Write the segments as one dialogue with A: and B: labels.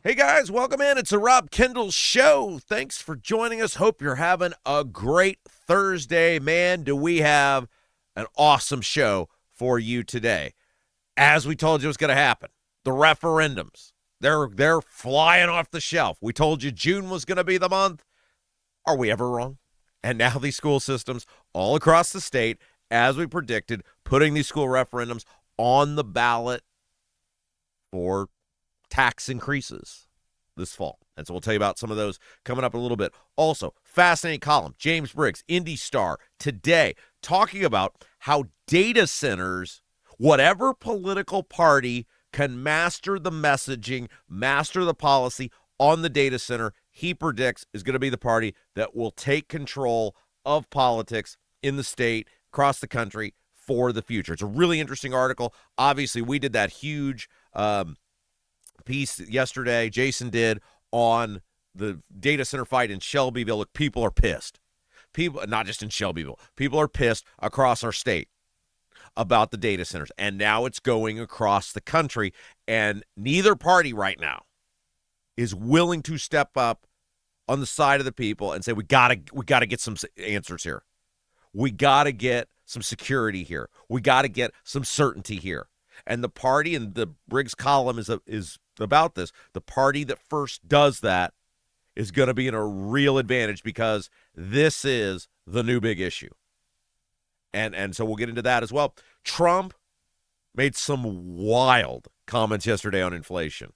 A: Hey guys, welcome in. It's a Rob Kendall Show. Thanks for joining us. Hope you're having a great Thursday. Man, do we have an awesome show for you today. As we told you was going to happen, the referendums, they're flying off the shelf. We told you June was going to be the month. Are we ever wrong? And now these school systems all across the state, as we predicted, putting these school referendums on the ballot for tax increases this fall. And so we'll tell you about some of those coming up in a little bit. Also, fascinating column, James Briggs, Indy Star, today, talking about how data centers, whatever political party can master the messaging, master the policy on the data center, he predicts is going to be the party that will take control of politics in the state, across the country for the future. It's a really interesting article. Obviously, we did that huge piece yesterday, Jason did, on the data center fight in Shelbyville. Look, people are pissed. People, not just in Shelbyville, people are pissed across our state about the data centers. And now it's going across the country. And neither party right now is willing to step up on the side of the people and say, we gotta get some answers here. We gotta get some security here. We gotta get some certainty here. And the party, and the Briggs column is about this, the party that first does that is going to be in a real advantage, because this is the new big issue. And so we'll get into that as well. Trump made some wild comments yesterday on inflation.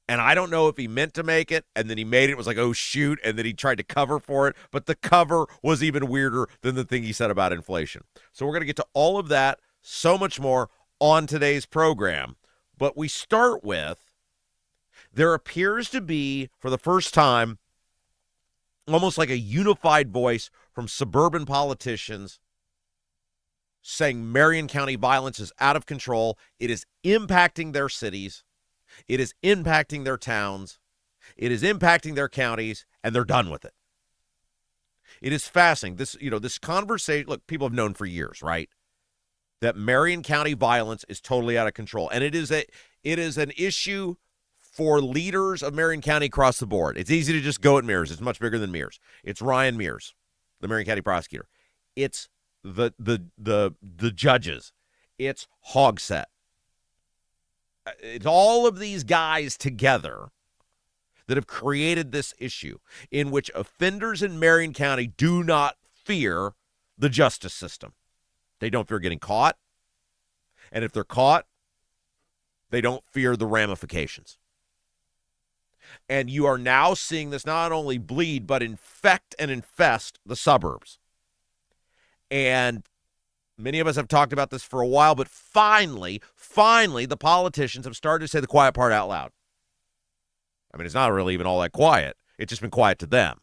A: And I don't know if he meant to make it, and then he made it. It was like, oh, shoot, and then he tried to cover for it. But the cover was even weirder than the thing he said about inflation. So we're going to get to all of that, so much more, on today's program. But we start with, there appears to be, for the first time, almost like a unified voice from suburban politicians saying Marion County violence is out of control. It is impacting their cities. It is impacting their towns. It is impacting their counties, and they're done with it. It is fascinating. This conversation, look, people have known for years, right, that Marion County violence is totally out of control. And it is an issue for leaders of Marion County across the board. It's easy to just go at Mears. It's much bigger than Mears. It's Ryan Mears, the Marion County prosecutor. It's the judges. It's Hogsett. It's all of these guys together that have created this issue in which offenders in Marion County do not fear the justice system. They don't fear getting caught. And if they're caught, they don't fear the ramifications. And you are now seeing this not only bleed, but infect and infest the suburbs. And many of us have talked about this for a while, but finally, the politicians have started to say the quiet part out loud. I mean, it's not really even all that quiet. It's just been quiet to them.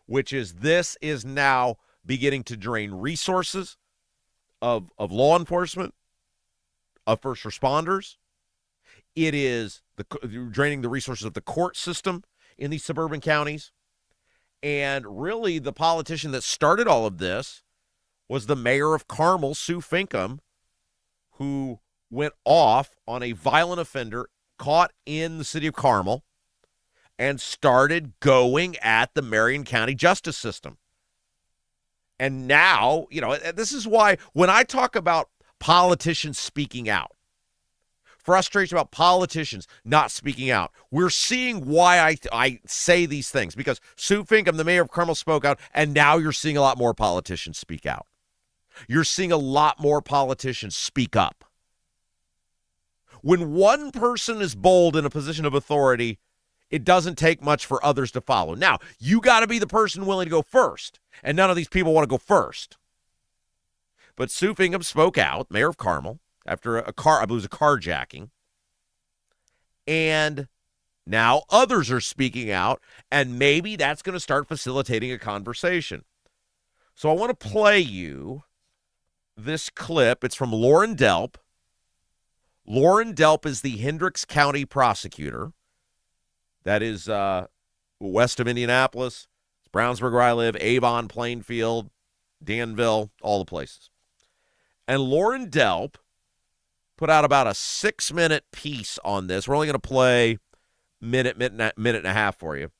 A: Which is, this is now beginning to drain resources of law enforcement, of first responders. It is draining the resources of the court system in these suburban counties. And really, the politician that started all of this was the mayor of Carmel, Sue Finkam, who went off on a violent offender caught in the city of Carmel and started going at the Marion County justice system. And now, this is why when I talk about politicians speaking out, frustration about politicians not speaking out, we're seeing why I say these things, because Sue Finkam, the mayor of Carmel, spoke out, and now you're seeing a lot more politicians speak out. You're seeing a lot more politicians speak up. When one person is bold in a position of authority, it doesn't take much for others to follow. Now, you got to be the person willing to go first, and none of these people want to go first. But Sue Finkam spoke out, mayor of Carmel, after I believe it was a carjacking, and now others are speaking out, and maybe that's going to start facilitating a conversation. So I want to play you this clip. It's from Loren Delp. Loren Delp is the Hendricks County prosecutor. That is west of Indianapolis. It's Brownsburg, where I live, Avon, Plainfield, Danville, all the places. And Loren Delp put out about a 6-minute piece on this. We're only going to play minute and a half for you,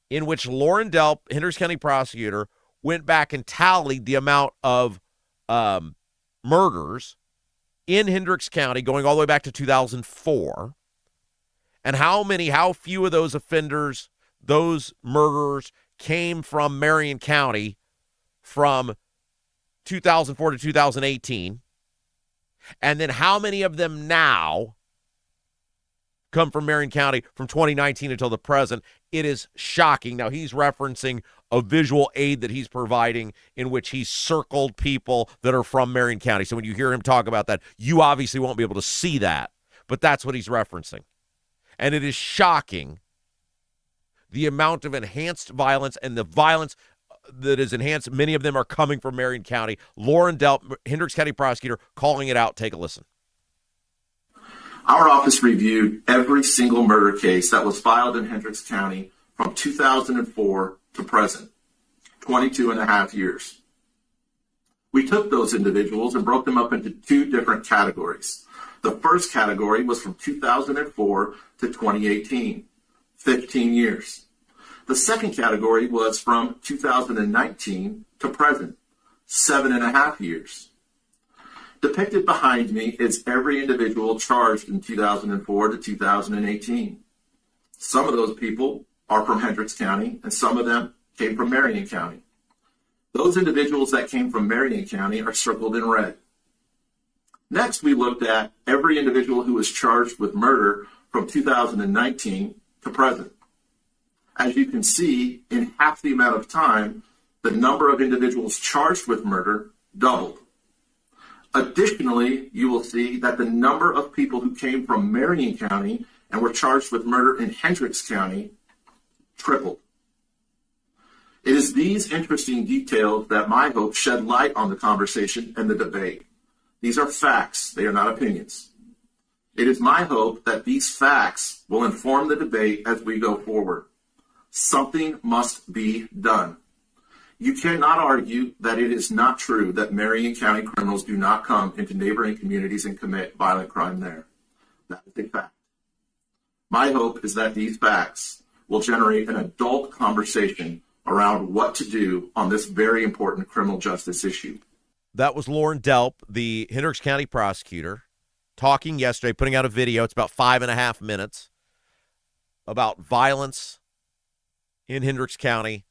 A: in which Loren Delp, Hendricks County prosecutor, went back and tallied the amount of murders in Hendricks County going all the way back to 2004, and how few of those offenders, those murderers, came from Marion County from 2004 to 2018, and then how many of them now come from Marion County from 2019 until the present. It is shocking. Now, he's referencing a visual aid that he's providing in which he's circled people that are from Marion County. So when you hear him talk about that, you obviously won't be able to see that, but that's what he's referencing. And it is shocking the amount of enhanced violence and the violence that is enhanced. Many of them are coming from Marion County. Loren Delp, Hendricks County prosecutor, calling it out. Take a listen.
B: Our office reviewed every single murder case that was filed in Hendricks County from 2004 to present, 22 and a half years. We took those individuals and broke them up into two different categories. The first category was from 2004 to 2018, 15 years. The second category was from 2019 to present, 7.5 years. Depicted behind me is every individual charged in 2004 to 2018. Some of those people are from Hendricks County, and some of them came from Marion County. Those individuals that came from Marion County are circled in red. Next, we looked at every individual who was charged with murder from 2019 to present. As you can see, in half the amount of time, the number of individuals charged with murder doubled. Additionally, you will see that the number of people who came from Marion County and were charged with murder in Hendricks County tripled. It is these interesting details that my hope shed light on the conversation and the debate. These are facts. They are not opinions. It is my hope that these facts will inform the debate as we go forward. Something must be done. You cannot argue that it is not true that Marion County criminals do not come into neighboring communities and commit violent crime there. That is a fact. My hope is that these facts will generate an adult conversation around what to do on this very important criminal justice issue.
A: That was Loren Delp, the Hendricks County prosecutor, talking yesterday, putting out a video. It's about 5.5 minutes about violence in Hendricks County.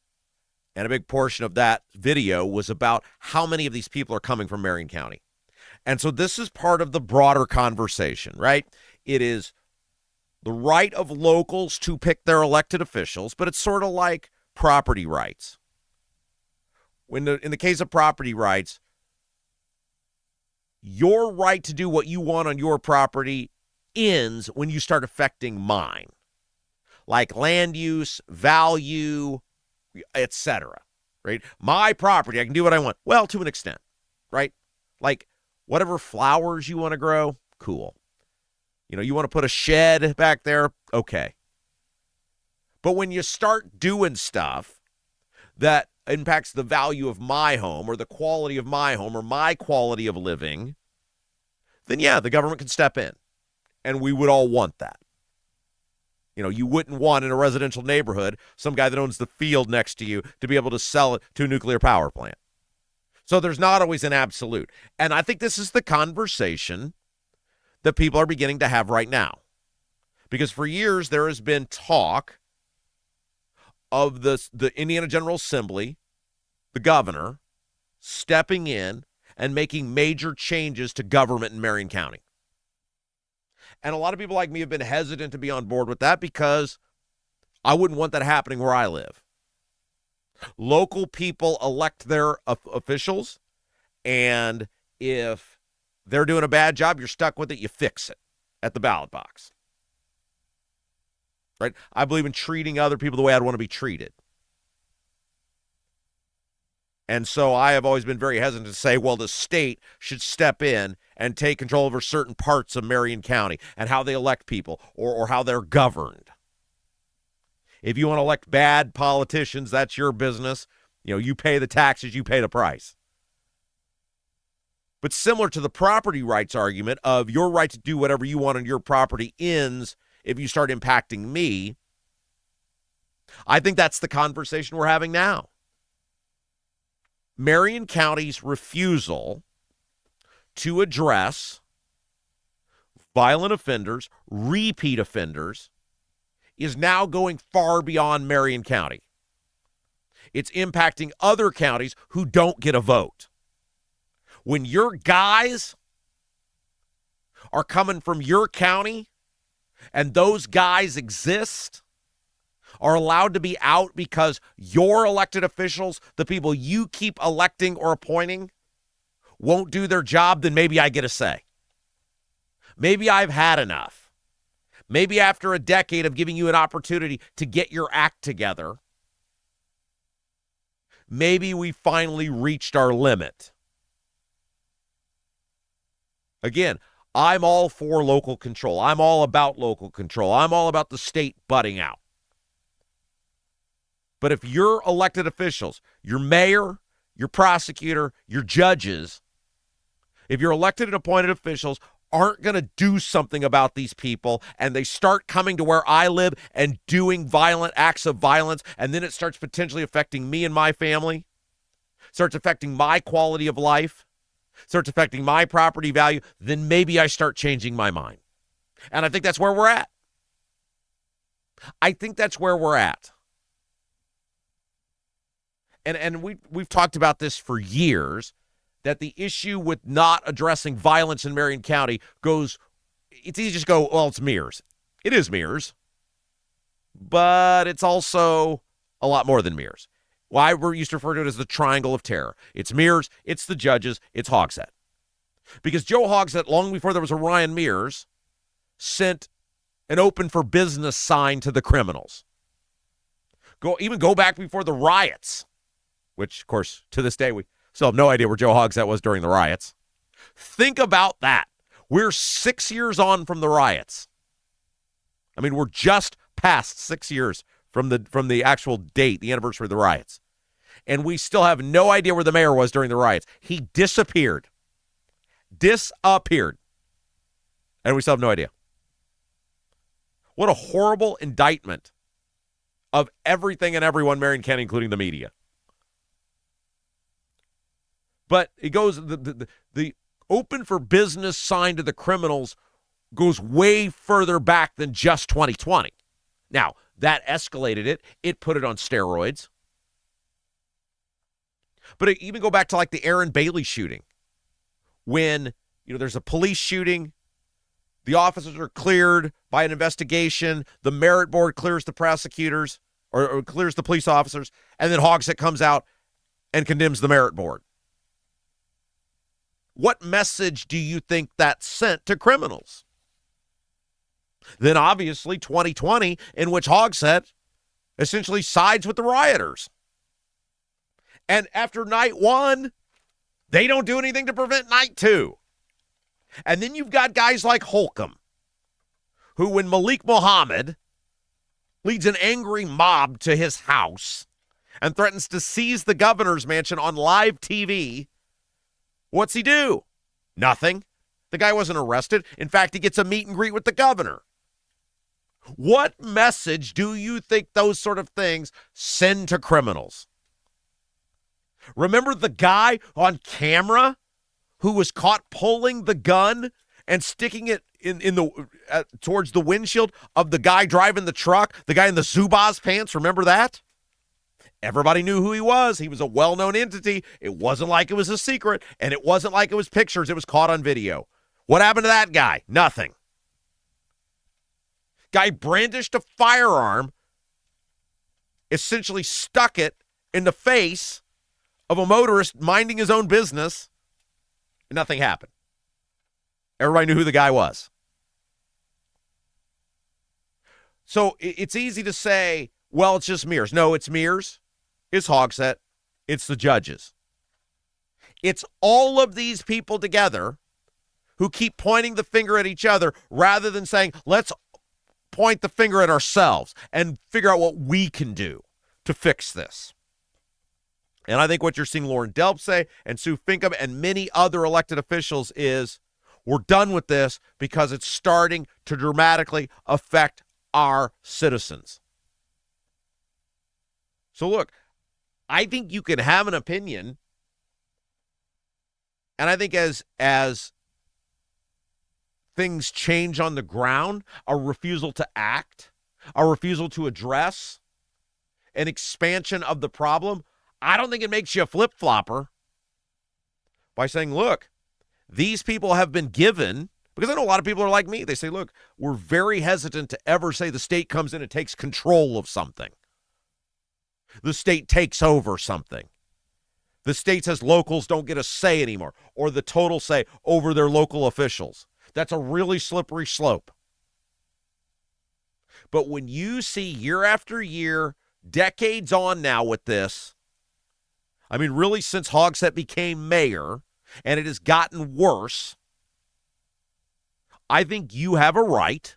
A: And a big portion of that video was about how many of these people are coming from Marion County. And so this is part of the broader conversation, right? It is the right of locals to pick their elected officials, but it's sort of like property rights. In the case of property rights, your right to do what you want on your property ends when you start affecting mine, like land use, value, etc. Right? My property, I can do what I want. Well, to an extent, right? Like whatever flowers you want to grow, cool. You want to put a shed back there, okay. But when you start doing stuff that impacts the value of my home or the quality of my home or my quality of living, then yeah, the government can step in. And we would all want that. You wouldn't want in a residential neighborhood some guy that owns the field next to you to be able to sell it to a nuclear power plant. So there's not always an absolute. And I think this is the conversation that people are beginning to have right now. Because for years there has been talk of the Indiana General Assembly, the governor, stepping in and making major changes to government in Marion County. And a lot of people like me have been hesitant to be on board with that because I wouldn't want that happening where I live. Local people elect their officials, and if they're doing a bad job, you're stuck with it, you fix it at the ballot box. Right? I believe in treating other people the way I'd want to be treated. And so I have always been very hesitant to say, well, the state should step in and take control over certain parts of Marion County and how they elect people or how they're governed. If you want to elect bad politicians, that's your business. You pay the taxes, you pay the price. But similar to the property rights argument of your right to do whatever you want on your property ends if you start impacting me, I think that's the conversation we're having now. Marion County's refusal to address violent offenders, repeat offenders, is now going far beyond Marion County. It's impacting other counties who don't get a vote. When your guys are coming from your county and those guys exist, are allowed to be out because your elected officials, the people you keep electing or appointing, won't do their job, then maybe I get a say. Maybe I've had enough. Maybe after a decade of giving you an opportunity to get your act together, maybe we finally reached our limit. Again, I'm all for local control. I'm all about local control. I'm all about the state butting out. But if your elected officials, your mayor, your prosecutor, your judges, if your elected and appointed officials aren't going to do something about these people and they start coming to where I live and doing violent acts of violence, and then it starts potentially affecting me and my family, starts affecting my quality of life, starts affecting my property value, then maybe I start changing my mind. And I think that's where we're at. I think that's where we're at. And we've talked about this for years, that the issue with not addressing violence in Marion County goes, it's easy to just go, well, it's Mears. It is Mears, but it's also a lot more than Mears. Why we used to refer to it as the triangle of terror. It's Mears, it's the judges, it's Hogsett. Because Joe Hogsett, long before there was a Ryan Mears, sent an open for business sign to the criminals. Go back before the riots, which, of course, to this day, we still have no idea where Joe Hogsett was during the riots. Think about that. We're 6 years on from the riots. I mean, we're just past 6 years from the actual date, the anniversary of the riots. And we still have no idea where the mayor was during the riots. He disappeared. Disappeared. And we still have no idea. What a horrible indictment of everything and everyone, Marion County, including the media. But it goes, the open for business sign to the criminals goes way further back than just 2020. Now, that escalated it. It put it on steroids. But it even go back to like the Aaron Bailey shooting. When, there's a police shooting, the officers are cleared by an investigation, the merit board clears the prosecutors or clears the police officers, and then Hogsett comes out and condemns the merit board. What message do you think that sent to criminals? Then obviously 2020, in which Hogsett essentially sides with the rioters. And after night one, they don't do anything to prevent night two. And then you've got guys like Holcomb, who when Malik Muhammad leads an angry mob to his house and threatens to seize the governor's mansion on live TV, what's he do? Nothing. The guy wasn't arrested. In fact, he gets a meet and greet with the governor. What message do you think those sort of things send to criminals? Remember the guy on camera who was caught pulling the gun and sticking it in the towards the windshield of the guy driving the truck, the guy in the Zubaz pants? Remember that? Everybody knew who he was. He was a well-known entity. It wasn't like it was a secret, and it wasn't like it was pictures. It was caught on video. What happened to that guy? Nothing. Guy brandished a firearm, essentially stuck it in the face of a motorist minding his own business, and nothing happened. Everybody knew who the guy was. So it's easy to say, well, it's just Mears. No, it's Mears. It's Hogsett. It's the judges. It's all of these people together who keep pointing the finger at each other rather than saying, let's point the finger at ourselves and figure out what we can do to fix this. And I think what you're seeing Loren Delp say and Sue Finkam and many other elected officials is we're done with this because it's starting to dramatically affect our citizens. So look, I think you can have an opinion, and I think as things change on the ground, a refusal to act, a refusal to address an expansion of the problem, I don't think it makes you a flip-flopper by saying, look, these people have been given, because I know a lot of people are like me. They say, look, we're very hesitant to ever say the state comes in and takes control of something. The state takes over something. The state says locals don't get a say anymore, or the total say over their local officials. That's a really slippery slope. But when you see year after year, decades on now with this, I mean, really since Hogsett became mayor, and it has gotten worse, I think you have a right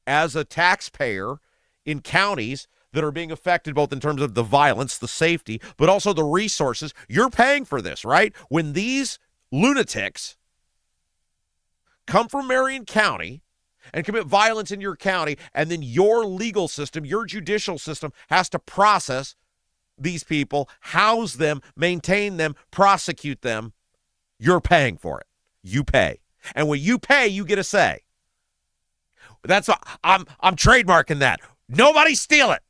A: as a taxpayer in counties that are being affected both in terms of the violence, the safety, but also the resources. You're paying for this, right? When these lunatics come from Marion County and commit violence in your county, and then your legal system, your judicial system has to process these people, house them, maintain them, prosecute them, you're paying for it. You pay. And when you pay, you get a say. That's what I'm trademarking that. Nobody steal it.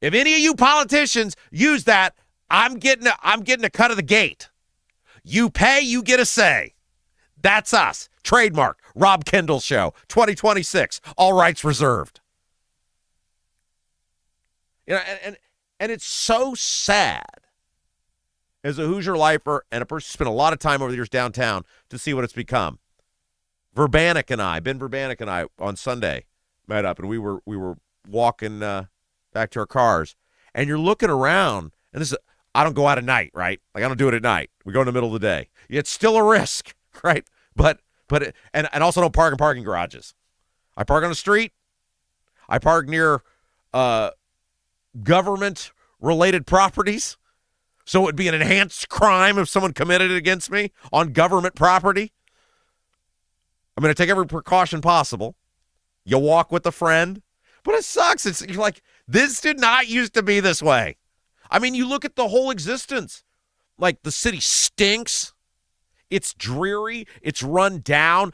A: If any of you politicians use that, I'm getting a cut of the gate. You pay, you get a say. That's us. Trademark. Rob Kendall Show. 2026. All rights reserved. You know, and it's so sad as a Hoosier lifer and a person who spent a lot of time over the years downtown to see what it's become. Ben Verbanek and I on Sunday met up, and we were walking back to our cars, and you're looking around, and this is, I don't go out at night, right? Like, I don't do it at night. We go in the middle of the day. It's still a risk, right? But also don't park in parking garages. I park on the street. I park near government-related properties, so it would be an enhanced crime if someone committed it against me on government property. I'm going to take every precaution possible. You walk with a friend. But it sucks. You're like, this did not used to be this way. I mean, you look at the whole existence. Like, the city stinks. It's dreary. It's run down.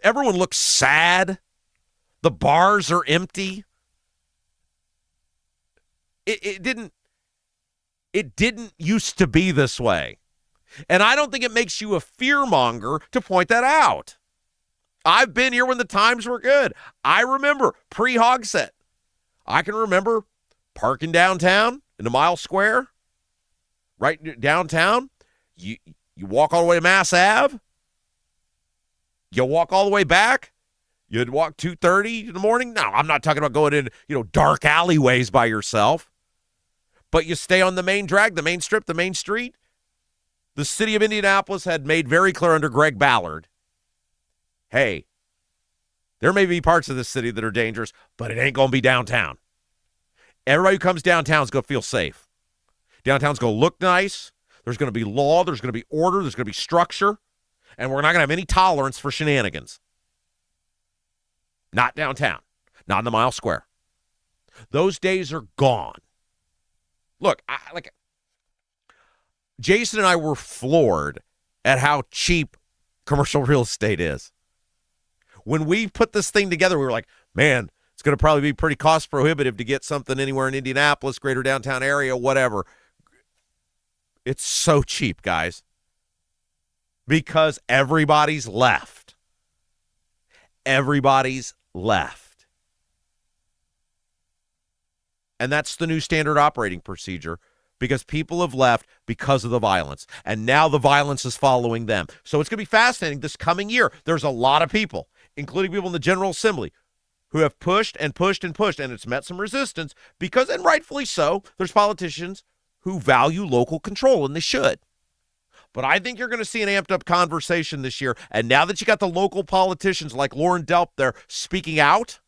A: Everyone looks sad. The bars are empty. It didn't used to be this way. And I don't think it makes you a fearmonger to point that out. I've been here when the times were good. I remember pre-Hogsett. I can remember parking downtown in the Mile Square, right downtown. You walk all the way to Mass Ave. You walk all the way back. You'd walk 2:30 in the morning. No, I'm not talking about going in, dark alleyways by yourself. But you stay on the main drag, the main strip, the main street. The city of Indianapolis had made very clear under Greg Ballard, hey, there may be parts of this city that are dangerous, but it ain't going to be downtown. Everybody who comes downtown is going to feel safe. Downtown's going to look nice. There's going to be law. There's going to be order. There's going to be structure. And we're not going to have any tolerance for shenanigans. Not downtown. Not in the Mile Square. Those days are gone. Look, Jason and I were floored at how cheap commercial real estate is. When we put this thing together, we were like, man, it's going to probably be pretty cost prohibitive to get something anywhere in Indianapolis, greater downtown area, whatever. It's so cheap, guys, because everybody's left. Everybody's left. And that's the new standard operating procedure, because people have left because of the violence. And now the violence is following them. So it's going to be fascinating this coming year. There's a lot of people, including people in the General Assembly, who have pushed and pushed and pushed, and it's met some resistance because, and rightfully so, there's politicians who value local control, and they should. But I think you're going to see an amped-up conversation this year, and now that you got the local politicians like Loren Delp there speaking out,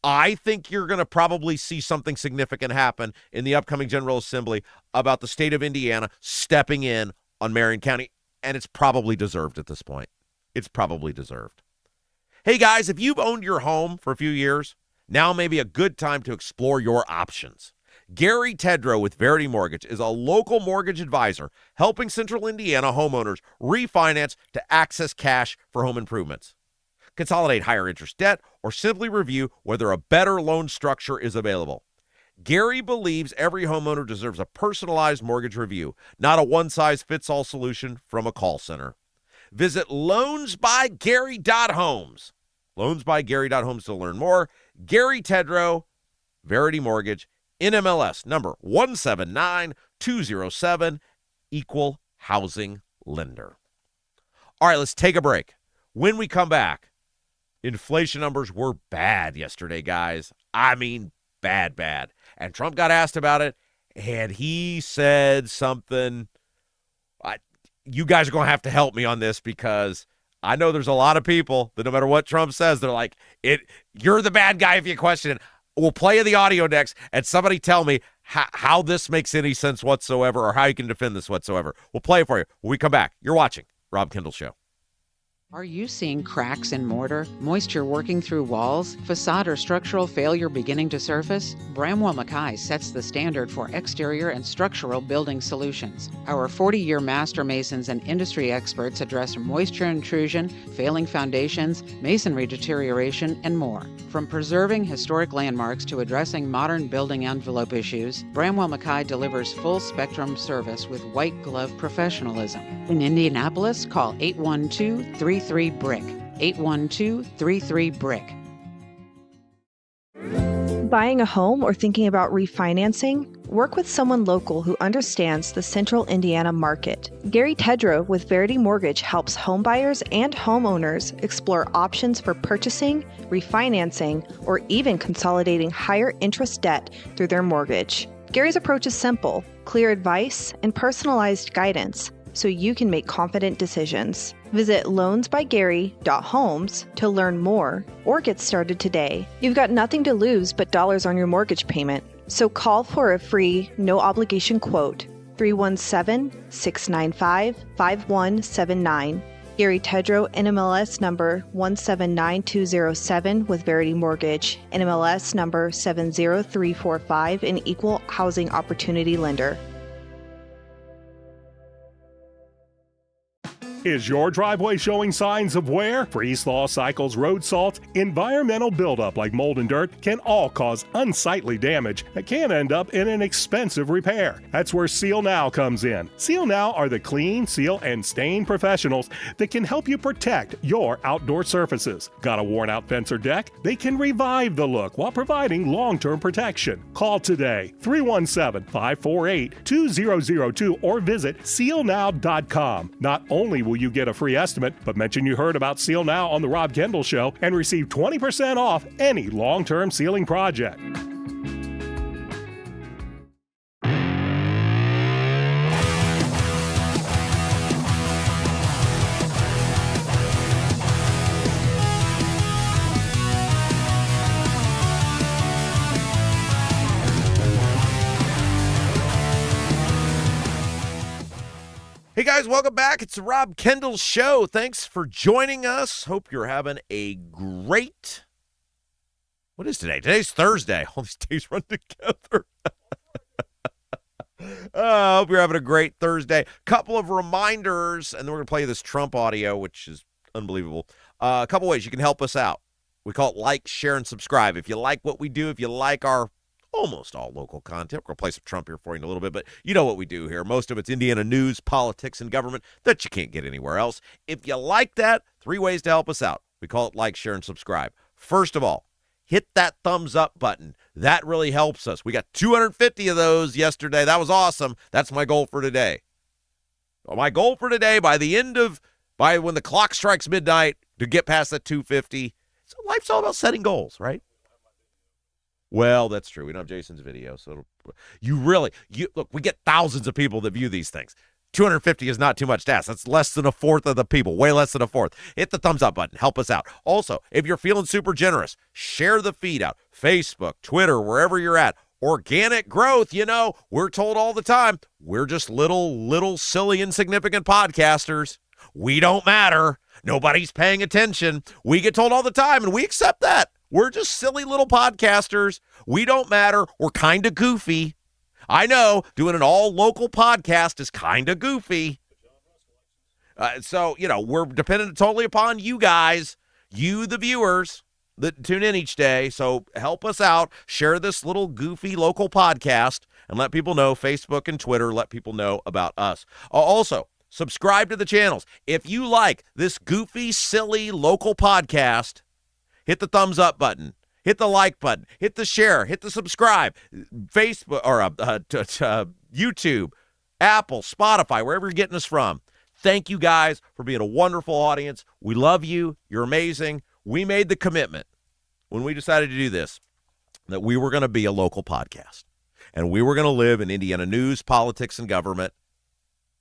A: I think you're going to probably see something significant happen in the upcoming General Assembly about the state of Indiana stepping in on Marion County, and it's probably deserved at this point. It's probably deserved. Hey, guys, if you've owned your home for a few years, now may be a good time to explore your options. Gary Tedrow with Verity Mortgage is a local mortgage advisor helping Central Indiana homeowners refinance to access cash for home improvements, consolidate higher interest debt, or simply review whether a better loan structure is available. Gary believes every homeowner deserves a personalized mortgage review, not a one-size-fits-all solution from a call center. Visit loansbygary.homes. Loansbygary.homes to learn more. Gary Tedrow, Verity Mortgage, NMLS number 179207, equal housing lender. All right, let's take a break. When we come back, inflation numbers were bad yesterday, guys. I mean, bad. And Trump got asked about it, and he said something. You guys are going to have to help me on this, because I know there's a lot of people that no matter what Trump says, they're like, you're the bad guy if you question it. We'll play the audio next, and somebody tell me how this makes any sense whatsoever, or how you can defend this whatsoever. We'll play it for you when we come back. You're watching Rob Kendall Show.
C: Are you seeing cracks in mortar, moisture working through walls, facade or structural failure beginning to surface? Bramwell Mackay sets the standard for exterior and structural building solutions. Our 40-year master masons and industry experts address moisture intrusion, failing foundations, masonry deterioration, and more. From preserving historic landmarks to addressing modern building envelope issues, Bramwell Mackay delivers full-spectrum service with white-glove professionalism. In Indianapolis, call 812-33-BRICK. 812-33-BRICK.
D: Buying a home or thinking about refinancing? Work with someone local who understands the Central Indiana market. Gary Tedrow with Verity Mortgage helps homebuyers and homeowners explore options for purchasing, refinancing, or even consolidating higher interest debt through their mortgage. Gary's approach is simple, clear advice, and personalized guidance, so you can make confident decisions. Visit loansbygary.homes to learn more or get started today. You've got nothing to lose but dollars on your mortgage payment. So call for a free, no-obligation quote, 317-695-5179. Gary Tedrow, NMLS number 179207 with Verity Mortgage, NMLS number 70345, an equal housing opportunity lender.
E: Is your driveway showing signs of wear? Freeze-thaw cycles, road salt, environmental buildup like mold and dirt can all cause unsightly damage that can end up in an expensive repair. That's where Seal Now comes in. Seal Now are the clean, seal, and stain professionals that can help you protect your outdoor surfaces. Got a worn-out fence or deck? They can revive the look while providing long-term protection. Call today, 317-548-2002, or visit sealnow.com. Not only will you get a free estimate, but mention you heard about Seal Now on the Rob Kendall Show and receive 20% off any long-term sealing project.
A: Hey guys, welcome back. It's the Rob Kendall Show. Thanks for joining us. Hope you're having a great... What is today? Today's Thursday. All these days run together. I hope you're having a great Thursday. Couple of reminders, and then we're going to play this Trump audio, which is unbelievable. A couple ways you can help us out. We call it like, share, and subscribe. If you like what we do, if you like our almost all local content. We're going to play some Trump here for you in a little bit, but you know what we do here. Most of it's Indiana news, politics, and government that you can't get anywhere else. If you like that, 3 ways to help us out. We call it like, share, and subscribe. First of all, hit that thumbs up button. That really helps us. We got 250 of those yesterday. That was awesome. That's my goal for today. Well, my goal for today, by when the clock strikes midnight, to get past that 250. So life's all about setting goals, right? Well, that's true. We don't have Jason's video, so look, we get thousands of people that view these things. 250 is not too much to ask. That's less than a fourth of the people, way less than a fourth. Hit the thumbs up button. Help us out. Also, if you're feeling super generous, share the feed out. Facebook, Twitter, wherever you're at. Organic growth, we're told all the time, we're just little, silly, insignificant podcasters. We don't matter. Nobody's paying attention. We get told all the time, and we accept that. We're just silly little podcasters. We don't matter. We're kind of goofy. I know doing an all-local podcast is kind of goofy. So, we're dependent totally upon you guys, you, the viewers that tune in each day. So help us out. Share this little goofy local podcast and let people know. Facebook and Twitter, let people know about us. Also, subscribe to the channels. If you like this goofy, silly local podcast, hit the thumbs up button. Hit the like button, hit the share, hit the subscribe, Facebook or YouTube, Apple, Spotify, wherever you're getting us from. Thank you guys for being a wonderful audience. We love you. You're amazing. We made the commitment when we decided to do this that we were going to be a local podcast and we were going to live in Indiana news, politics, and government.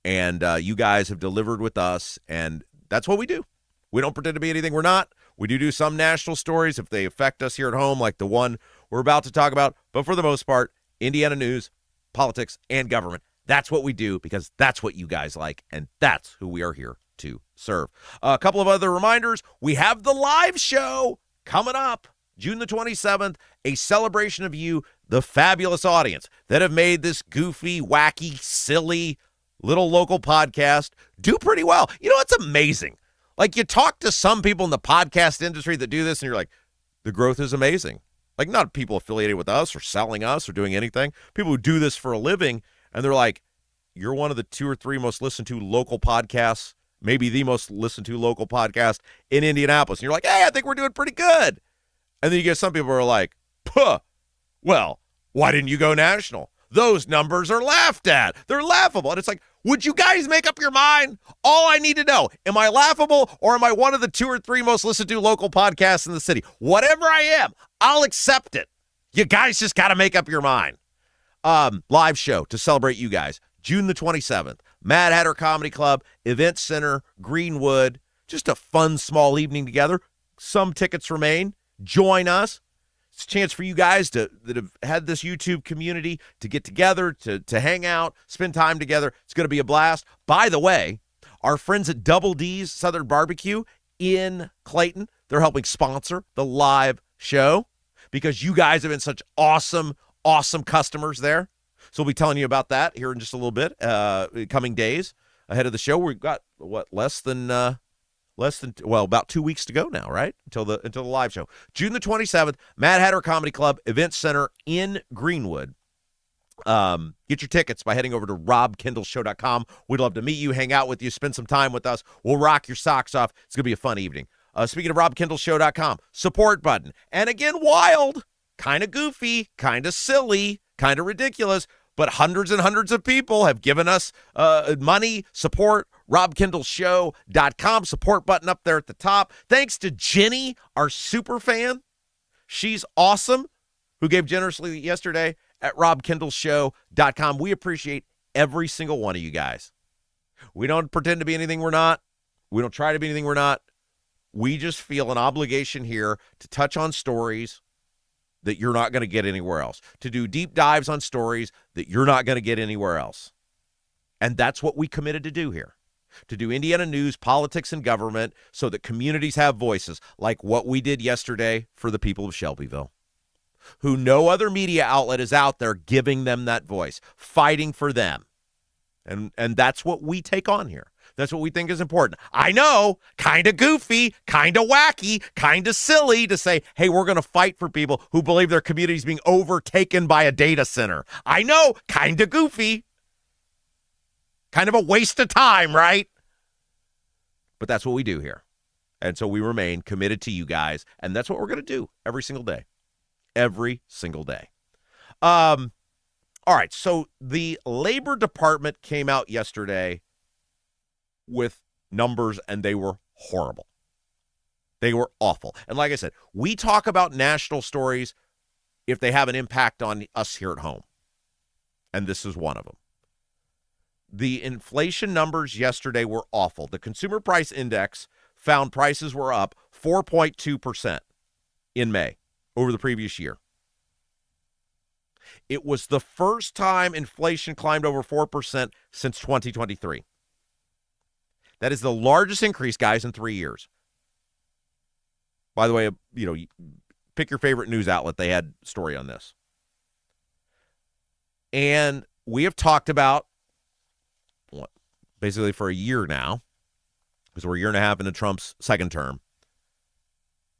A: And you guys have delivered with us, and that's what we do. We don't pretend to be anything we're not. We do some national stories if they affect us here at home, like the one we're about to talk about. But for the most part, Indiana news, politics, and government. That's what we do because that's what you guys like, and that's who we are here to serve. A couple of other reminders. We have the live show coming up June the 27th, a celebration of you, the fabulous audience that have made this goofy, wacky, silly little local podcast do pretty well. It's amazing. Like, you talk to some people in the podcast industry that do this, and you're like, the growth is amazing. Like, not people affiliated with us or selling us or doing anything. People who do this for a living, and they're like, you're one of the 2 or 3 most listened to local podcasts, maybe the most listened to local podcast in Indianapolis. And you're like, hey, I think we're doing pretty good. And then you get some people who are like, well, why didn't you go national? Those numbers are laughed at. They're laughable. And it's like, would you guys make up your mind? All I need to know, am I laughable or am I one of the 2 or 3 most listened to local podcasts in the city? Whatever I am, I'll accept it. You guys just got to make up your mind. Live show to celebrate you guys. June the 27th. Mad Hatter Comedy Club, Event Center, Greenwood. Just a fun, small evening together. Some tickets remain. Join us. It's a chance for you guys that have had this YouTube community to get together, to hang out, spend time together. It's going to be a blast. By the way, our friends at Double D's Southern Barbecue in Clayton, they're helping sponsor the live show because you guys have been such awesome customers there. So we'll be telling you about that here in just a little bit, coming days ahead of the show. We've got, about 2 weeks to go now, right? Until the live show. June the 27th, Mad Hatter Comedy Club, Event Center in Greenwood. Get your tickets by heading over to robkendallshow.com. We'd love to meet you, hang out with you, spend some time with us. We'll rock your socks off. It's going to be a fun evening. Speaking of robkendallshow.com, support button. And again, wild, kind of goofy, kind of silly, kind of ridiculous, but hundreds and hundreds of people have given us money, support. RobKendallShow.com, support button up there at the top. Thanks to Jenny, our super fan. She's awesome, who gave generously yesterday at RobKendallShow.com. We appreciate every single one of you guys. We don't pretend to be anything we're not. We don't try to be anything we're not. We just feel an obligation here to touch on stories that you're not going to get anywhere else, to do deep dives on stories that you're not going to get anywhere else. And that's what we committed to do here, to do Indiana news, politics, and government so that communities have voices like what we did yesterday for the people of Shelbyville, who no other media outlet is out there giving them that voice, fighting for them. And that's what we take on here. That's what we think is important. I know, kind of goofy, kind of wacky, kind of silly to say, hey, we're going to fight for people who believe their community is being overtaken by a data center. I know, kind of goofy. Kind of a waste of time, right? But that's what we do here. And so we remain committed to you guys, and that's what we're going to do every single day. Every single day. All right, so the Labor Department came out yesterday with numbers, and they were horrible. They were awful. And like I said, we talk about national stories if they have an impact on us here at home. And this is one of them. The inflation numbers yesterday were awful. The Consumer Price Index found prices were up 4.2% in May over the previous year. It was the first time inflation climbed over 4% since 2023. That is the largest increase, guys, in 3 years. By the way, pick your favorite news outlet. They had a story on this. And we have talked about, basically for a year now, because we're a year and a half into Trump's second term,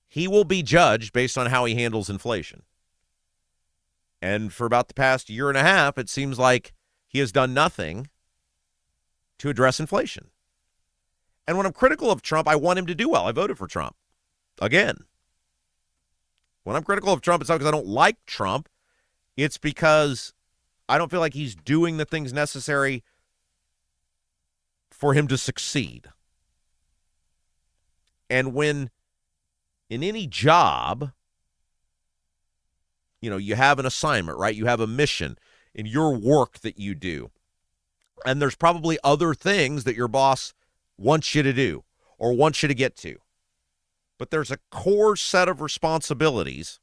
A: he will be judged based on how he handles inflation. And for about the past year and a half, it seems like he has done nothing to address inflation. And when I'm critical of Trump, I want him to do well. I voted for Trump. Again. When I'm critical of Trump, it's not because I don't like Trump. It's because I don't feel like he's doing the things necessary for him to succeed. And when in any job, you have an assignment, right? You have a mission in your work that you do. And there's probably other things that your boss wants you to do or wants you to get to. But there's a core set of responsibilities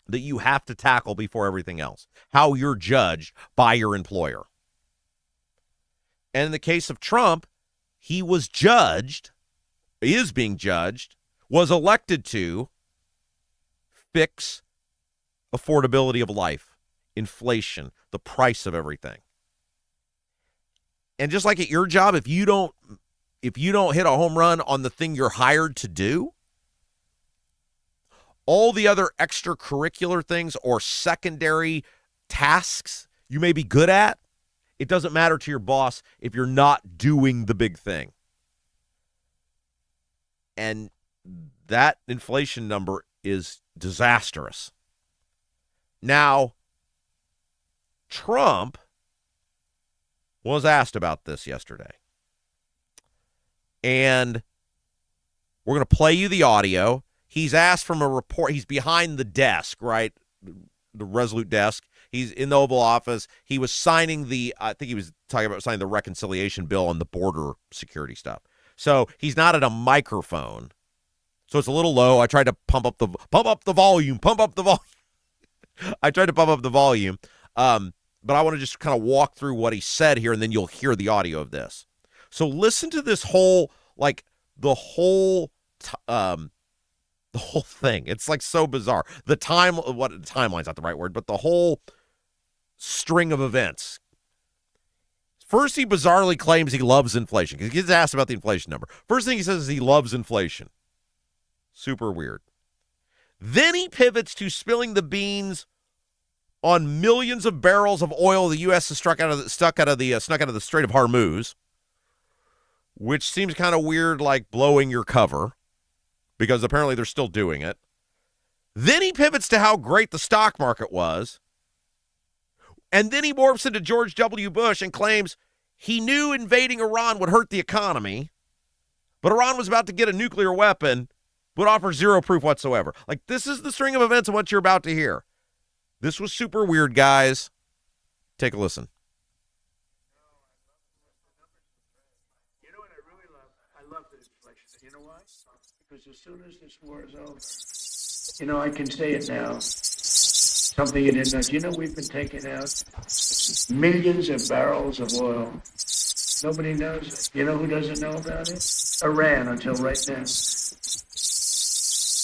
A: that you have to tackle before everything else. How you're judged by your employer. And in the case of Trump, he was being judged, was elected to fix affordability of life, inflation, the price of everything. And just like at your job, if you don't hit a home run on the thing you're hired to do, all the other extracurricular things or secondary tasks you may be good at, it doesn't matter to your boss if you're not doing the big thing. And that inflation number is disastrous. Now, Trump was asked about this yesterday. And we're going to play you the audio. He's asked from a report. He's behind the desk, right? The Resolute desk. He's in the Oval Office. He was signing I think he was talking about signing the reconciliation bill on the border security stuff. So he's not at a microphone. So it's a little low. I tried to pump up the volume. I tried to pump up the volume. But I want to just kind of walk through what he said here, and then you'll hear the audio of this. So listen to this whole thing. It's like so bizarre. Timeline's not the right word, but the whole string of events. First, he bizarrely claims he loves inflation because he gets asked about the inflation number. First thing he says is he loves inflation. Super weird. Then he pivots to spilling the beans on millions of barrels of oil the U.S. has snuck out of the Strait of Hormuz, which seems kind of weird, like blowing your cover, because apparently they're still doing it. Then he pivots to how great the stock market was, and then he morphs into George W. Bush and claims he knew invading Iran would hurt the economy, but Iran was about to get a nuclear weapon, but offers zero proof whatsoever. Like, this is the string of events of what you're about to hear. This was super weird, guys. Take a listen.
F: You know what I really love? I love this inflation. You know why? Because as soon as this war is over, I can say it now. Something you didn't know. We've been taking out millions of barrels of oil. Nobody knows it. You know who doesn't know about it? Iran, until right now.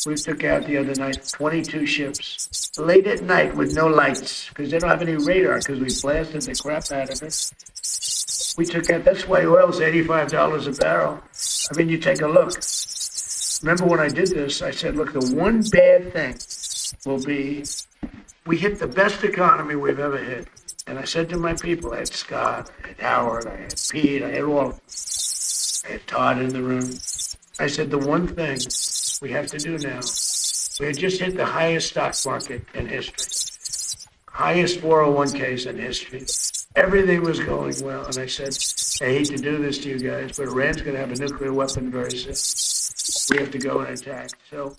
F: We took out the other night 22 ships late at night with no lights because they don't have any radar because we blasted the crap out of it. We took out, that's why oil's $85 a barrel. I mean, you take a look. Remember when I did this, I said, look, the one bad thing will be we hit the best economy we've ever hit. And I said to my people, I had Scott, I had Howard, I had Pete, I had all, I had Todd in the room. I said, the one thing we have to do now, we had just hit the highest stock market in history, highest 401ks in history. Everything was going well. And I said, I hate to do this to you guys, but Iran's going to have a nuclear weapon very soon. We have to go and attack. So,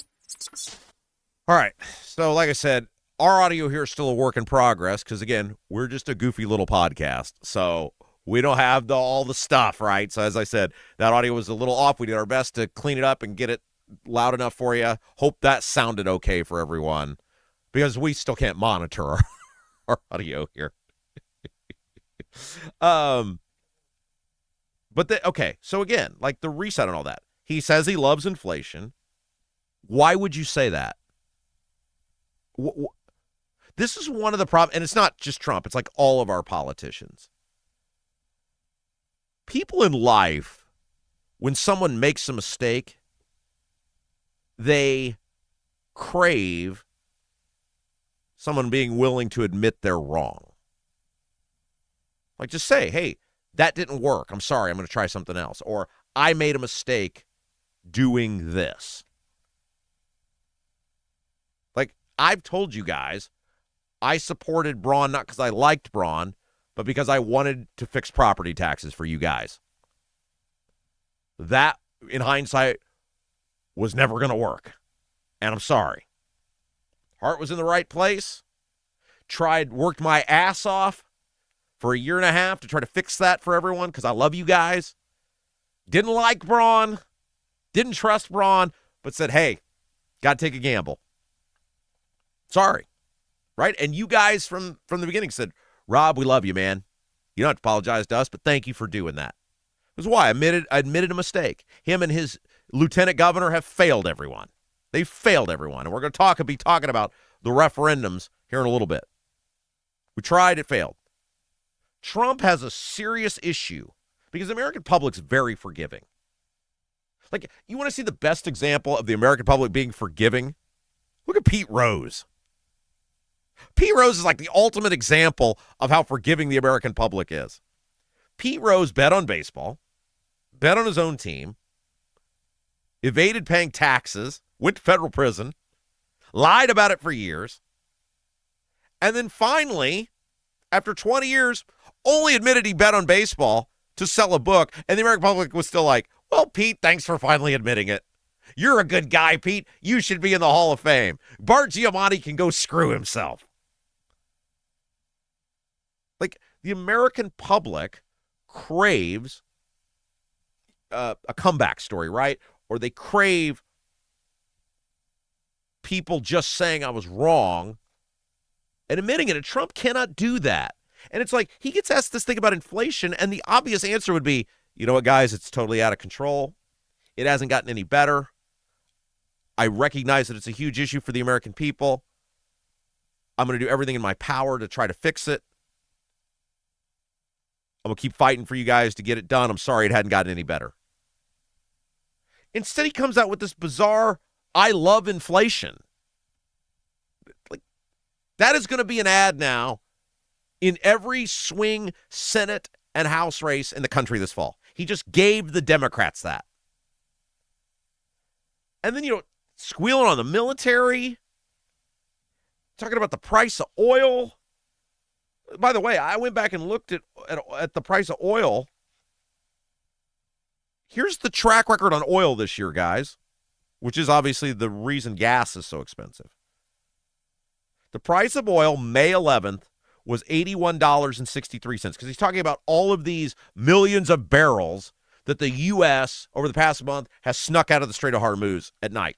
A: all right. So, like I said, our audio here is still a work in progress because, again, we're just a goofy little podcast. So We don't have all the stuff, right? So as I said, that audio was a little off. We did our best to clean it up and get it loud enough for you. Hope that sounded okay for everyone, because we still can't monitor our audio here. Okay, so again, like the reset and all that. He says he loves inflation. Why would you say that? This is one of the problems, and it's not just Trump. It's like all of our politicians. People in life, when someone makes a mistake, they crave someone being willing to admit they're wrong. Like, just say, hey, that didn't work. I'm sorry. I'm going to try something else. Or I made a mistake doing this. Like, I've told you guys, I supported Braun not because I liked Braun, but because I wanted to fix property taxes for you guys. That, in hindsight, was never going to work. And I'm sorry. Heart was in the right place. Worked my ass off for a year and a half to try to fix that for everyone because I love you guys. Didn't like Braun. Didn't trust Braun, but said, hey, got to take a gamble. Sorry. Right? And you guys from the beginning said, Rob, we love you, man. You don't have to apologize to us, but thank you for doing that. That's why I admitted a mistake. Him and his lieutenant governor have failed everyone. They failed everyone. And we're going to be talking about the referendums here in a little bit. We tried, it failed. Trump has a serious issue because the American public's very forgiving. Like, you want to see the best example of the American public being forgiving? Look at Pete Rose. Pete Rose is like the ultimate example of how forgiving the American public is. Pete Rose bet on baseball, bet on his own team, evaded paying taxes, went to federal prison, lied about it for years, and then finally, after 20 years, only admitted he bet on baseball to sell a book, and the American public was still like, well, Pete, thanks for finally admitting it. You're a good guy, Pete. You should be in the Hall of Fame. Bart Giamatti can go screw himself. Like, the American public craves a comeback story, right? Or they crave people just saying I was wrong and admitting it. And Trump cannot do that. And it's like he gets asked this thing about inflation, and the obvious answer would be, you know what, guys, it's totally out of control. It hasn't gotten any better. I recognize that it's a huge issue for the American people. I'm going to do everything in my power to try to fix it. I'm going to keep fighting for you guys to get it done. I'm sorry it hadn't gotten any better. Instead, he comes out with this bizarre, I love inflation. Like, that is going to be an ad now in every swing Senate and House race in the country this fall. He just gave the Democrats that. And then, squealing on the military, talking about the price of oil. By the way, I went back and looked at the price of oil. Here's the track record on oil this year, guys, which is obviously the reason gas is so expensive. The price of oil, May 11th, was $81.63, because he's talking about all of these millions of barrels that the U.S. over the past month has snuck out of the Strait of Hormuz at night.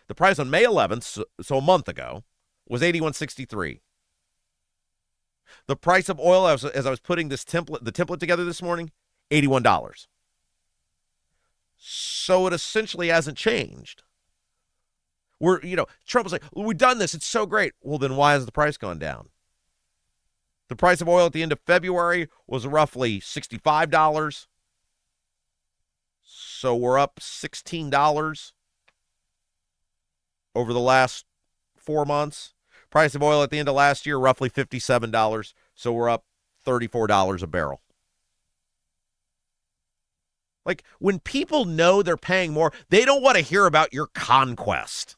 A: The price on May 11th, so a month ago, was $81.63. The price of oil, as I was putting the template together this morning, $81. So it essentially hasn't changed. Trump was like, well, we've done this. It's so great. Well, then why has the price gone down? The price of oil at the end of February was roughly $65. So we're up $16 over the last 4 months. Price of oil at the end of last year, roughly $57. So we're up $34 a barrel. Like, when people know they're paying more, they don't want to hear about your conquest.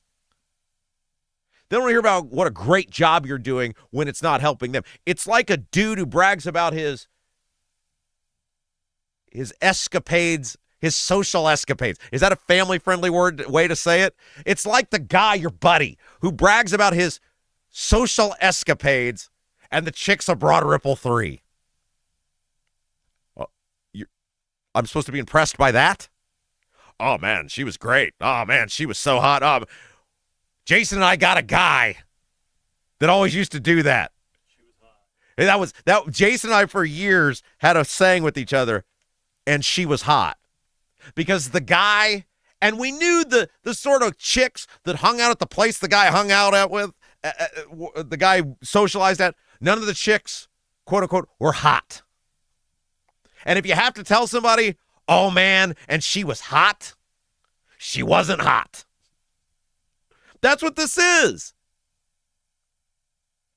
A: They don't want to hear about what a great job you're doing when it's not helping them. It's like a dude who brags about his escapades, his social escapades. Is that a family-friendly way to say it? It's like the guy, your buddy, who brags about his social escapades and the chicks of Broad Ripple 3. I'm supposed to be impressed by that? Oh, man, she was great. Oh, man, she was so hot. Jason and I got a guy that always used to do that. She was hot. That Jason and I for years had a saying with each other, and she was hot. Because the guy, and we knew the sort of chicks that hung out at the place the guy hung out at with, the guy socialized at, none of the chicks, quote unquote, were hot. And if you have to tell somebody, oh man, and she was hot, she wasn't hot. That's what this is.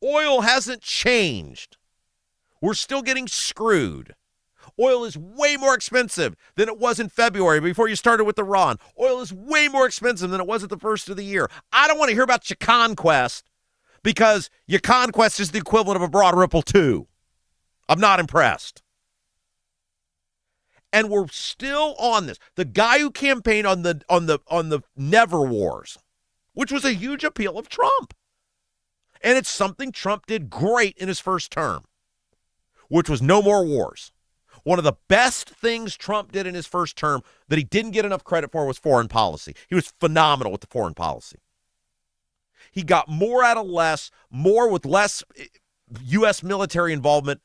A: Oil hasn't changed. We're still getting screwed. Oil is way more expensive than it was in February before you started with the Ron. Oil is way more expensive than it was at the first of the year. I don't want to hear about your conquest because your conquest is the equivalent of a Broad Ripple 2. I'm not impressed. And we're still on this. The guy who campaigned on the Never Wars, which was a huge appeal of Trump. And it's something Trump did great in his first term, which was no more wars. One of the best things Trump did in his first term that he didn't get enough credit for was foreign policy. He was phenomenal with the foreign policy. He got more out of less, more with less U.S. military involvement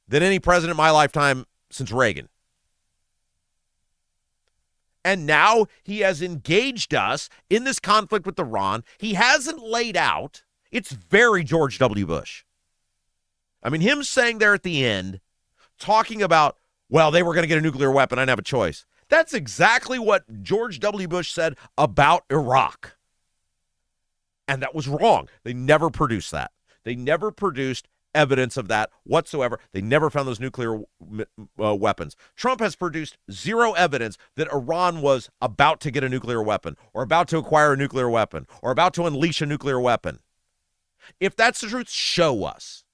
A: than any president in my lifetime since Reagan. And now he has engaged us in this conflict with Iran. He hasn't laid out. It's very George W. Bush. I mean, him saying there at the end, talking about, well, they were going to get a nuclear weapon. I didn't have a choice. That's exactly what George W. Bush said about Iraq. And that was wrong. They never produced that. They never produced evidence of that whatsoever. They never found those nuclear weapons. Trump has produced zero evidence that Iran was about to get a nuclear weapon or about to acquire a nuclear weapon or about to unleash a nuclear weapon. If that's the truth, show us.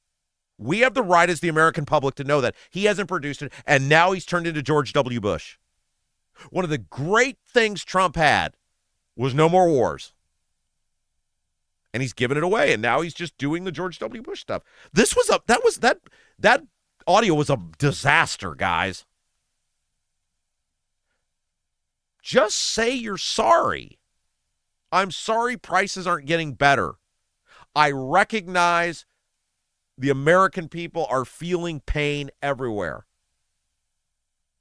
A: We have the right as the American public to know that. He hasn't produced it, and now he's turned into George W. Bush. One of the great things Trump had was no more wars. And he's given it away, and now he's just doing the George W. Bush stuff. That audio was a disaster, guys. Just say you're sorry. I'm sorry prices aren't getting better. I recognize the American people are feeling pain everywhere.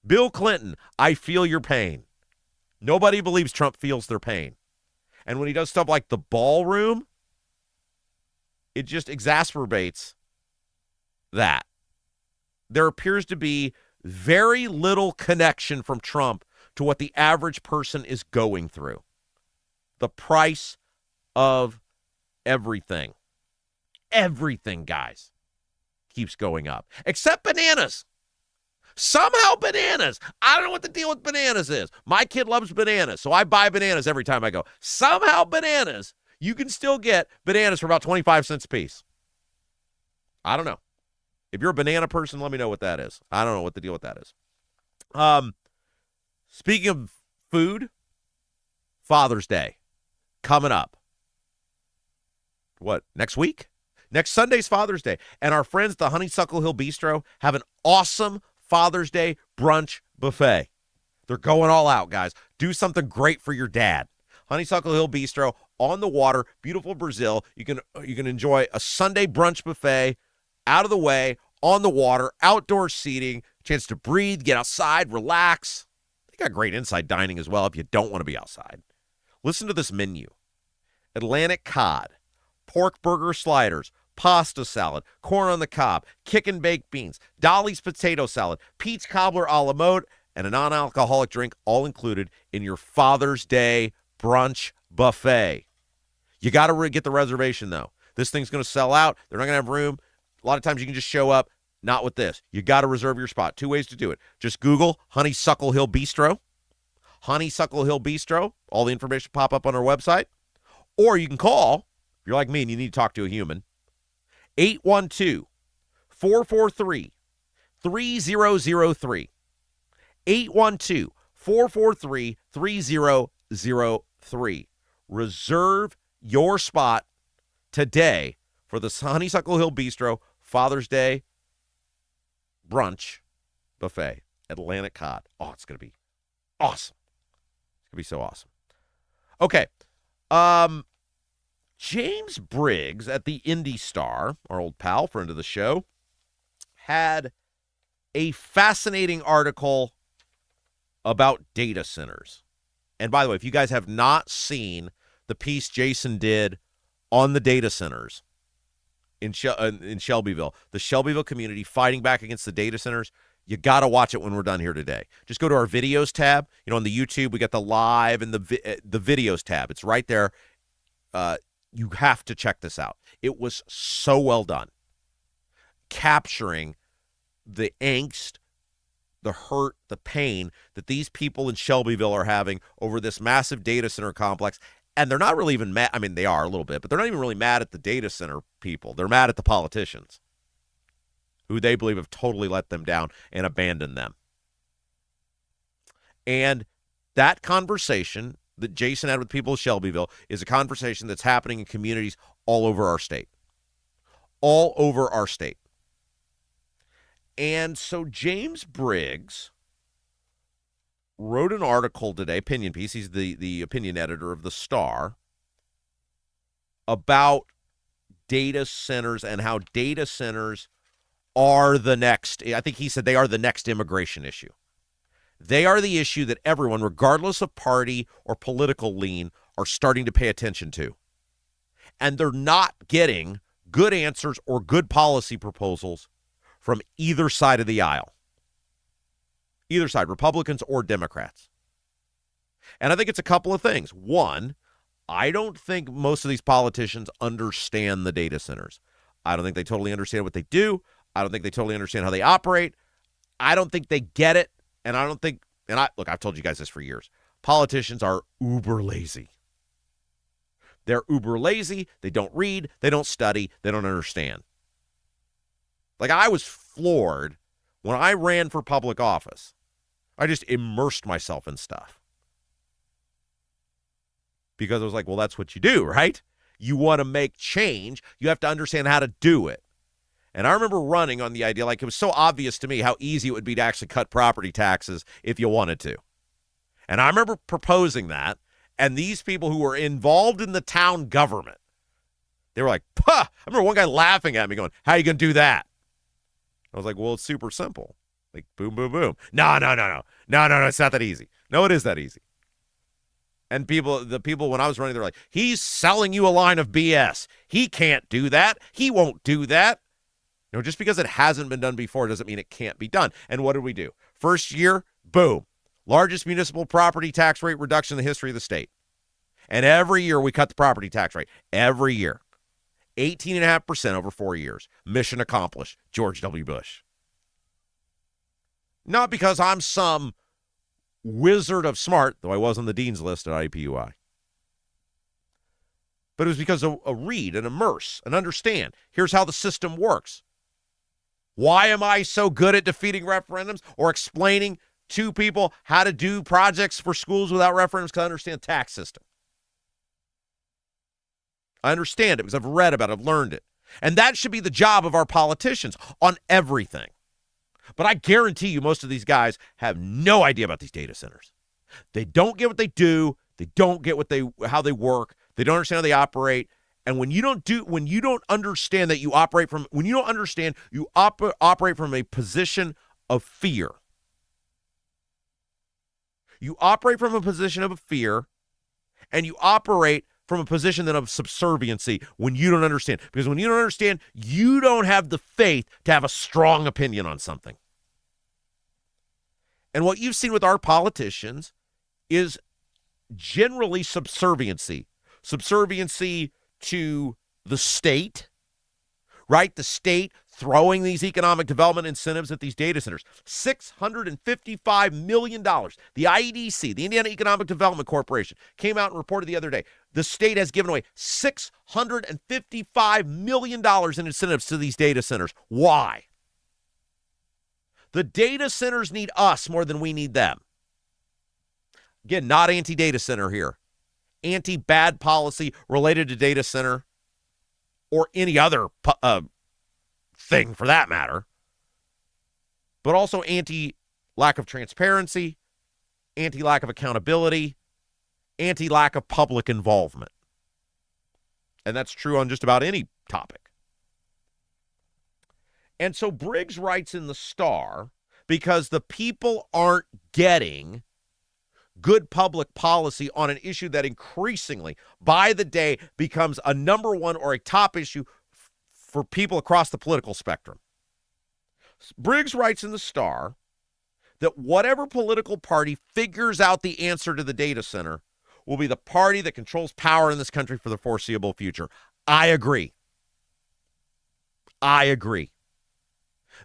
A: Bill Clinton, I feel your pain. Nobody believes Trump feels their pain. And when he does stuff like the ballroom, it just exacerbates that. There appears to be very little connection from Trump to what the average person is going through. The price of everything. Everything, guys, keeps going up. Except bananas. Somehow bananas. I don't know what the deal with bananas is. My kid loves bananas, so I buy bananas every time I go. Somehow bananas. You can still get bananas for about 25 cents a piece. I don't know. If you're a banana person, let me know what that is. I don't know what the deal with that is. Speaking of food, Father's Day coming up. What, next week? Next Sunday's Father's Day. And our friends at the Honeysuckle Hill Bistro have an awesome Father's Day brunch buffet. They're going all out, guys. Do something great for your dad. Honeysuckle Hill Bistro on the water, beautiful Brazil. You can enjoy a Sunday brunch buffet out of the way, on the water, outdoor seating, chance to breathe, get outside, relax. They got great inside dining as well if you don't want to be outside. Listen to this menu. Atlantic cod, pork burger sliders, pasta salad, corn on the cob, kick and baked beans, Dolly's potato salad, peach cobbler a la mode, and a non-alcoholic drink all included in your Father's Day brunch buffet. You got to get the reservation, though. This thing's going to sell out. They're not going to have room. A lot of times you can just show up. Not with this. You got to reserve your spot. 2 ways to do it. Just Google Honeysuckle Hill Bistro. Honeysuckle Hill Bistro. All the information pop up on our website. Or you can call, if you're like me and you need to talk to a human, 812-443-3003. 812-443-3003. Reserve your spot today for the Honeysuckle Hill Bistro Father's Day brunch buffet. Atlantic cod. Oh, it's going to be awesome. It's going to be so awesome. Okay. James Briggs at the Indy Star, our old pal, friend of the show, had a fascinating article about data centers. And by the way, if you guys have not seen the piece Jason did on the data centers in Shelbyville, the Shelbyville community fighting back against the data centers, you got to watch it when we're done here today. Just go to our videos tab. You know, on the YouTube, we got the live and the videos tab. It's right there. You have to check this out. It was so well done, capturing the angst, the hurt, the pain that these people in Shelbyville are having over this massive data center complex. And they're not really even mad. I mean, they are a little bit, but they're not even really mad at the data center people. They're mad at the politicians who they believe have totally let them down and abandoned them. And that conversation that Jason had with people of Shelbyville is a conversation that's happening in communities all over our state. All over our state. And so James Briggs wrote an article today, opinion piece, he's the opinion editor of the Star, about data centers and how data centers are the next, I think he said they are the next immigration issue. They are the issue that everyone, regardless of party or political lean, are starting to pay attention to. And they're not getting good answers or good policy proposals from either side of the aisle. Either side, Republicans or Democrats. And I think it's a couple of things. One, I don't think most of these politicians understand the data centers. I don't think they totally understand what they do. I don't think they totally understand how they operate. I don't think they get it. And I don't think, look, I've told you guys this for years. Politicians are uber lazy. They're uber lazy. They don't read. They don't study. They don't understand. Like, I was floored when I ran for public office. I just immersed myself in stuff. Because I was like, well, that's what you do, right? You want to make change. You have to understand how to do it. And I remember running on the idea, like, it was so obvious to me how easy it would be to actually cut property taxes if you wanted to. And I remember proposing that, and these people who were involved in the town government, they were like, "Puh!" I remember one guy laughing at me going, "How are you going to do that?" I was like, well, it's super simple. Like, boom, boom, boom. No, it's not that easy. No, it is that easy. And the people, when I was running, they're like, he's selling you a line of BS. He can't do that. He won't do that. You know, just because it hasn't been done before doesn't mean it can't be done. And what did we do? First year, boom. Largest municipal property tax rate reduction in the history of the state. And every year we cut the property tax rate. Every year. 18.5% over 4 years. Mission accomplished. George W. Bush. Not because I'm some wizard of smart, though I was on the dean's list at IPUI. But it was because of a read and immerse and understand. Here's how the system works. Why am I so good at defeating referendums or explaining to people how to do projects for schools without referendums? Because I understand the tax system. I understand it because I've read about it, I've learned it. And that should be the job of our politicians on everything. But I guarantee you most of these guys have no idea about these data centers. They don't get what they do. They don't get how they work. They don't understand how they operate. And when you don't understand that you operate from, when you don't understand, you operate from a position of fear. You operate from a position of fear, and you operate from a position then of subserviency when you don't understand. Because when you don't understand, you don't have the faith to have a strong opinion on something. And what you've seen with our politicians is generally subserviency. Subserviency to the state, right? The state throwing these economic development incentives at these data centers. $655 million. The IEDC, the Indiana Economic Development Corporation, came out and reported the other day. The state has given away $655 million in incentives to these data centers. Why? The data centers need us more than we need them. Again, not anti-data center here. Anti-bad policy related to data center or any other thing for that matter. But also anti lack of transparency, anti-lack of accountability, anti-lack of public involvement. And that's true on just about any topic. And so Briggs writes in the Star, because the people aren't getting good public policy on an issue that increasingly, by the day, becomes a number one or a top issue for people across the political spectrum. Briggs writes in the Star that whatever political party figures out the answer to the data center will be the party that controls power in this country for the foreseeable future. I agree.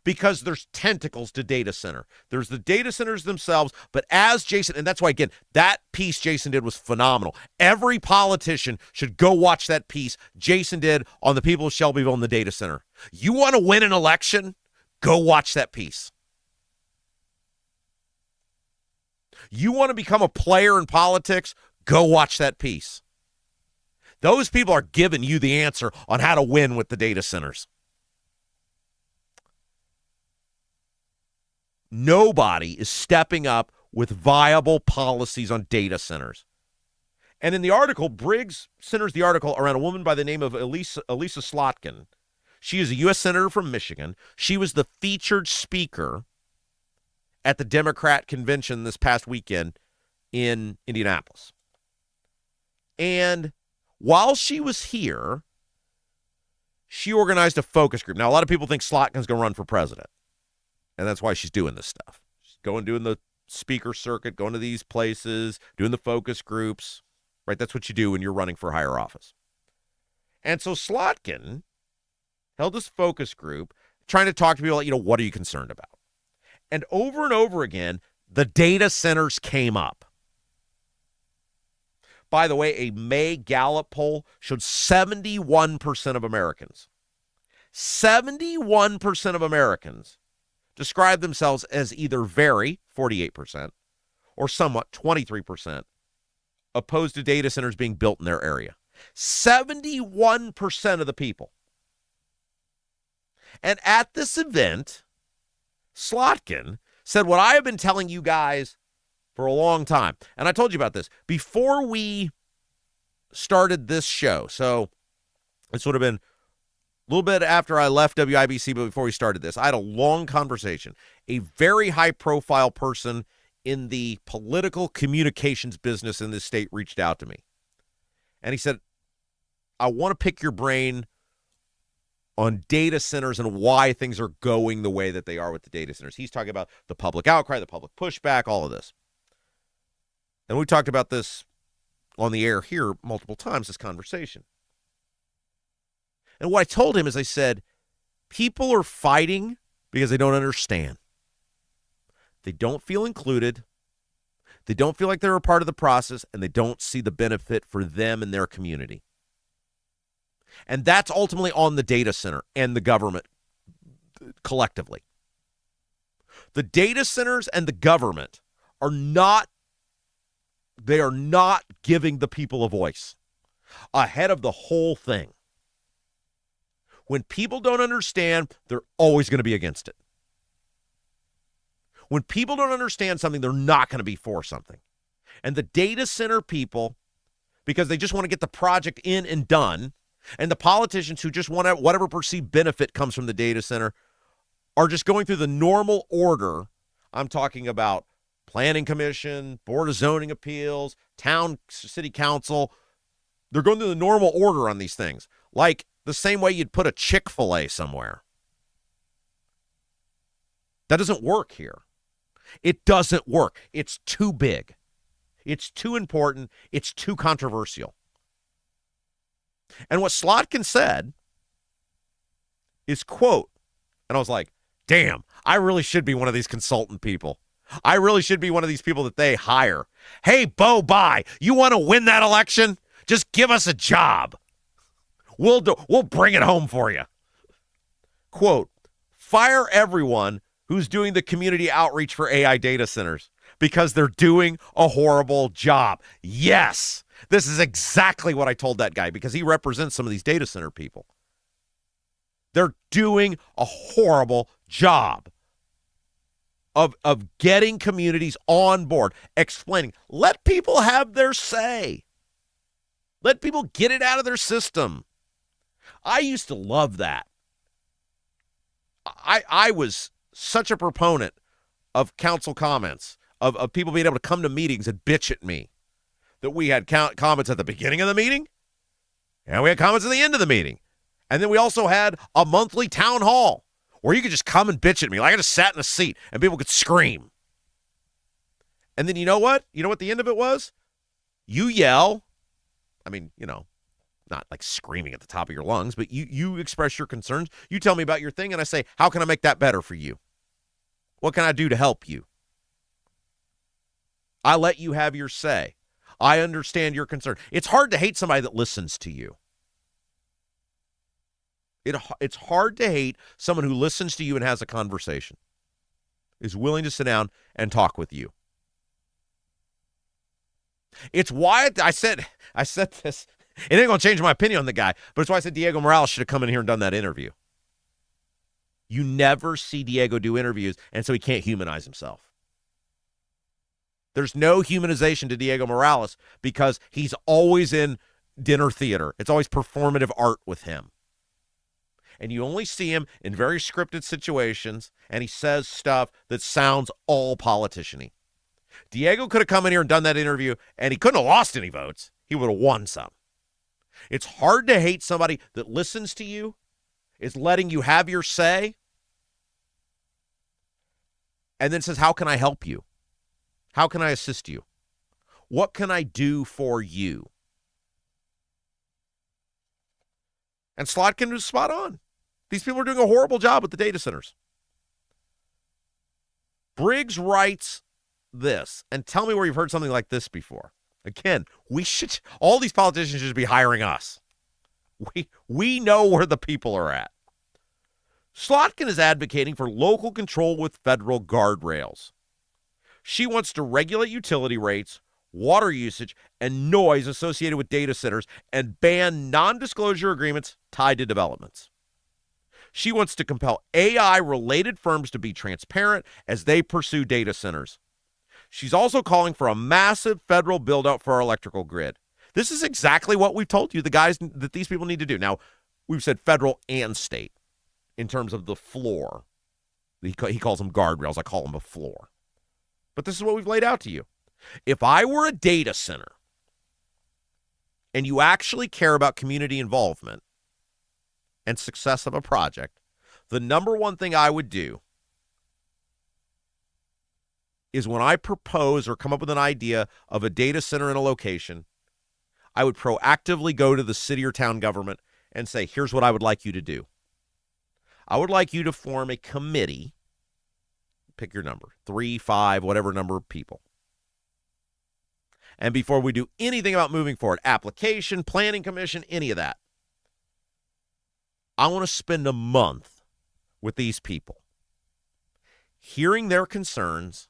A: Because there's tentacles to data center. There's the data centers themselves, but as Jason, and that's why, again, that piece Jason did was phenomenal. Every politician should go watch that piece Jason did on the people of Shelbyville and the data center. You want to win an election? Go watch that piece. You want to become a player in politics? Go watch that piece. Those people are giving you the answer on how to win with the data centers. Nobody is stepping up with viable policies on data centers. And in the article, Briggs centers the article around a woman by the name of Elisa Slotkin. She is a U.S. Senator from Michigan. She was the featured speaker at the Democrat convention this past weekend in Indianapolis. And while she was here, she organized a focus group. Now, a lot of people think Slotkin's going to run for president. And that's why she's doing this stuff. She's doing the speaker circuit, going to these places, doing the focus groups, right? That's what you do when you're running for higher office. And so Slotkin held this focus group trying to talk to people like, what are you concerned about? And over again, the data centers came up. By the way, a May Gallup poll showed 71% of Americans, 71% of Americans describe themselves as either very, 48%, or somewhat, 23%, opposed to data centers being built in their area. 71% of the people. And at this event, Slotkin said what I have been telling you guys for a long time. And I told you about this before we started this show. So this would have been a little bit after I left WIBC, but before we started this, I had a long conversation. A very high-profile person in the political communications business in this state reached out to me. And he said, I want to pick your brain on data centers and why things are going the way that they are with the data centers. He's talking about the public outcry, the public pushback, all of this. And we talked about this on the air here multiple times, this conversation. And what I told him is I said, people are fighting because they don't understand. They don't feel included. They don't feel like they're a part of the process, and they don't see the benefit for them and their community. And that's ultimately on the data center and the government collectively. The data centers and the government are not giving the people a voice ahead of the whole thing. When people don't understand, they're always going to be against it. When people don't understand something, they're not going to be for something. And the data center people, because they just want to get the project in and done, and the politicians who just want whatever perceived benefit comes from the data center, are just going through the normal order. I'm talking about planning commission, board of zoning appeals, town, city council. They're going through the normal order on these things. Like the same way you'd put a Chick-fil-A somewhere. That doesn't work here. It doesn't work. It's too big. It's too important. It's too controversial. And what Slotkin said is, quote, and I was like, damn, I really should be one of these consultant people. I really should be one of these people that they hire. Hey, Bo Bye, you want to win that election? Just give us a job. We'll bring it home for you. Quote, fire everyone who's doing the community outreach for AI data centers because they're doing a horrible job. Yes, this is exactly what I told that guy because he represents some of these data center people. They're doing a horrible job. of getting communities on board, explaining. Let people have their say. Let people get it out of their system. I used to love that. I was such a proponent of council comments, of people being able to come to meetings and bitch at me, that we had comments at the beginning of the meeting, and we had comments at the end of the meeting. And then we also had a monthly town hall where you could just come and bitch at me. Like I just sat in a seat and people could scream. And then you know what? You know what the end of it was? You yell. I mean, not like screaming at the top of your lungs, but you express your concerns. You tell me about your thing, and I say, how can I make that better for you? What can I do to help you? I let you have your say. I understand your concern. It's hard to hate somebody that listens to you. It's hard to hate someone who listens to you and has a conversation, is willing to sit down and talk with you. It's why I said this. It ain't going to change my opinion on the guy, but it's why I said Diego Morales should have come in here and done that interview. You never see Diego do interviews, and so he can't humanize himself. There's no humanization to Diego Morales because he's always in dinner theater. It's always performative art with him. And you only see him in very scripted situations, and he says stuff that sounds all politician-y. Diego could have come in here and done that interview, and he couldn't have lost any votes. He would have won some. It's hard to hate somebody that listens to you, is letting you have your say, and then says, how can I help you? How can I assist you? What can I do for you? And Slotkin was spot on. These people are doing a horrible job with the data centers. Briggs writes this, and tell me where you've heard something like this before. Again, all these politicians should be hiring us. We know where the people are at. Slotkin is advocating for local control with federal guardrails. She wants to regulate utility rates, water usage, and noise associated with data centers and ban non-disclosure agreements tied to developments. She wants to compel AI-related firms to be transparent as they pursue data centers. She's also calling for a massive federal build-out for our electrical grid. This is exactly what we've told you, the guys that these people need to do. Now, we've said federal and state in terms of the floor. He calls them guardrails. I call them a floor. But this is what we've laid out to you. If I were a data center and you actually care about community involvement and success of a project, the number one thing I would do is when I propose or come up with an idea of a data center in a location, I would proactively go to the city or town government and say, here's what I would like you to do. I would like you to form a committee. Pick your number, 3, 5, whatever number of people. And before we do anything about moving forward, application, planning commission, any of that, I want to spend a month with these people, hearing their concerns,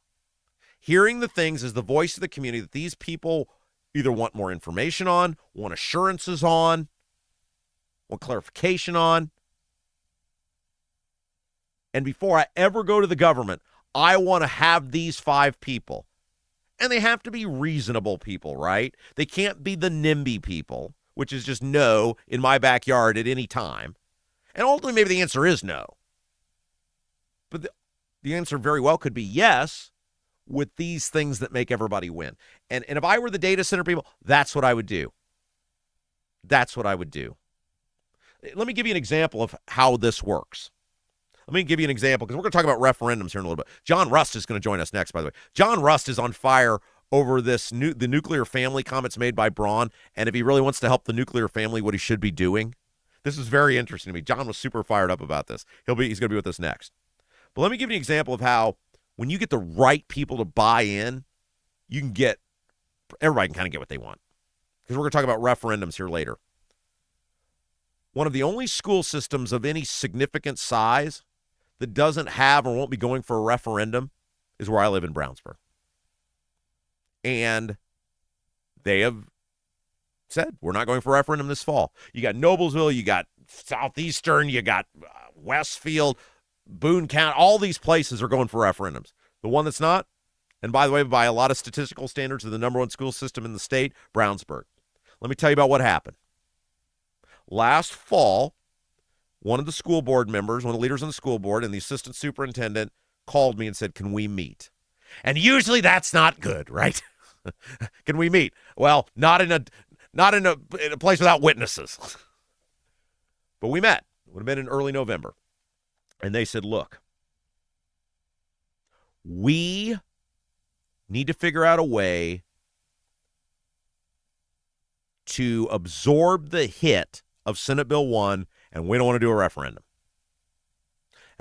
A: hearing the things as the voice of the community that these people either want more information on, want assurances on, want clarification on. And before I ever go to the government, I want to have these 5 people. And they have to be reasonable people, right? They can't be the NIMBY people, which is just no in my backyard at any time. And ultimately, maybe the answer is no. But the answer very well could be yes with these things that make everybody win. And if I were the data center people, that's what I would do. That's what I would do. Let me give you an example of how this works. Let me give you an example, because we're going to talk about referendums here in a little bit. John Rust is going to join us next, by the way. John Rust is on fire over the nuclear family comments made by Braun, and if he really wants to help the nuclear family, what he should be doing. This is very interesting to me. John was super fired up about this. He's going to be with us next. But let me give you an example of how when you get the right people to buy in, everybody can kind of get what they want. Because we're going to talk about referendums here later. One of the only school systems of any significant size that doesn't have or won't be going for a referendum is where I live in Brownsburg. And they have said, we're not going for a referendum this fall. You got Noblesville, you got Southeastern, you got Westfield, Boone County, all these places are going for referendums. The one that's not, and by the way, by a lot of statistical standards, the number one school system in the state, Brownsburg. Let me tell you about what happened. Last fall, one of the school board members, one of the leaders on the school board, and the assistant superintendent called me and said, can we meet? And usually that's not good, right? Can we meet? Well, not in a place without witnesses. But we met. It would have been in early November. And they said, look, we need to figure out a way to absorb the hit of Senate Bill 1, and we don't want to do a referendum.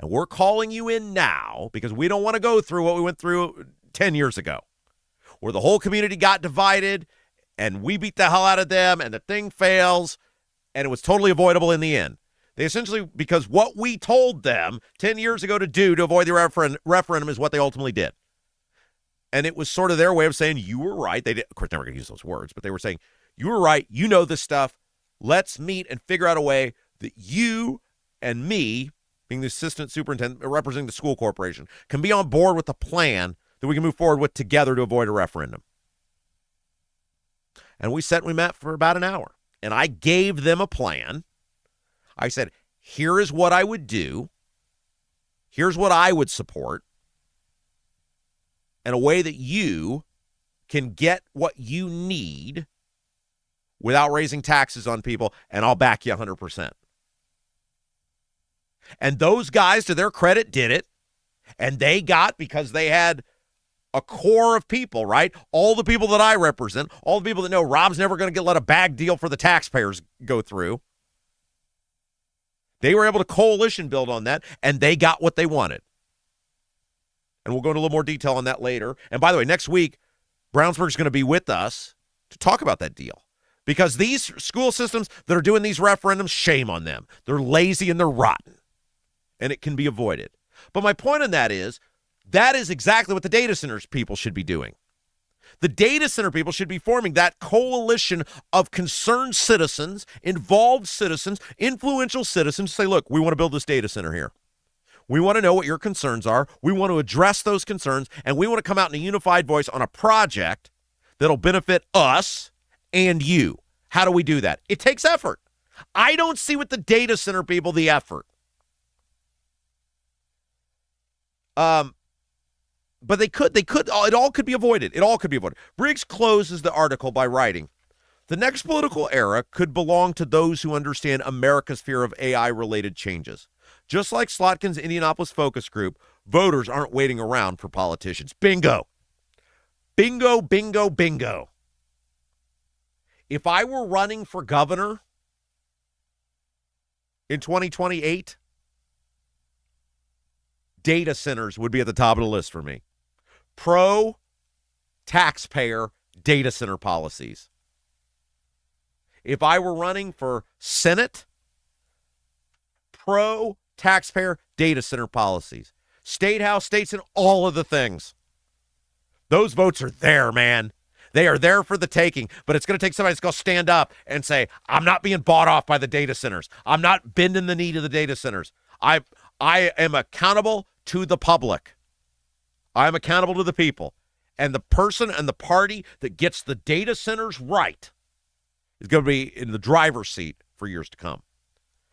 A: And we're calling you in now because we don't want to go through what we went through 10 years ago, where the whole community got divided, and we beat the hell out of them, and the thing fails, and it was totally avoidable in the end. They essentially, because what we told them 10 years ago to do to avoid the referendum is what they ultimately did. And it was sort of their way of saying, you were right. They did, of course, never going to use those words, but they were saying, you were right. You know this stuff. Let's meet and figure out a way that you and me, being the assistant superintendent representing the school corporation, can be on board with a plan that we can move forward with together to avoid a referendum. And we met for about an hour. And I gave them a plan. I said, here is what I would do. Here's what I would support. And a way that you can get what you need without raising taxes on people, and I'll back you 100%. And those guys, to their credit, did it. And they got, because they had a core of people, right? All the people that I represent, all the people that know Rob's never going to let a bag deal for the taxpayers go through. They were able to coalition build on that, and they got what they wanted. And we'll go into a little more detail on that later. And by the way, next week, Brownsburg's going to be with us to talk about that deal. Because these school systems that are doing these referendums, shame on them. They're lazy and they're rotten. And it can be avoided. But my point on that is exactly what the data centers people should be doing. The data center people should be forming that coalition of concerned citizens, involved citizens, influential citizens, say, look, we want to build this data center here. We want to know what your concerns are. We want to address those concerns, and we want to come out in a unified voice on a project that'll benefit us and you. How do we do that? It takes effort. I don't see with the data center people the effort. But they could, it all could be avoided. It all could be avoided. Briggs closes the article by writing, the next political era could belong to those who understand America's fear of AI-related changes. Just like Slotkin's Indianapolis focus group, voters aren't waiting around for politicians. Bingo. Bingo, bingo, bingo. If I were running for governor in 2028, data centers would be at the top of the list for me. Pro-taxpayer data center policies. If I were running for Senate, pro-taxpayer data center policies. State House, states, and all of the things. Those votes are there, man. They are there for the taking, but it's going to take somebody that's going to stand up and say, I'm not being bought off by the data centers. I'm not bending the knee to the data centers. I am accountable to the public. I am accountable to the people. And the person and the party that gets the data centers right is going to be in the driver's seat for years to come.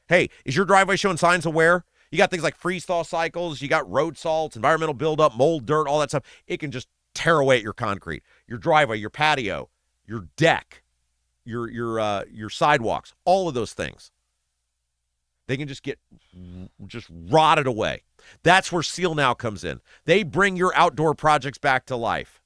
A: Hey, is your driveway showing signs of wear? You got things like freeze-thaw cycles, you got road salts, environmental buildup, mold, dirt, all that stuff. It can just tear away at your concrete, your driveway, your patio, your deck, your sidewalks, all of those things. They can just get rotted away. That's where Seal Now comes in. They bring your outdoor projects back to life.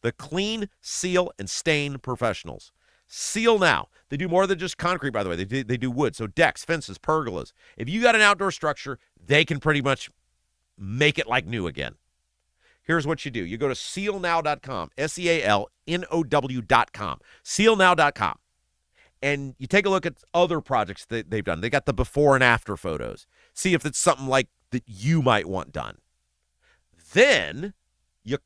A: The clean, seal, and stain professionals. Seal Now. They do more than just concrete, by the way. They do wood, so decks, fences, pergolas. If you got an outdoor structure, they can pretty much make it like new again. Here's what you do. You go to sealnow.com, SEALNOW.com, sealnow.com. And you take a look at other projects that they've done. They got the before and after photos. See if it's something like that you might want done. Then you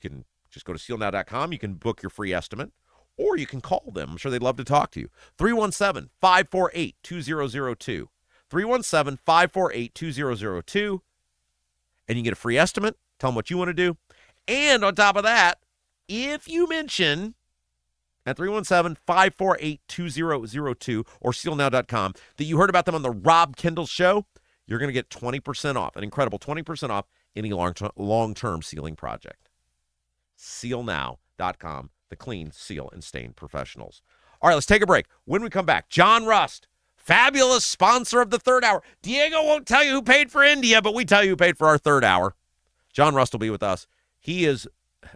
A: can just go to sealnow.com. You can book your free estimate, or you can call them. I'm sure they'd love to talk to you. 317-548-2002. 317-548-2002. And you can get a free estimate, Tell them what you want to do. And on top of that, if you mention at 317-548-2002 or sealnow.com that you heard about them on the Rob Kendall Show, you're going to get 20% off, an incredible 20% off any long-term sealing project. Sealnow.com, the clean, seal, and stain professionals. All right, let's take a break. When we come back, John Rust, fabulous sponsor of the third hour. Diego won't tell you who paid for India, but we tell you who paid for our third hour. John Rust will be with us. He has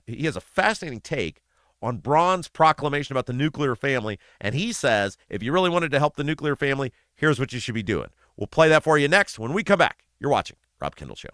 A: a fascinating take on Braun's proclamation about the nuclear family, and he says if you really wanted to help the nuclear family, here's what you should be doing. We'll play that for you next when we come back. You're watching Rob Kendall Show.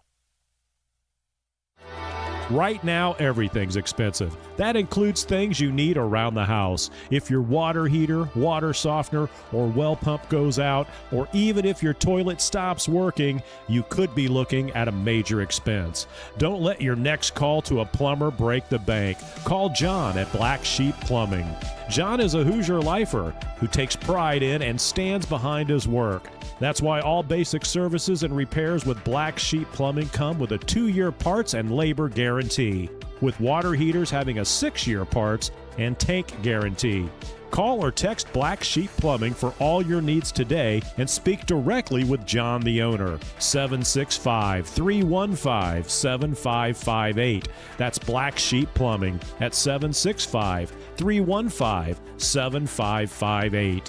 E: Right now, everything's expensive. That includes things you need around the house. If your water heater, water softener, or well pump goes out, or even if your toilet stops working, you could be looking at a major expense. Don't let your next call to a plumber break the bank. Call John at Black Sheep Plumbing. John is a Hoosier lifer who takes pride in and stands behind his work. That's why all basic services and repairs with Black Sheep Plumbing come with a 2-year parts and labor guarantee, with water heaters having a 6-year parts and tank guarantee. Call or text Black Sheep Plumbing for all your needs today and speak directly with John, the owner. 765-315-7558. That's Black Sheep Plumbing at 765-315-7558.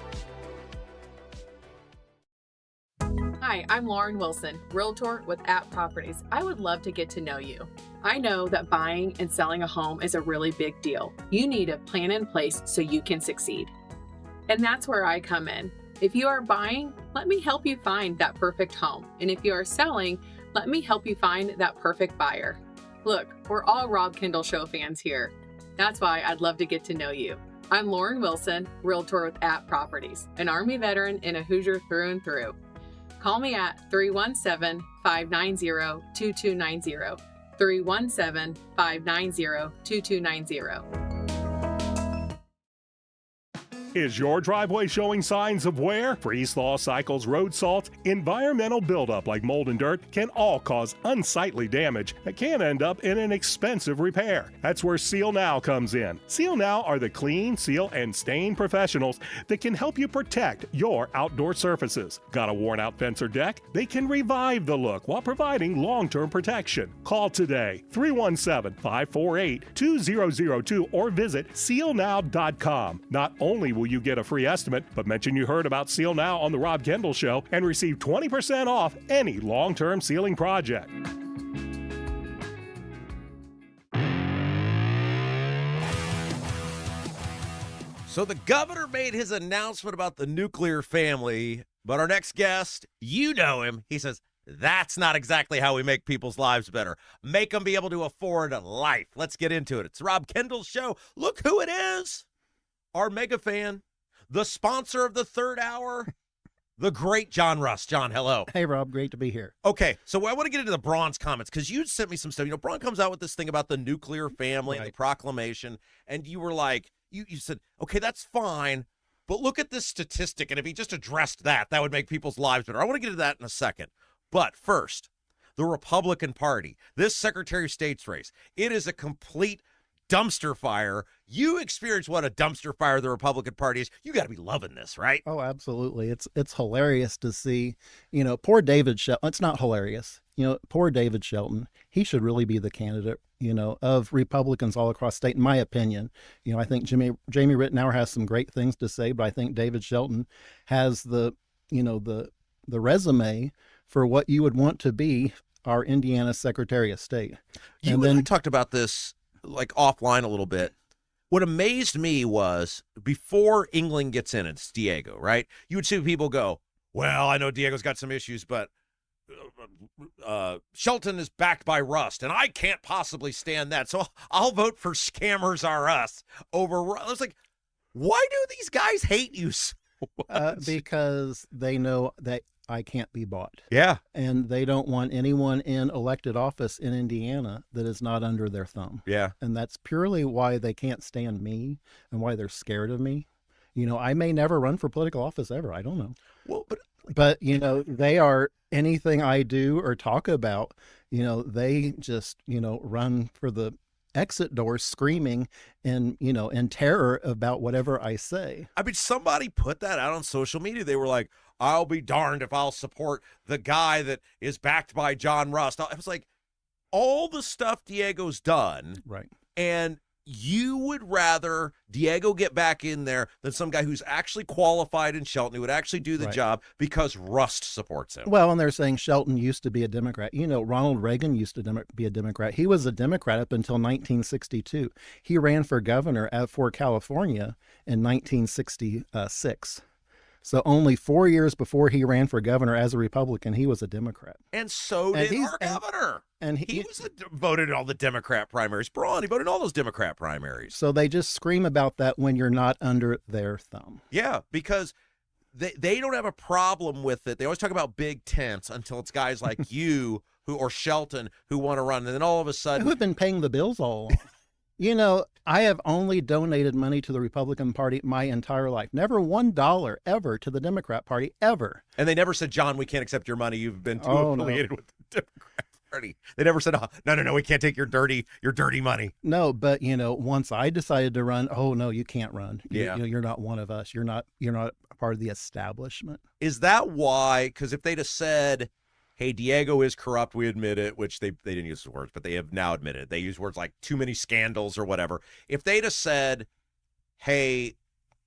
G: Hi, I'm Loren Wilson, Realtor with App Properties. I would love to get to know you. I know that buying and selling a home is a really big deal. You need a plan in place so you can succeed. And that's where I come in. If you are buying, let me help you find that perfect home. And if you are selling, let me help you find that perfect buyer. Look, we're all Rob Kendall Show fans here. That's why I'd love to get to know you. I'm Loren Wilson, Realtor with App Properties, an Army veteran and a Hoosier through and through. Call me at 317-590-2290, 317-590-2290.
E: Is your driveway showing signs of wear? Freeze-thaw cycles, road salt, environmental buildup like mold and dirt can all cause unsightly damage that can end up in an expensive repair. That's where Seal Now comes in. Seal Now are the clean, seal, and stain professionals that can help you protect your outdoor surfaces. Got a worn-out fence or deck? They can revive the look while providing long-term protection. Call today, 317-548-2002, or visit sealnow.com. Not only will you get a free estimate, but mention you heard about Seal Now on the Rob Kendall Show and receive 20% off any long-term sealing project.
A: So the governor made his announcement about the nuclear family, but our next guest, you know him, he says, that's not exactly how we make people's lives better. Make them be able to afford a life. Let's get into it. It's Rob Kendall Show. Look who it is. Our mega fan, the sponsor of the third hour, the great John Rust. John, hello.
H: Hey, Rob. Great to be here.
A: Okay, so I want to get into the Braun's comments because you sent me some stuff. You know, Braun comes out with this thing about the nuclear family and the proclamation, and you were like, you said, okay, that's fine, but look at this statistic, and if he just addressed that, that would make people's lives better. I want to get to that in a second. But first, the Republican Party, this Secretary of State's race, it is a complete dumpster fire. You experience what a dumpster fire the Republican Party is. You got to be loving this, right?
H: Oh, absolutely. It's hilarious to see, poor David Shelton. It's not hilarious. Poor David Shelton. He should really be the candidate, of Republicans all across state, in my opinion. I think Jamie Rittenauer has some great things to say, but I think David Shelton has the resume for what you would want to be our Indiana Secretary of State.
A: You and I talked about this like offline a little bit. What amazed me was before England gets in, it's Diego, right? You would see people go, well, I know Diego's got some issues, but Shelton is backed by Rust, and I can't possibly stand that. So I'll vote for Scammers Are Us over Rust. I was like, why do these guys hate you so much?
H: Because they know that I can't be bought.
A: Yeah.
H: And they don't want anyone in elected office in Indiana that is not under their thumb.
A: Yeah.
H: And that's purely why they can't stand me and why they're scared of me. I may never run for political office ever. I don't know.
A: Well,
H: but they are anything I do or talk about, they just, run for the exit door screaming and, in terror about whatever I say.
A: I mean, somebody put that out on social media. They were like, I'll be darned if I'll support the guy that is backed by John Rust. I was like, all the stuff Diego's done.
H: Right.
A: And you would rather Diego get back in there than some guy who's actually qualified in Shelton, who would actually do the job because Rust supports him.
H: Well, and they're saying Shelton used to be a Democrat. Ronald Reagan used to be a Democrat. He was a Democrat up until 1962. He ran for governor for California in 1966. So only 4 years before he ran for governor as a Republican, he was a Democrat.
A: And so did our governor. And he voted in all the Democrat primaries. Braun, he voted in all those Democrat primaries.
H: So they just scream about that when you're not under their thumb.
A: Yeah, because they don't have a problem with it. They always talk about big tents until it's guys like you or Shelton who want to run. And then all of a sudden...
H: Who have been paying the bills all along. I have only donated money to the Republican Party my entire life. Never $1 ever to the Democrat Party, ever.
A: And they never said, John, we can't accept your money. You've been too affiliated with the Democrat Party. They never said, no, we can't take your dirty money.
H: No, but once I decided to run, oh no, you can't run.
A: Yeah.
H: You're not one of us. You're not a part of the establishment.
A: Is that why? Because if they'd have said, hey, Diego is corrupt, we admit it, which they didn't use the words, but they have now admitted it. They use words like too many scandals or whatever. If they'd have said, hey,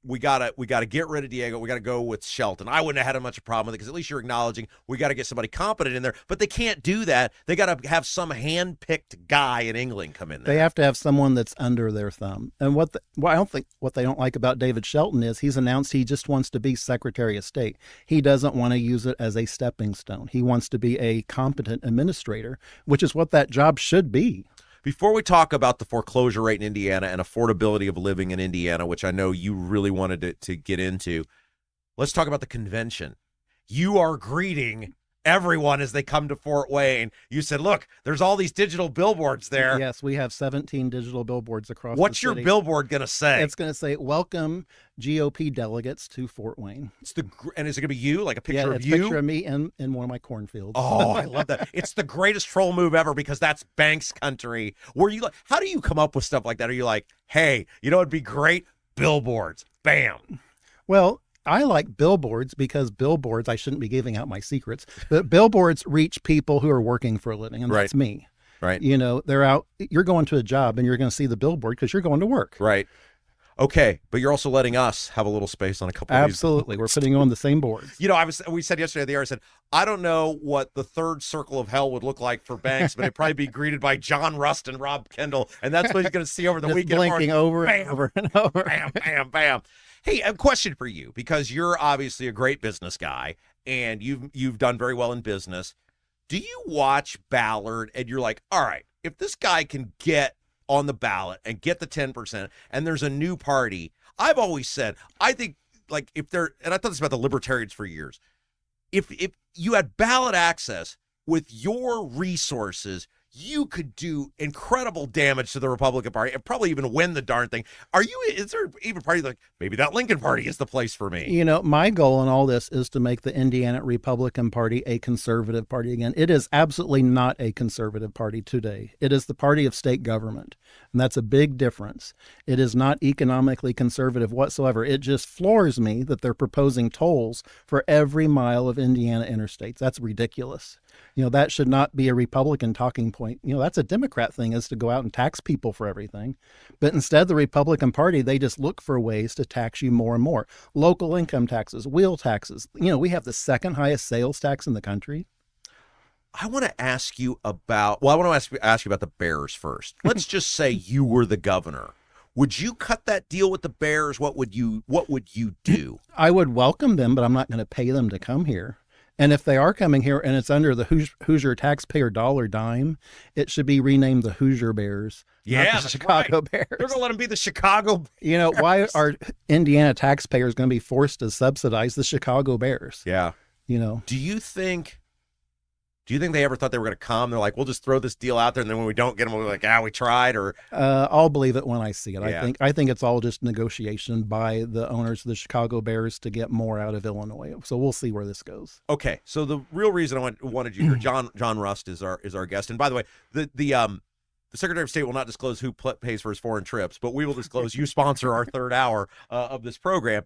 A: we gotta get rid of Diego, we gotta go with Shelton, I wouldn't have had much of a problem with it, because at least you're acknowledging we gotta get somebody competent in there. But they can't do that. They gotta have some hand-picked guy in England come in there.
H: They have to have someone that's under their thumb. And what they don't like about David Shelton is he's announced he just wants to be Secretary of State. He doesn't want to use it as a stepping stone. He wants to be a competent administrator, which is what that job should be.
A: Before we talk about the foreclosure rate in Indiana and affordability of living in Indiana, which I know you really wanted to get into, let's talk about the convention. You are greeting everyone as they come to Fort Wayne. You said, look, there's all these digital billboards there.
H: Yes, we have 17 digital billboards across
A: What's
H: the city.
A: your billboard going to say?
H: It's going to say, welcome GOP delegates to Fort Wayne.
A: And is it going to be you, like a picture of you?
H: Yeah, it's a picture of me in one of my cornfields.
A: Oh, I love that. It's the greatest troll move ever, because that's Banks country. How do you come up with stuff like that? Are you like, hey, it'd be great? Billboards. Bam.
H: Well, I like billboards because billboards, I shouldn't be giving out my secrets, but billboards reach people who are working for a living, and that's me.
A: Right.
H: They're out, you're going to a job and you're going to see the billboard because you're going to work.
A: Right. Okay, but you're also letting us have a little space on a couple of these.
H: Absolutely. We're putting on the same boards.
A: We said yesterday at the air, I said, I don't know what the third circle of hell would look like for Banks, but it'd probably be greeted by John Rust and Rob Kendall, and that's what he's going to see over the weekend.
H: Blinking over and over and over.
A: Bam, bam, bam. Hey, a question for you, because you're obviously a great business guy, and you've done very well in business. Do you watch Ballard and you're like, all right, if this guy can get on the ballot and get the 10%, and there's a new party, I've always said, I think, like, and I thought this about the libertarians for years, if you had ballot access with your resources, you could do incredible damage to the Republican Party and probably even win the darn thing. Is there even a party like, maybe that Lincoln Party is the place for me?
H: My goal in all this is to make the Indiana Republican Party a conservative party again. It is absolutely not a conservative party today. It is the party of state government, and that's a big difference. It is not economically conservative whatsoever. It just floors me that they're proposing tolls for every mile of Indiana interstates. That's ridiculous. That should not be a Republican talking point. That's a Democrat thing, is to go out and tax people for everything. But instead, the Republican Party, they just look for ways to tax you more and more. Local income taxes, wheel taxes. We have the second highest sales tax in the country.
A: I want to ask you about, I want to ask you about the Bears first. Let's just say you were the governor. Would you cut that deal with the Bears? What would you do? I
H: would welcome them, but I'm not going to pay them to come here. And if they are coming here and it's under the Hoosier taxpayer dollar dime, it should be renamed the Hoosier Bears.
A: Yeah,
H: not the Chicago Bears.
A: They're going to let them be the Chicago Bears.
H: Why are Indiana taxpayers going to be forced to subsidize the Chicago Bears?
A: Yeah.
H: Do
A: you think Do you think they ever thought they were going to come? They're like, we'll just throw this deal out there, and then when we don't get them, we're like, we tried. Or
H: I'll believe it when I see it.
A: Yeah.
H: I think it's all just negotiation by the owners of the Chicago Bears to get more out of Illinois. So we'll see where this goes.
A: Okay, so the real reason I wanted you here, John Rust is our guest, and by the way, the Secretary of State will not disclose who pays for his foreign trips, but we will disclose you sponsor our third hour of this program.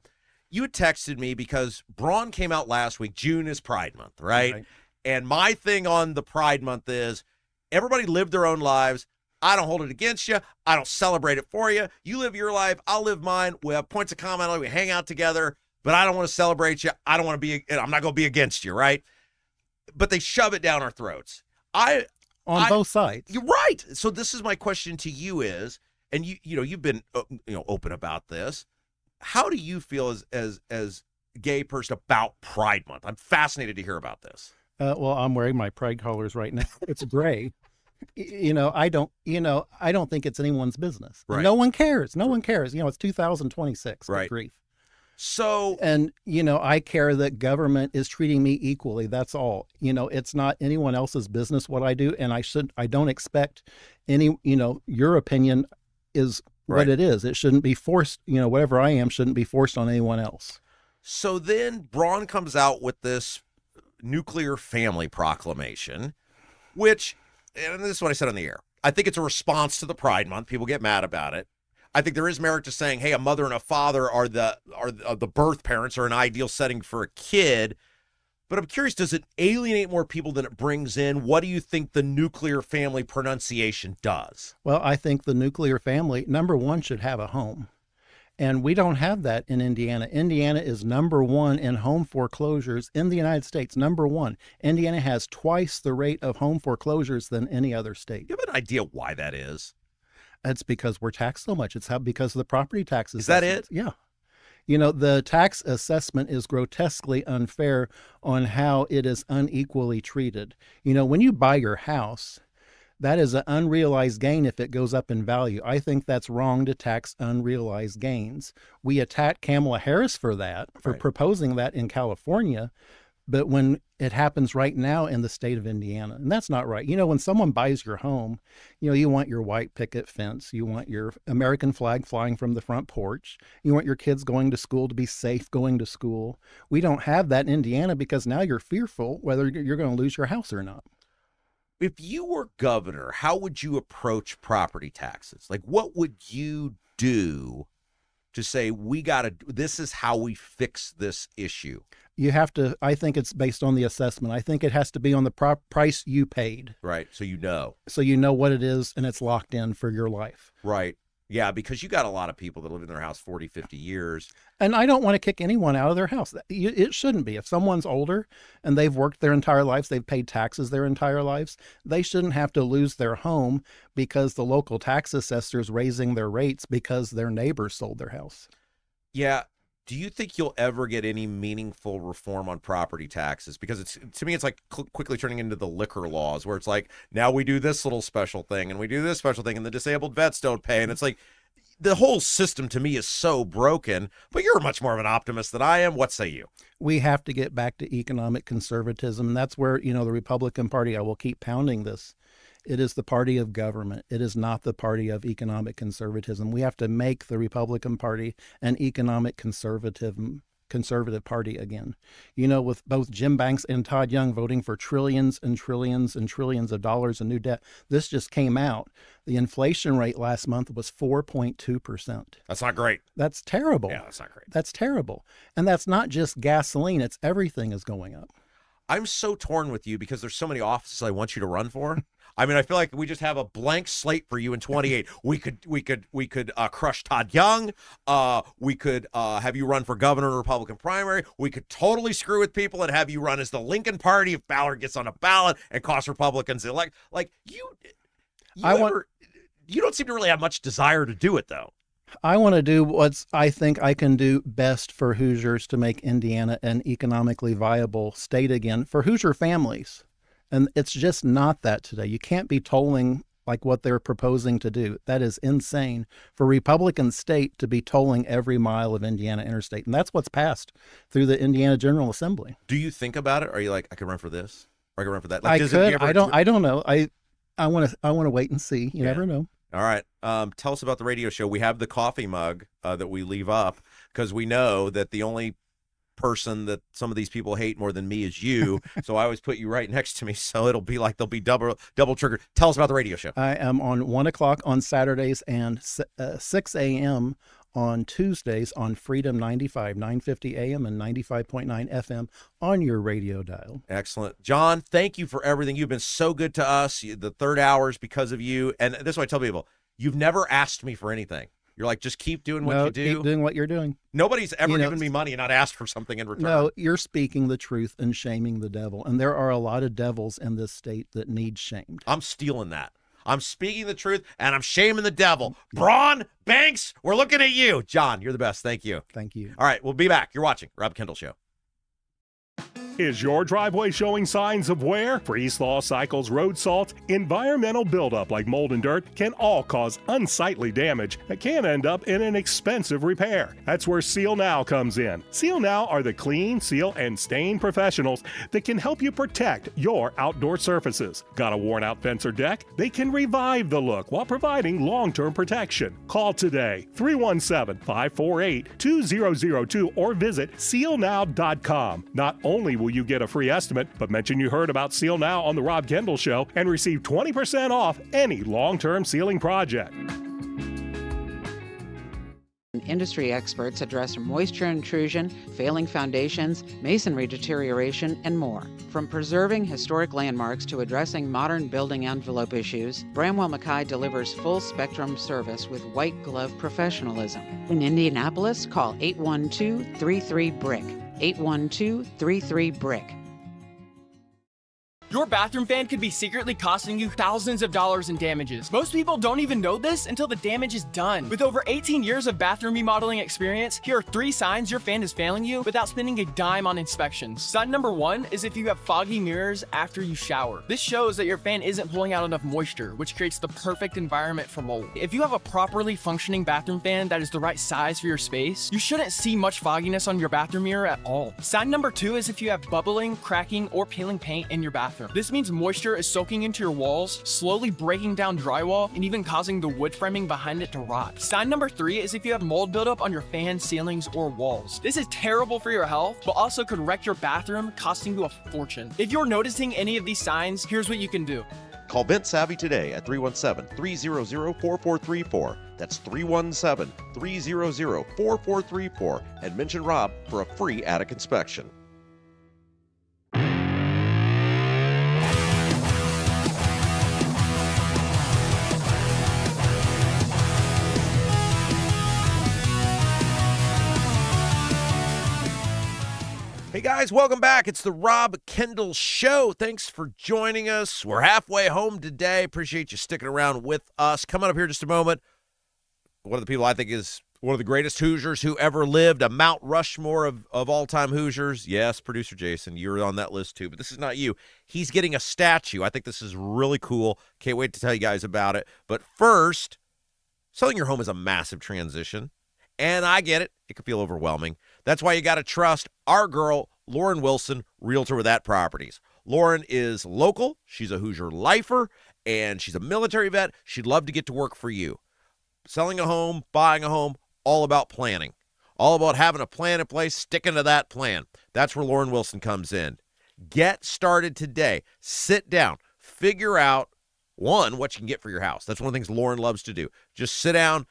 A: You had texted me because Braun came out last week. June is Pride Month, right? And my thing on the Pride Month is everybody live their own lives. I don't hold it against you. I don't celebrate it for you. You live your life. I'll live mine. We have points of commonality. We hang out together, but I don't want to celebrate you. I'm not going to be against you, right? But they shove it down our throats.
H: On both sides.
A: You're right. So this is my question to you is, and you've been open about this. How do you feel as a gay person about Pride Month? I'm fascinated to hear about this.
H: Well, I'm wearing my pride colors right now. It's gray. I don't think it's anyone's business.
A: Right.
H: No one cares. No one cares. It's 2026.
A: Right.
H: Good grief.
A: So,
H: and I care that government is treating me equally. That's all. It's not anyone else's business what I do, and I don't expect any. Your opinion is what it is. It shouldn't be forced. Whatever I am shouldn't be forced on anyone else.
A: So then Braun comes out with this nuclear family proclamation, which, and this is what I said on the air, I think it's a response to the Pride Month. People get mad about it. I think there is merit to saying, hey, a mother and a father are the birth parents, or an ideal setting for a kid. But I'm curious, does it alienate more people than it brings in? What do you think the nuclear family pronunciation does?
H: Well, I think the nuclear family, number one, should have a home. And we don't have that in Indiana. Indiana is number one in home foreclosures in the United States, number one. Indiana has twice the rate of home foreclosures than any other state.
A: Do you have an idea why that is?
H: It's because we're taxed so much. It's because of the property taxes.
A: Is that it?
H: Yeah. The tax assessment is grotesquely unfair on how it is unequally treated. When you buy your house, that is an unrealized gain if it goes up in value. I think that's wrong to tax unrealized gains. We attacked Kamala Harris for that, for proposing that in California, but when it happens right now in the state of Indiana, and that's not right. When someone buys your home, you want your white picket fence, you want your American flag flying from the front porch, you want your kids going to school to be safe going to school. We don't have that in Indiana because now you're fearful whether you're going to lose your house or not.
A: If you were governor, how would you approach property taxes? Like, what would you do to say, this is how we fix this issue?
H: You have to, I think it's based on the assessment. I think it has to be on the price you paid.
A: Right. So
H: So you know what it is, and it's locked in for your life.
A: Right. Yeah, because you got a lot of people that live in their house 40, 50 years.
H: And I don't want to kick anyone out of their house. It shouldn't be. If someone's older and they've worked their entire lives, they've paid taxes their entire lives, they shouldn't have to lose their home because the local tax assessor is raising their rates because their neighbors sold their house.
A: Yeah. Do you think you'll ever get any meaningful reform on property taxes? Because to me, it's like quickly turning into the liquor laws where it's like, now we do this little special thing and we do this special thing and the disabled vets don't pay. And it's like the whole system to me is so broken, but you're much more of an optimist than I am. What say you?
H: We have to get back to economic conservatism. And that's where, the Republican Party, I will keep pounding this. It is the party of government. It is not the party of economic conservatism. We have to make the Republican Party an economic conservative party again. With both Jim Banks and Todd Young voting for trillions and trillions and trillions of dollars in new debt. This just came out. The inflation rate last month was 4.2%.
A: That's not great.
H: That's terrible.
A: Yeah, that's not great.
H: That's terrible. And that's not just gasoline. It's everything is going up.
A: I'm so torn with you because there's so many offices I want you to run for. I mean, I feel like we just have a blank slate for you in 28. We could crush Todd Young. We could have you run for governor in a Republican primary. We could totally screw with people and have you run as the Lincoln Party if Ballard gets on a ballot and cost Republicans elect. Like you don't seem to really have much desire to do it, though.
H: I want to do what I think I can do best for Hoosiers to make Indiana an economically viable state again for Hoosier families. And it's just not that today. You can't be tolling like what they're proposing to do. That is insane for Republican state to be tolling every mile of Indiana interstate. And that's what's passed through the Indiana General Assembly.
A: Do you think about it? Are you like, I could run for this? recommend for that?
H: I
A: does
H: could.
A: you ever-
H: I don't know. I want to wait and see. You never know.
A: All right. Tell us about the radio show. We have the coffee mug that we leave up because we know that the only person that some of these people hate more than me is you. So I always put you right next to me. So it'll be like they'll be double triggered. Tell us about the radio show.
H: I am on 1 o'clock on Saturdays and 6 a.m. on Tuesdays on Freedom 95, 950 AM and 95.9 FM on your radio dial.
A: Excellent. John, thank you for everything. You've been so good to us. The third hour is because of you. And this is what I tell people. You've never asked me for anything. You're like, just keep doing what you do.
H: Keep doing what you're doing.
A: Nobody's ever given me money and not asked for something in return.
H: No, you're speaking the truth and shaming the devil. And there are a lot of devils in this state that need shamed.
A: I'm stealing that. I'm speaking the truth, and I'm shaming the devil. Braun, Banks, we're looking at you. John, you're the best. Thank you.
H: Thank you.
A: All right, we'll be back. You're watching Rob Kendall Show.
E: Is your driveway showing signs of wear? Freeze-thaw cycles, road salt, environmental buildup like mold and dirt can all cause unsightly damage that can end up in an expensive repair. That's where Seal Now comes in. Seal Now are the clean, seal, and stain professionals that can help you protect your outdoor surfaces. Got a worn-out fence or deck? They can revive the look while providing long-term protection. Call today, 317-548-2002 or visit sealnow.com. Not only will you get a free estimate, but mention you heard about Seal Now on the Rob Kendall Show and receive 20% off any long-term sealing project.
C: Industry experts address moisture intrusion, failing foundations, masonry deterioration, and more. From preserving historic landmarks to addressing modern building envelope issues, Bramwell Mackay delivers full-spectrum service with white-glove professionalism. In Indianapolis, call 812-33-BRICK. 812-33-BRICK.
I: Your bathroom fan could be secretly costing you thousands of dollars in damages. Most people don't even know this until the damage is done. With over 18 years of bathroom remodeling experience, here are 3 signs your fan is failing you without spending a dime on inspections. Sign number 1 is if you have foggy mirrors after you shower. This shows that your fan isn't pulling out enough moisture, which creates the perfect environment for mold. If you have a properly functioning bathroom fan that is the right size for your space, you shouldn't see much fogginess on your bathroom mirror at all. Sign number 2 is if you have bubbling, cracking, or peeling paint in your bathroom. This means moisture is soaking into your walls, slowly breaking down drywall, and even causing the wood framing behind it to rot. Sign number 3 is if you have mold buildup on your fan, ceilings, or walls. This is terrible for your health, but also could wreck your bathroom, costing you a fortune. If you're noticing any of these signs, here's what you can do.
A: Call Vent Savvy today at 317-300-4434. That's 317-300-4434 and mention Rob for a free attic inspection. Hey guys, welcome back. It's the Rob Kendall Show. Thanks for joining us. We're halfway home today. Appreciate you sticking around with us. Coming up here in just a moment, one of the people I think is one of the greatest Hoosiers who ever lived, a Mount Rushmore of all-time Hoosiers. Yes, producer Jason, you're on that list too, but this is not you. He's getting a statue. I think this is really cool. Can't wait to tell you guys about it. But first, selling your home is a massive transition. And I get it. It can feel overwhelming. That's why you got to trust our girl, Loren Wilson, realtor with At Properties. Loren is local. She's a Hoosier lifer, and she's a military vet. She'd love to get to work for you. Selling a home, buying a home, all about planning. All about having a plan in place, sticking to that plan. That's where Loren Wilson comes in. Get started today. Sit down. Figure out, one, what you can get for your house. That's one of the things Loren loves to do. Just sit down,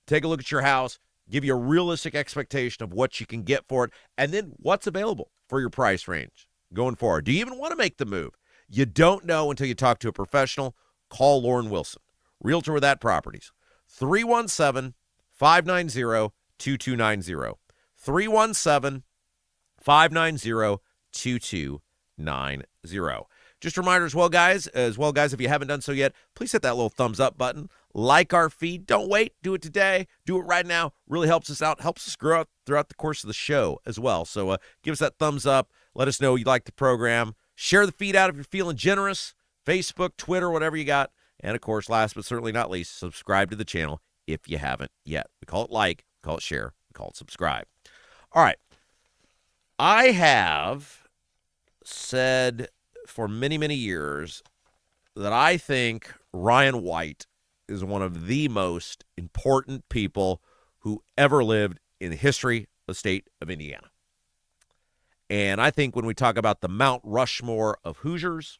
A: take a look at your house, give you a realistic expectation of what you can get for it, and then what's available for your price range going forward. Do you even want to make the move? You don't know until you talk to a professional. Call Loren Wilson, realtor with At Properties. 317-590-2290. 317-590-2290. Just a reminder as well, guys, if you haven't done so yet, please hit that little thumbs up button. Like our feed. Don't wait. Do it today. Do it right now. Really helps us out. Helps us grow out throughout the course of the show as well. So give us that thumbs up. Let us know you like the program. Share the feed out if you're feeling generous. Facebook, Twitter, whatever you got. And, of course, last but certainly not least, subscribe to the channel if you haven't yet. We call it like, we call it share, we call it subscribe. All right. I have said for many, many years that I think Ryan White is one of the most important people who ever lived in the history of the state of Indiana. And I think when we talk about the Mount Rushmore of Hoosiers,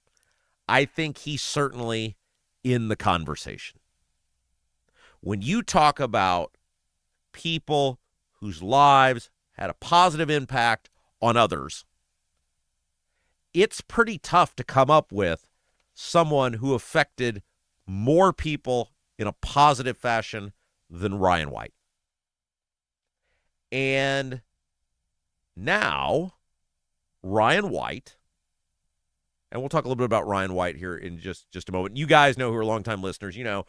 A: I think he's certainly in the conversation. When you talk about people whose lives had a positive impact on others, it's pretty tough to come up with someone who affected more people in a positive fashion than Ryan White. And now, Ryan White, and we'll talk a little bit about Ryan White here in just a moment. You guys know who are longtime listeners, you know,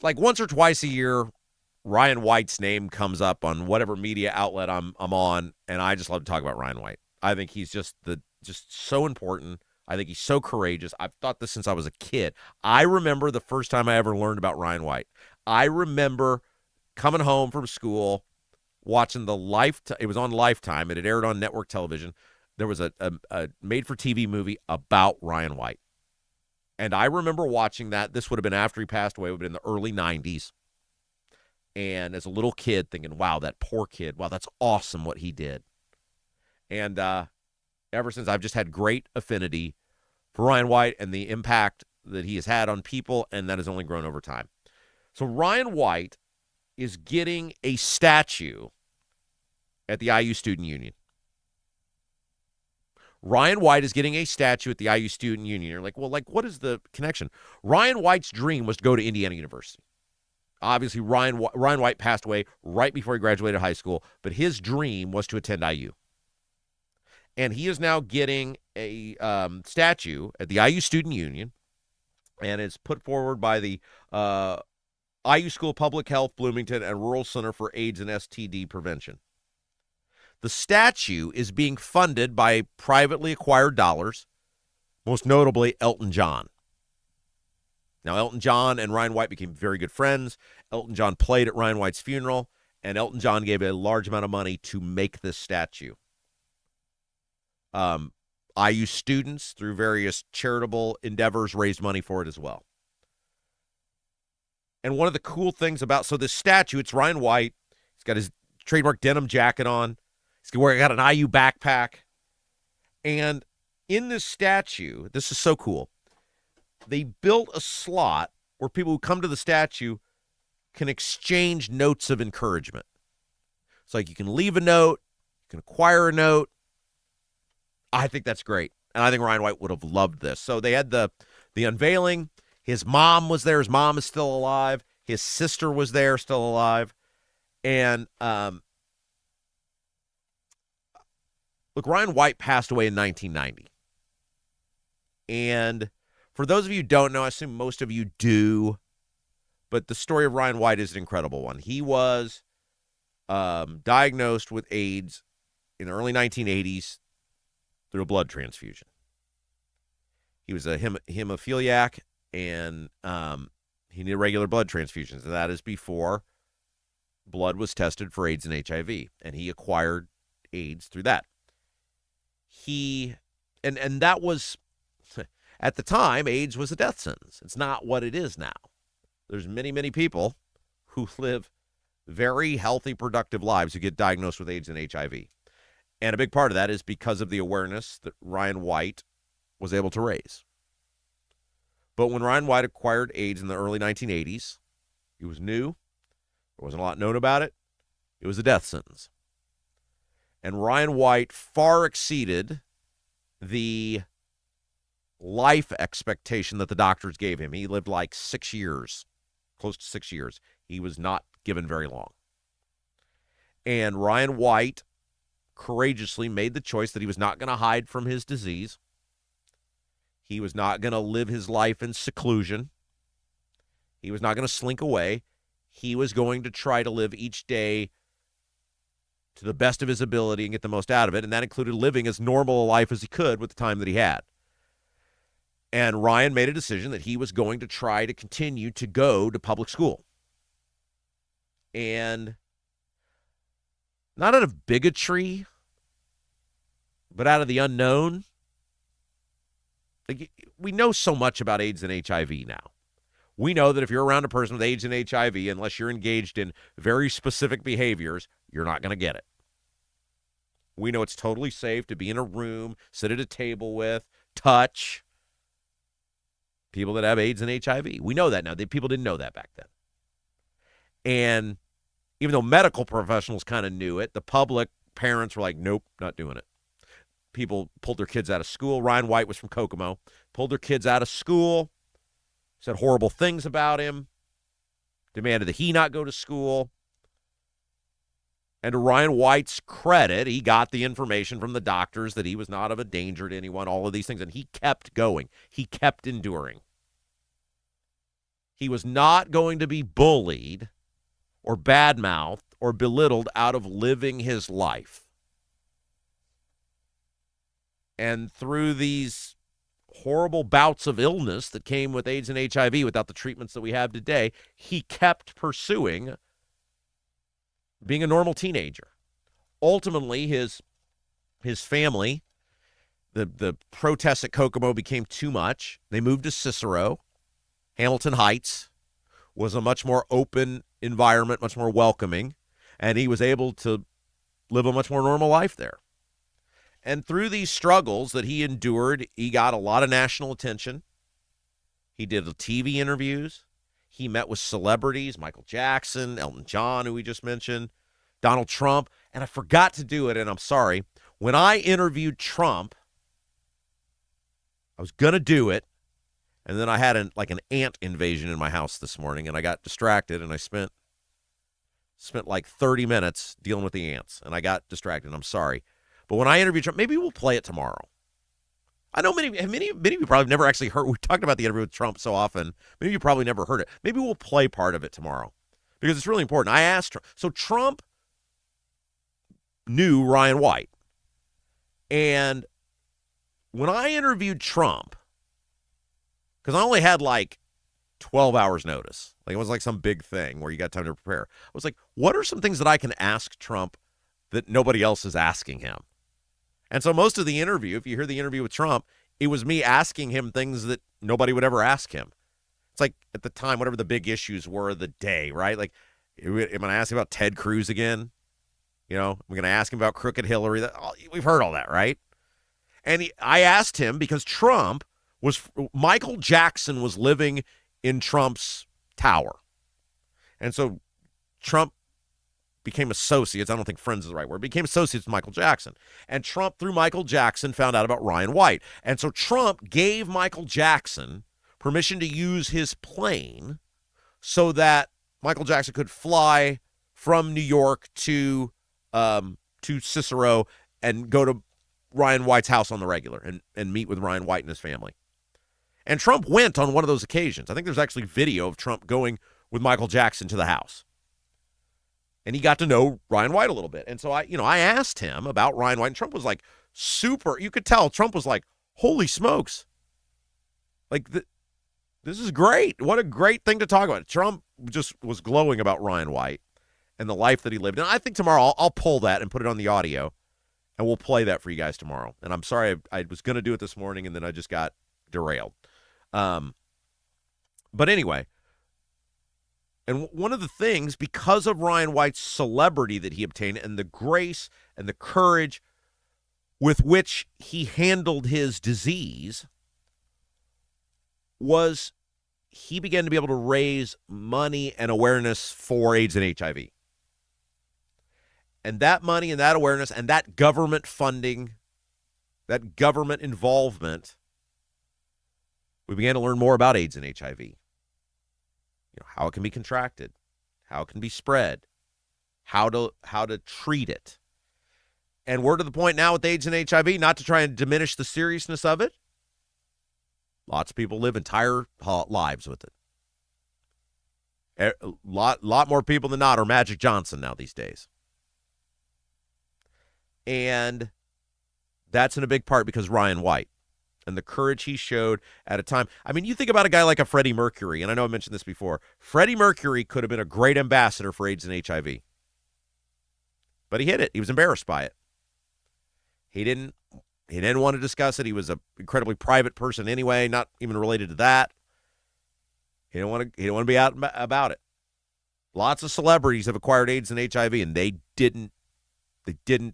A: like once or twice a year, Ryan White's name comes up on whatever media outlet I'm on, and I just love to talk about Ryan White. I think he's just so important. I think he's so courageous. I've thought this since I was a kid. I remember the first time I ever learned about Ryan White. I remember coming home from school, watching it was on Lifetime. It had aired on network television. There was a made-for-TV movie about Ryan White. And I remember watching that. This would have been after he passed away. It would have been in the early 90s. And as a little kid thinking, wow, that poor kid. Wow, that's awesome what he did. And ever since, I've just had great affinity for Ryan White and the impact that he has had on people, and that has only grown over time. So Ryan White is getting a statue at the IU Student Union. Ryan White is getting a statue at the IU Student Union. You're like, well, what is the connection? Ryan White's dream was to go to Indiana University. Obviously, Ryan White passed away right before he graduated high school, but his dream was to attend IU. And he is now getting a statue at the IU Student Union, and it's put forward by the IU School of Public Health, Bloomington, and Rural Center for AIDS and STD Prevention. The statue is being funded by privately acquired dollars, most notably Elton John. Now, Elton John and Ryan White became very good friends. Elton John played at Ryan White's funeral, and Elton John gave a large amount of money to make this statue. IU students, through various charitable endeavors, raised money for it as well. And one of the cool things so this statue, it's Ryan White. He's got his trademark denim jacket on. He's got an IU backpack. And in this statue, this is so cool, they built a slot where people who come to the statue can exchange notes of encouragement. It's like you can leave a note, you can acquire a note. I think that's great. And I think Ryan White would have loved this. So they had the unveiling. His mom was there. His mom is still alive. His sister was there, still alive. And look, Ryan White passed away in 1990. And for those of you who don't know, I assume most of you do, but the story of Ryan White is an incredible one. He was diagnosed with AIDS in the early 1980s through a blood transfusion. He was a hemophiliac, and he needed regular blood transfusions, and that is before blood was tested for AIDS and HIV, and he acquired AIDS through that. And that was, at the time, AIDS was a death sentence. It's not what it is now. There's many, many people who live very healthy, productive lives who get diagnosed with AIDS and HIV. And a big part of that is because of the awareness that Ryan White was able to raise. But when Ryan White acquired AIDS in the early 1980s, it was new. There wasn't a lot known about it. It was a death sentence. And Ryan White far exceeded the life expectation that the doctors gave him. He lived like 6 years, close to 6 years. He was not given very long. And Ryan White courageously made the choice that he was not going to hide from his disease. He was not going to live his life in seclusion. He was not going to slink away. He was going to try to live each day to the best of his ability and get the most out of it, and that included living as normal a life as he could with the time that he had. And Ryan made a decision that he was going to try to continue to go to public school. And not out of bigotry, but out of the unknown, Like, we know so much about AIDS and HIV now. We know that if you're around a person with AIDS and HIV, unless you're engaged in very specific behaviors, you're not going to get it. We know it's totally safe to be in a room, sit at a table with, touch people that have AIDS and HIV. We know that now. People didn't know that back then. And even though medical professionals kind of knew it, the public, parents were like, nope, not doing it. People pulled their kids out of school. Ryan White was from Kokomo. Pulled their kids out of school, said horrible things about him, demanded that he not go to school. And to Ryan White's credit, he got the information from the doctors that he was not of a danger to anyone, all of these things, and he kept going. He kept enduring. He was not going to be bullied or badmouthed or belittled out of living his life. And through these horrible bouts of illness that came with AIDS and HIV without the treatments that we have today, he kept pursuing being a normal teenager. Ultimately, his family, the protests at Kokomo became too much. They moved to Cicero. Hamilton Heights was a much more open environment, much more welcoming, and he was able to live a much more normal life there. And through these struggles that he endured, he got a lot of national attention. He did TV interviews. He met with celebrities, Michael Jackson, Elton John, who we just mentioned, Donald Trump. And I forgot to do it, and I'm sorry. When I interviewed Trump, I was going to do it, and then I had an ant invasion in my house this morning, and I got distracted, and I spent like 30 minutes dealing with the ants, and I got distracted. I'm sorry. But when I interviewed Trump, maybe we'll play it tomorrow. I know many of you probably never actually heard. We talked about the interview with Trump so often. Many of you probably never heard it. Maybe we'll play part of it tomorrow because it's really important. I asked Trump. So Trump knew Ryan White. And when I interviewed Trump, because I only had like 12 hours notice. Like it was like some big thing where you got time to prepare. I was like, what are some things that I can ask Trump that nobody else is asking him? And so most of the interview, if you hear the interview with Trump, it was me asking him things that nobody would ever ask him. It's like at the time, whatever the big issues were of the day, right? Like, am I going to ask him about Ted Cruz again? You know, I'm going to ask him about Crooked Hillary. We've heard all that, right? And I asked him because Michael Jackson was living in Trump's tower. And so Trump became associates. I don't think friends is the right word. Became associates with Michael Jackson. And Trump, through Michael Jackson, found out about Ryan White. And so Trump gave Michael Jackson permission to use his plane so that Michael Jackson could fly from New York to Cicero and go to Ryan White's house on the regular and meet with Ryan White and his family. And Trump went on one of those occasions. I think there's actually video of Trump going with Michael Jackson to the house. And he got to know Ryan White a little bit. And so I asked him about Ryan White, and Trump was like super, you could tell Trump was like, holy smokes. Like, this is great. What a great thing to talk about. Trump just was glowing about Ryan White and the life that he lived. And I think tomorrow I'll pull that and put it on the audio, and we'll play that for you guys tomorrow. And I'm sorry, I was going to do it this morning, and then I just got derailed. But anyway, and one of the things, because of Ryan White's celebrity that he obtained and the grace and the courage with which he handled his disease, was he began to be able to raise money and awareness for AIDS and HIV. And that money and that awareness and that government funding, that government involvement, we began to learn more about AIDS and HIV. How it can be contracted, how it can be spread, how to treat it. And we're to the point now with AIDS and HIV, not to try and diminish the seriousness of it. Lots of people live entire lives with it. A lot more people than not are Magic Johnson now these days. And that's in a big part because Ryan White and the courage he showed at a time. I mean, you think about a guy like a Freddie Mercury, and I know I mentioned this before. Freddie Mercury could have been a great ambassador for AIDS and HIV. But he hid it. He was embarrassed by it. He didn't He didn't want to discuss it. He was an incredibly private person anyway, not even related to that. He didn't want to be out about it. Lots of celebrities have acquired AIDS and HIV, and they didn't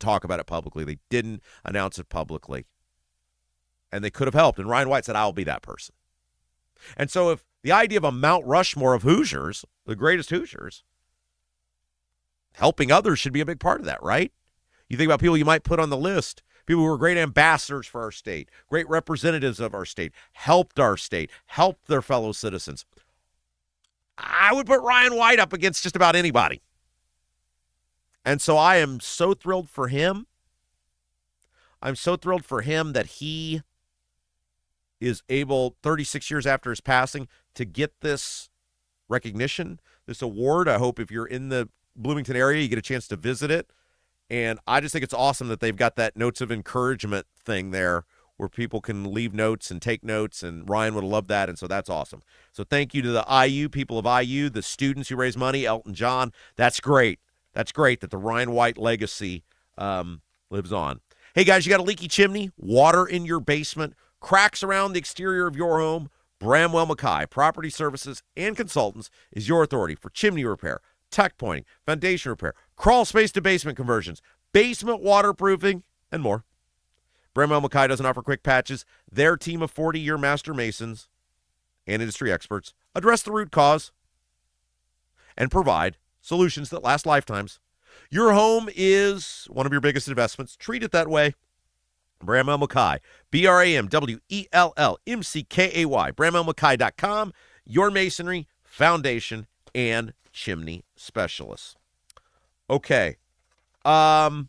A: talk about it publicly. They didn't announce it publicly. And they could have helped. And Ryan White said, I'll be that person. And so if the idea of a Mount Rushmore of Hoosiers, the greatest Hoosiers, helping others should be a big part of that, right? You think about people you might put on the list, people who are great ambassadors for our state, great representatives of our state, helped their fellow citizens. I would put Ryan White up against just about anybody. And so I am so thrilled for him. I'm so thrilled for him that he is able, 36 years after his passing, to get this recognition, this award. I hope if you're in the Bloomington area, you get a chance to visit it. And I just think it's awesome that they've got that notes of encouragement thing there where people can leave notes and take notes, and Ryan would have loved that, and so that's awesome. So thank you to the IU, people of IU, the students who raise money, Elton John. That's great. That's great that the Ryan White legacy lives on. Hey, guys, you got a leaky chimney, water in your basement, cracks around the exterior of your home? Bramwell Mackay Property Services and Consultants is your authority for chimney repair, tuck pointing, foundation repair, crawl space to basement conversions, basement waterproofing, and more. Bramwell Mackay doesn't offer quick patches. Their team of 40-year master masons and industry experts address the root cause and provide solutions that last lifetimes. Your home is one of your biggest investments. Treat it that way. Bramwell Mackay, BRAMWELLMCKAY, BramwellMackay.com, your masonry, foundation, and chimney specialists. Okay. Let's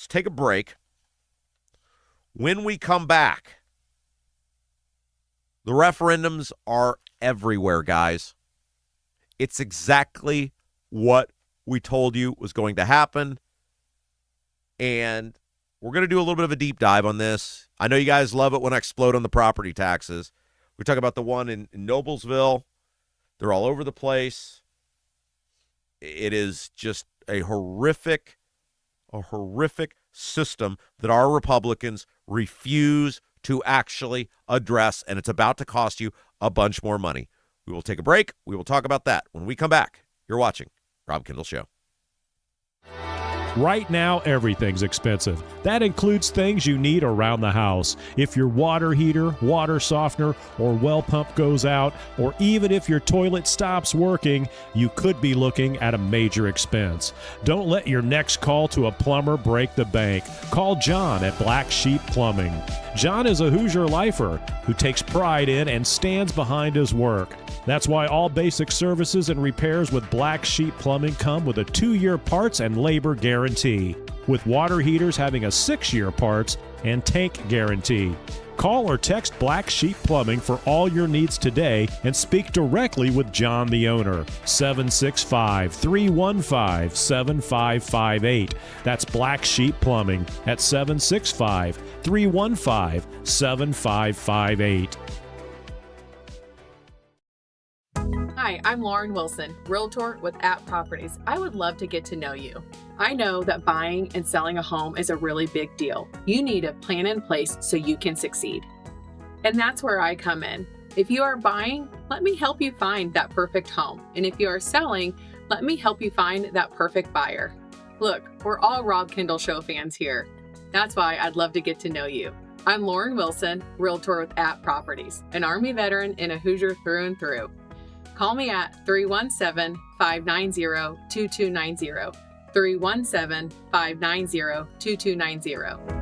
A: take a break. When we come back, the referendums are everywhere, guys. It's exactly what we told you was going to happen. And we're going to do a little bit of a deep dive on this. I know you guys love it when I explode on the property taxes. We talk about the one in Noblesville. They're all over the place. It is just a horrific system that our Republicans refuse to actually address, and it's about to cost you a bunch more money. We will take a break. We will talk about that when we come back. You're watching Rob Kendall Show.
E: Right now, everything's expensive. That includes things you need around the house. If your water heater, water softener, or well pump goes out, or even if your toilet stops working, you could be looking at a major expense. Don't let your next call to a plumber break the bank. Call John at Black Sheep Plumbing. John is a Hoosier lifer who takes pride in and stands behind his work. That's why all basic services and repairs with Black Sheep Plumbing come with a 2-year parts and labor guarantee, with water heaters having a 6-year parts and tank guarantee. Call or text Black Sheep Plumbing for all your needs today and speak directly with John, the owner. 765-315-7558. That's Black Sheep Plumbing at 765-315-7558.
G: Hi, I'm Loren Wilson, Realtor with App Properties. I would love to get to know you. I know that buying and selling a home is a really big deal. You need a plan in place so you can succeed. And that's where I come in. If you are buying, let me help you find that perfect home. And if you are selling, let me help you find that perfect buyer. Look, we're all Rob Kendall Show fans here. That's why I'd love to get to know you. I'm Loren Wilson, Realtor with App Properties, an Army veteran and a Hoosier through and through. Call me at 317-590-2290, 317-590-2290.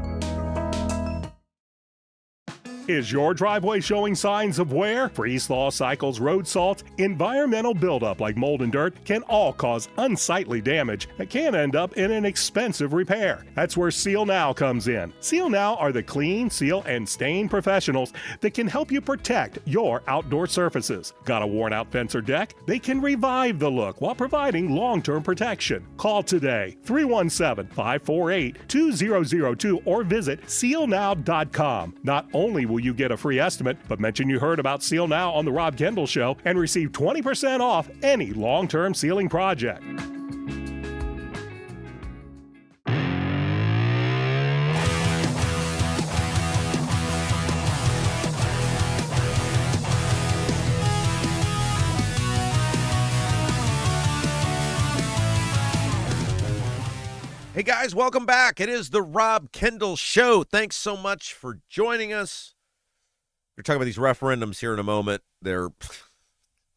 E: Is your driveway showing signs of wear? Freeze-thaw cycles, road salt, environmental buildup like mold and dirt can all cause unsightly damage that can end up in an expensive repair. That's where Seal Now comes in. Seal Now are the clean, seal, and stain professionals that can help you protect your outdoor surfaces. Got a worn-out fence or deck? They can revive the look while providing long-term protection. Call today, 317-548-2002, or visit sealnow.com. Not only will you get a free estimate, but mention you heard about Seal Now on the Rob Kendall Show and receive 20% off any long-term sealing project.
A: Hey, guys, welcome back. It is the Rob Kendall Show. Thanks so much for joining us. We're talking about these referendums here in a moment. They're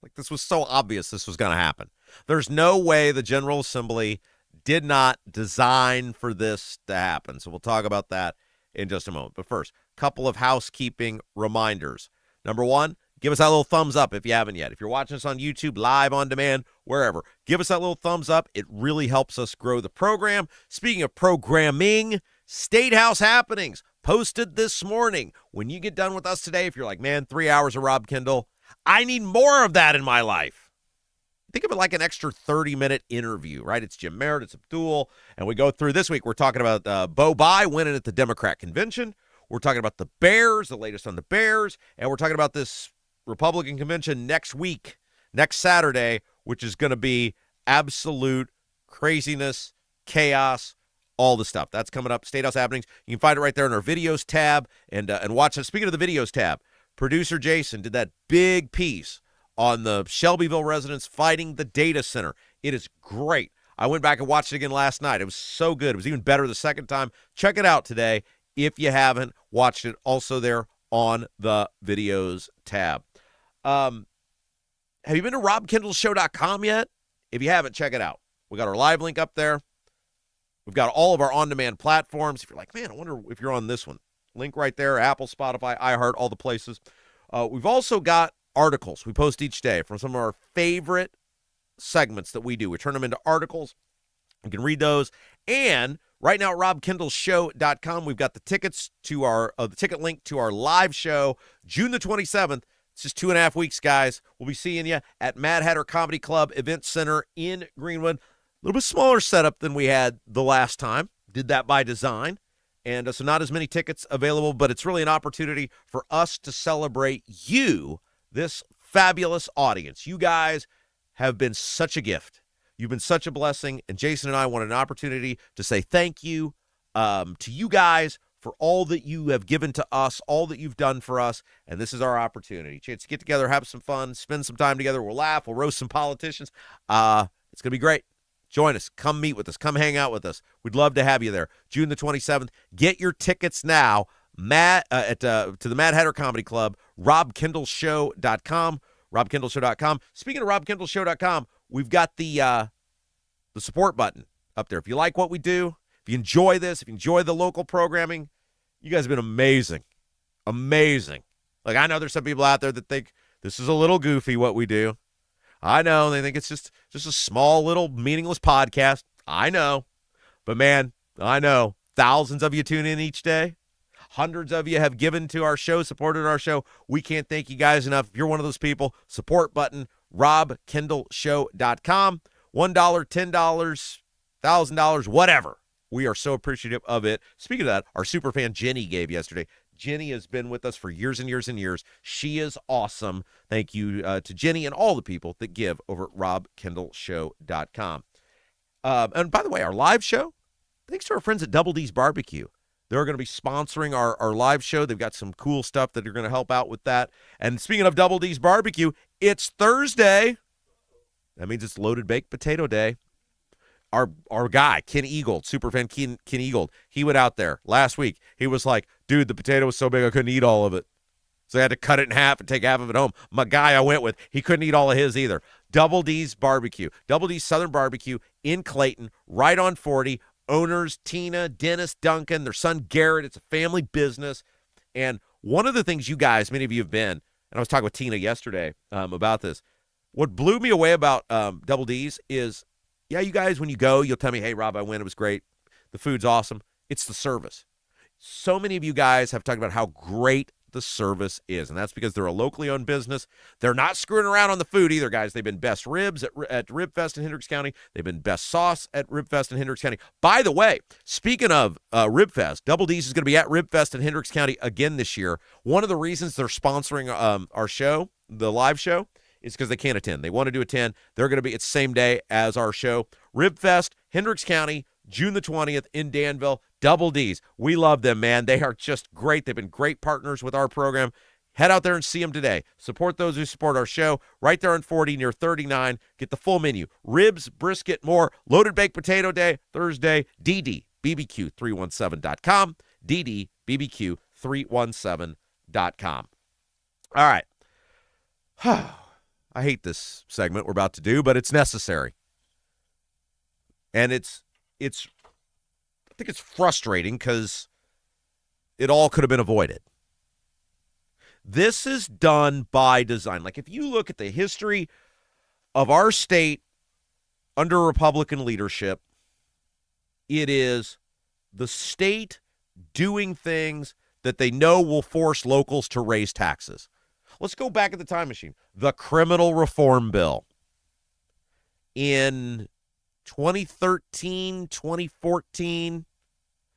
A: like, this was so obvious this was going to happen. There's no way the General Assembly did not design for this to happen. So we'll talk about that in just a moment. But first, a couple of housekeeping reminders. Number one, give us that little thumbs up if you haven't yet. If you're watching us on YouTube, live, on demand, wherever, give us that little thumbs up. It really helps us grow the program. Speaking of programming, State House happenings posted this morning. When you get done with us today, if you're like, man, 3 hours of Rob Kendall, I need more of that in my life. Think of it like an extra 30-minute interview, right? It's Jim Merritt, it's Abdul, and we go through this week. We're talking about Bo Bai winning at the Democrat convention. We're talking about the Bears, the latest on the Bears, and we're talking about this Republican convention next week, next Saturday, which is going to be absolute craziness, chaos, all the stuff. That's coming up, State House happenings. You can find it right there in our videos tab and watch it. Speaking of the videos tab, producer Jason did that big piece on the Shelbyville residents fighting the data center. It is great. I went back and watched it again last night. It was so good. It was even better the second time. Check it out today if you haven't watched it. Also there on the videos tab. Have you been to robkendallshow.com yet? If you haven't, check it out. We got our live link up there. We've got all of our on-demand platforms. If you're like, man, I wonder if you're on this one. Link right there, Apple, Spotify, iHeart, all the places. We've also got articles we post each day from some of our favorite segments that we do. We turn them into articles. You can read those. And right now at robkendallshow.com, we've got the tickets to the ticket link to our live show, June the 27th. It's just 2.5 weeks, guys. We'll be seeing you at Mad Hatter Comedy Club Event Center in Greenwood. A little bit smaller setup than we had the last time. Did that by design. And so not as many tickets available, but it's really an opportunity for us to celebrate you, this fabulous audience. You guys have been such a gift. You've been such a blessing. And Jason and I want an opportunity to say thank you to you guys for all that you have given to us, all that you've done for us. And this is our opportunity. Chance to get together, have some fun, spend some time together. We'll laugh. We'll roast some politicians. It's going to be great. Join us. Come meet with us. Come hang out with us. We'd love to have you there. June the 27th. Get your tickets now to the Mad Hatter Comedy Club, robkendallshow.com, robkendallshow.com. Speaking of robkendallshow.com, we've got the support button up there. If you like what we do, if you enjoy this, if you enjoy the local programming, you guys have been amazing. Amazing. Like, I know there's some people out there that think this is a little goofy what we do. I know. They think it's just a small, little, meaningless podcast. I know. But, man, I know. Thousands of you tune in each day. Hundreds of you have given to our show, supported our show. We can't thank you guys enough. If you're one of those people, support button, robkendallshow.com. $1, $10, $1,000, whatever. We are so appreciative of it. Speaking of that, our super fan Jenny gave yesterday. Jenny has been with us for years and years and years. She is awesome. Thank you to Jenny and all the people that give over at robkendallshow.com. And by the way, our live show, thanks to our friends at Double D's Barbecue. They're going to be sponsoring our live show. They've got some cool stuff that are going to help out with that. And speaking of Double D's Barbecue, it's Thursday. That means it's Loaded Baked Potato Day. Our guy, Ken Eagold, superfan Ken Eagold, he went out there last week. He was like, dude, the potato was so big I couldn't eat all of it. So I had to cut it in half and take half of it home. My guy I went with, he couldn't eat all of his either. Double D's Barbecue. Double D's Southern Barbecue in Clayton, right on 40. Owners, Tina, Dennis, Duncan, their son Garrett. It's a family business. And one of the things you guys, many of you have been, and I was talking with Tina yesterday about this, what blew me away about Double D's is, yeah, you guys, when you go, you'll tell me, hey, Rob, I went. It was great. The food's awesome. It's the service. So many of you guys have talked about how great the service is, and that's because they're a locally owned business. They're not screwing around on the food either, guys. They've been best ribs at Rib Fest in Hendricks County. They've been best sauce at Rib Fest in Hendricks County. By the way, speaking of Rib Fest, Double D's is going to be at Rib Fest in Hendricks County again this year. One of the reasons they're sponsoring our show, the live show, is because they can't attend. They want to attend. They're going to be, it's the same day as our show. Rib Fest, Hendricks County, June the 20th in Danville. Double D's. We love them, man. They are just great. They've been great partners with our program. Head out there and see them today. Support those who support our show. Right there on 40 near 39. Get the full menu. Ribs, brisket, more. Loaded baked potato day, Thursday. DDBBQ317.com. DDBBQ317.com. All right. I hate this segment we're about to do, but it's necessary. And I think it's frustrating because it all could have been avoided. This is done by design. Like, if you look at the history of our state under Republican leadership, it is the state doing things that they know will force locals to raise taxes. Let's go back at the time machine. The criminal reform bill. In 2013, 2014,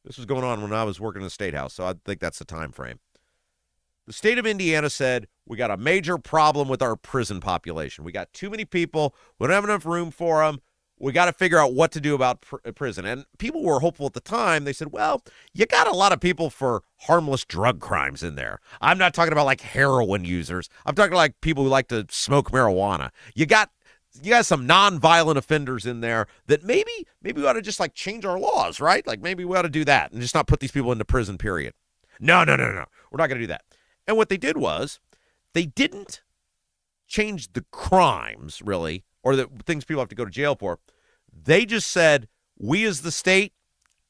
A: this was going on when I was working in the State House, so I think that's the time frame. The state of Indiana said, we got a major problem with our prison population. We got too many people. We don't have enough room for them. We got to figure out what to do about prison. And people were hopeful at the time. They said, well, you got a lot of people for harmless drug crimes in there. I'm not talking about like heroin users. I'm talking like people who like to smoke marijuana. You got some nonviolent offenders in there that maybe we ought to just like change our laws, right? Like maybe we ought to do that and just not put these people into prison, period. No. We're not going to do that. And what they did was they didn't change the crimes, really, or the things people have to go to jail for. They just said, we as the state,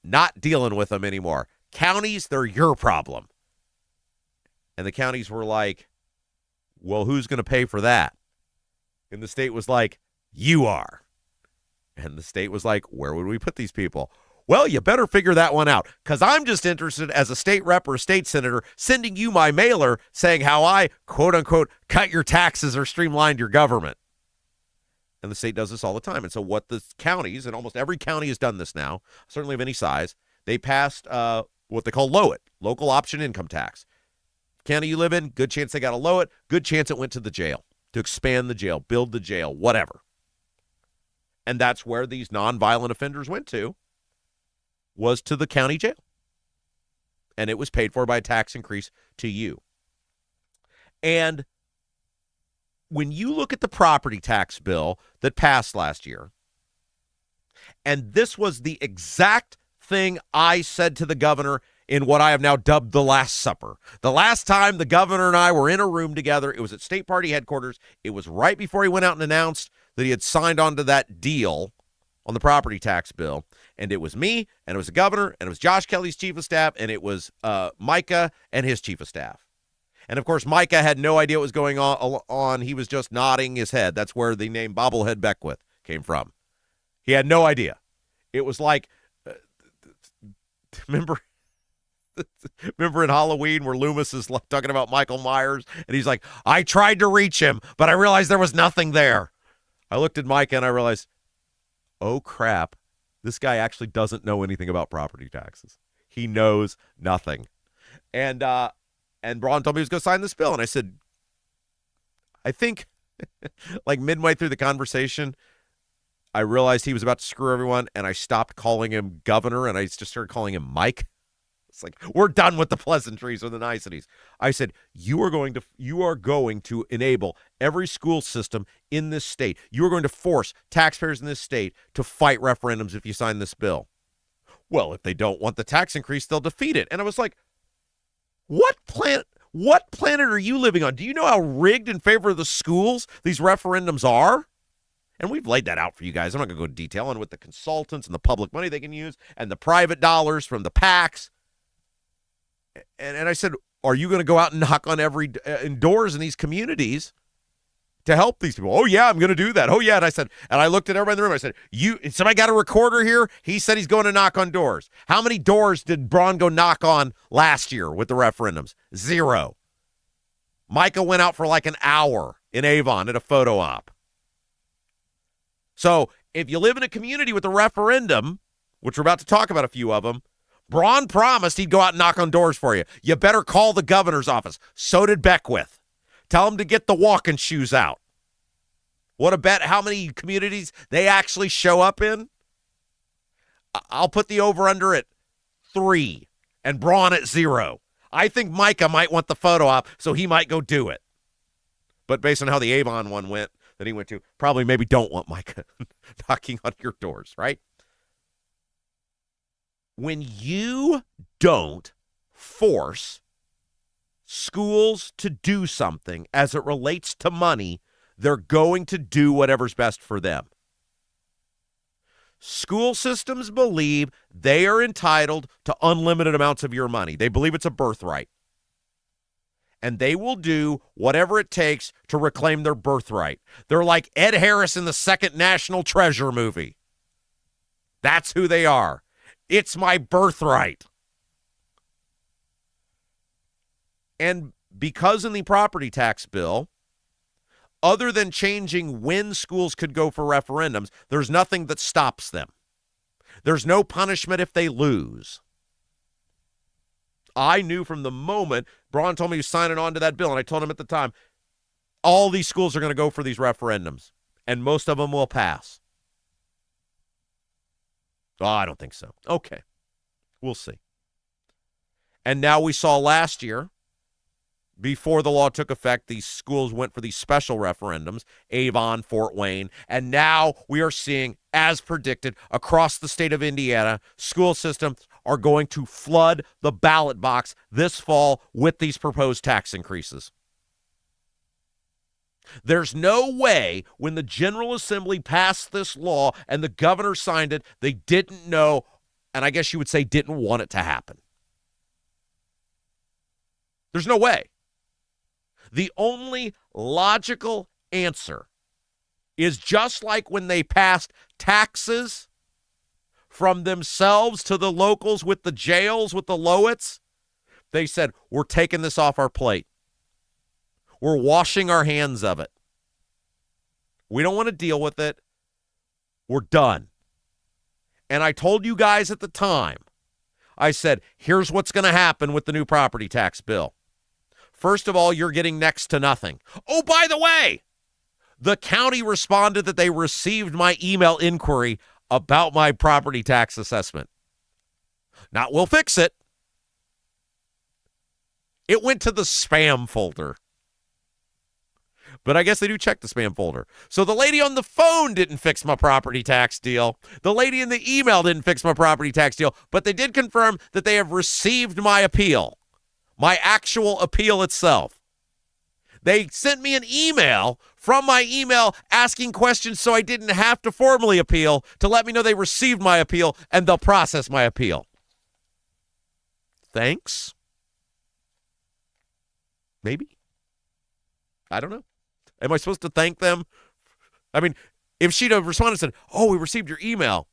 A: not dealing with them anymore. Counties, they're your problem. And the counties were like, well, who's going to pay for that? And the state was like, you are. And the state was like, where would we put these people? Well, you better figure that one out, because I'm just interested as a state rep or a state senator sending you my mailer saying how I, quote unquote, cut your taxes or streamlined your government. And the state does this all the time. And so what the counties, and almost every county has done this now, certainly of any size, they passed what they call LOIT, local option income tax. County you live in, good chance they got to low it, good chance it went to the jail, to expand the jail, build the jail, whatever. And that's where these nonviolent offenders went to, was to the county jail. And it was paid for by a tax increase to you. And when you look at the property tax bill that passed last year, and this was the exact thing I said to the governor in what I have now dubbed the Last Supper. The last time the governor and I were in a room together, it was at state party headquarters. It was right before he went out and announced that he had signed on to that deal on the property tax bill. And it was me, and it was the governor, and it was Josh Kelly's chief of staff, and it was Micah and his chief of staff. And, of course, Micah had no idea what was going on. He was just nodding his head. That's where the name Bobblehead Beckwith came from. He had no idea. It was like, remember in Halloween where Loomis is talking about Michael Myers, and he's like, I tried to reach him, but I realized there was nothing there. I looked at Micah, and I realized, oh, crap. This guy actually doesn't know anything about property taxes. He knows nothing. And Braun told me he was going to sign this bill. And I said, I think like midway through the conversation, I realized he was about to screw everyone. And I stopped calling him governor. And I just started calling him Mike. It's like, we're done with the pleasantries or the niceties. I said, you are going to enable every school system in this state. You are going to force taxpayers in this state to fight referendums if you sign this bill. Well, if they don't want the tax increase, they'll defeat it. And I was like, what planet are you living on? Do you know how rigged in favor of the schools these referendums are? And we've laid that out for you guys. I'm not going to go into detail on with the consultants and the public money they can use and the private dollars from the PACs. And I said, are you going to go out and knock on every doors in these communities to help these people? Oh, yeah, I'm going to do that. Oh, yeah. And I said, and I looked at everybody in the room. I said, somebody got a recorder here? He said he's going to knock on doors. How many doors did Braun go knock on last year with the referendums? 0. Micah went out for like an hour in Avon at a photo op. So if you live in a community with a referendum, which we're about to talk about a few of them, Braun promised he'd go out and knock on doors for you. You better call the governor's office. So did Beckwith. Tell him to get the walking shoes out. Want to bet how many communities they actually show up in? I'll put the over-under at 3 and Braun at 0. I think Micah might want the photo op, so he might go do it. But based on how the Avon one went, that he went to, probably maybe don't want Micah knocking on your doors, right? When you don't force schools to do something as it relates to money, they're going to do whatever's best for them. School systems believe they are entitled to unlimited amounts of your money. They believe it's a birthright. And they will do whatever it takes to reclaim their birthright. They're like Ed Harris in the second National Treasure movie. That's who they are. It's my birthright. And because in the property tax bill, other than changing when schools could go for referendums, there's nothing that stops them. There's no punishment if they lose. I knew from the moment Braun told me he was signing on to that bill, and I told him at the time, all these schools are going to go for these referendums, and most of them will pass. Oh, I don't think so. Okay. We'll see. And now we saw last year, before the law took effect, these schools went for these special referendums, Avon, Fort Wayne, and now we are seeing, as predicted, across the state of Indiana, school systems are going to flood the ballot box this fall with these proposed tax increases. There's no way when the General Assembly passed this law and the governor signed it, they didn't know, and I guess you would say didn't want it to happen. There's no way. The only logical answer is just like when they passed taxes from themselves to the locals with the jails, with the Lowitts. They said, we're taking this off our plate. We're washing our hands of it. We don't want to deal with it. We're done. And I told you guys at the time, I said, here's what's going to happen with the new property tax bill. First of all, you're getting next to nothing. Oh, by the way, the county responded that they received my email inquiry about my property tax assessment. Not we'll fix it. It went to the spam folder. But I guess they do check the spam folder. So the lady on the phone didn't fix my property tax deal. The lady in the email didn't fix my property tax deal. But they did confirm that they have received my appeal. My actual appeal itself. They sent me an email from my email asking questions so I didn't have to formally appeal to let me know they received my appeal and they'll process my appeal. Thanks. Maybe. I don't know. Am I supposed to thank them? I mean, if she'd have responded and said, oh, we received your email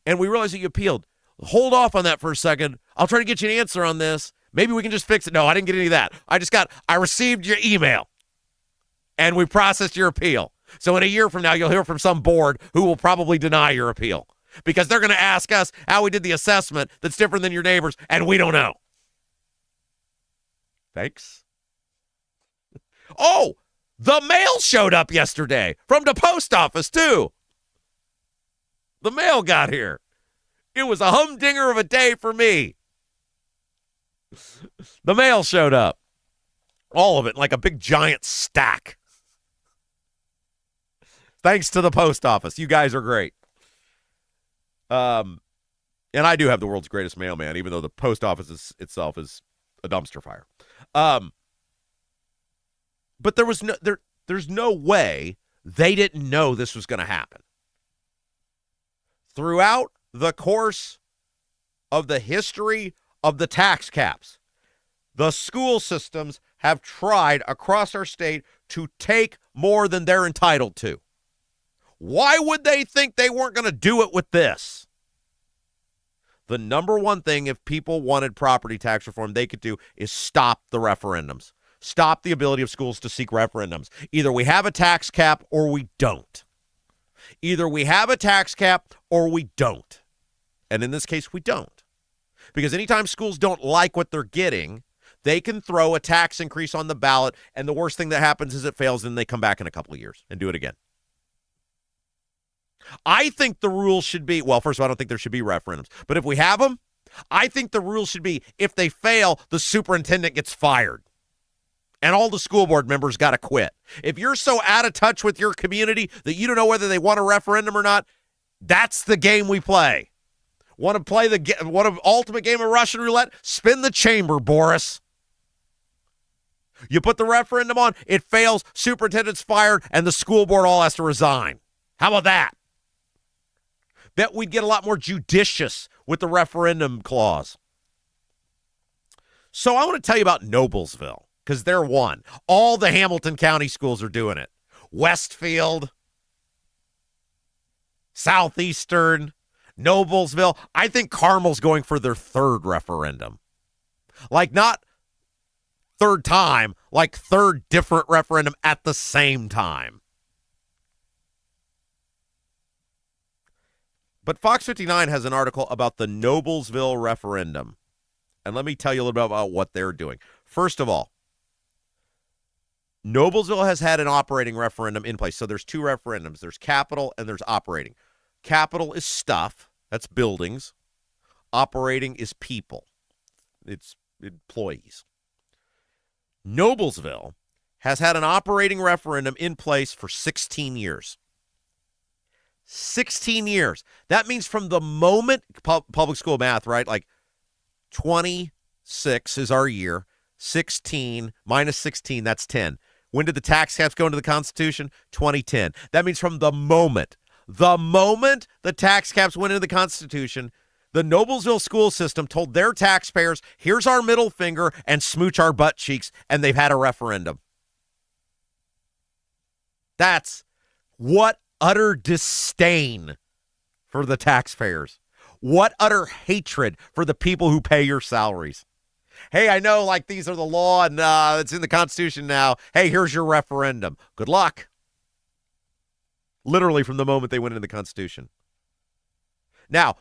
A: and we realized that you appealed. Hold off on that for a second. I'll try to get you an answer on this. Maybe we can just fix it. No, I didn't get any of that. I received your email, and we processed your appeal. So in a year from now, you'll hear from some board who will probably deny your appeal because they're going to ask us how we did the assessment that's different than your neighbors, and we don't know. Thanks. Oh, the mail showed up yesterday from the post office, too. The mail got here. It was a humdinger of a day for me. The mail showed up. All of it, like a big giant stack. Thanks to the post office. You guys are great. And I do have the world's greatest mailman, even though the post office itself is a dumpster fire. But there's no way they didn't know this was going to happen. Throughout the course of the history of the tax caps, the school systems have tried across our state to take more than they're entitled to. Why would they think they weren't going to do it with this? The number one thing, if people wanted property tax reform, they could do is stop the referendums. Stop the ability of schools to seek referendums. Either we have a tax cap or we don't. Either we have a tax cap or we don't. And in this case, we don't. Because anytime schools don't like what they're getting, they can throw a tax increase on the ballot, and the worst thing that happens is it fails, and they come back in a couple of years and do it again. I think the rule should be, well, first of all, I don't think there should be referendums. But if we have them, I think the rule should be if they fail, the superintendent gets fired. And all the school board members got to quit. If you're so out of touch with your community that you don't know whether they want a referendum or not, that's the game we play. Want to play the ultimate game of Russian roulette? Spin the chamber, Boris. You put the referendum on, it fails, superintendent's fired, and the school board all has to resign. How about that? Bet we'd get a lot more judicious with the referendum clause. So I want to tell you about Noblesville, because they're one. All the Hamilton County schools are doing it. Westfield, Southeastern, Noblesville. I think Carmel's going for their third referendum. Like not third time, like third different referendum at the same time. But Fox 59 has an article about the Noblesville referendum. And let me tell you a little bit about what they're doing. First of all, Noblesville has had an operating referendum in place. So there's two referendums. There's capital and there's operating. Capital is stuff. That's buildings. Operating is people. It's employees. Noblesville has had an operating referendum in place for 16 years. 16 years. That means from the moment, public school math, right? Like 26 is our year. 16 minus 16, that's 10. When did the tax caps go into the Constitution? 2010. That means from the moment the tax caps went into the Constitution, the Noblesville school system told their taxpayers, here's our middle finger and smooch our butt cheeks, and they've had a referendum. That's what utter disdain for the taxpayers. What utter hatred for the people who pay your salaries. Hey, I know like these are the law and it's in the Constitution now. Hey, here's your referendum. Good luck. Literally from the moment they went into the Constitution. Now,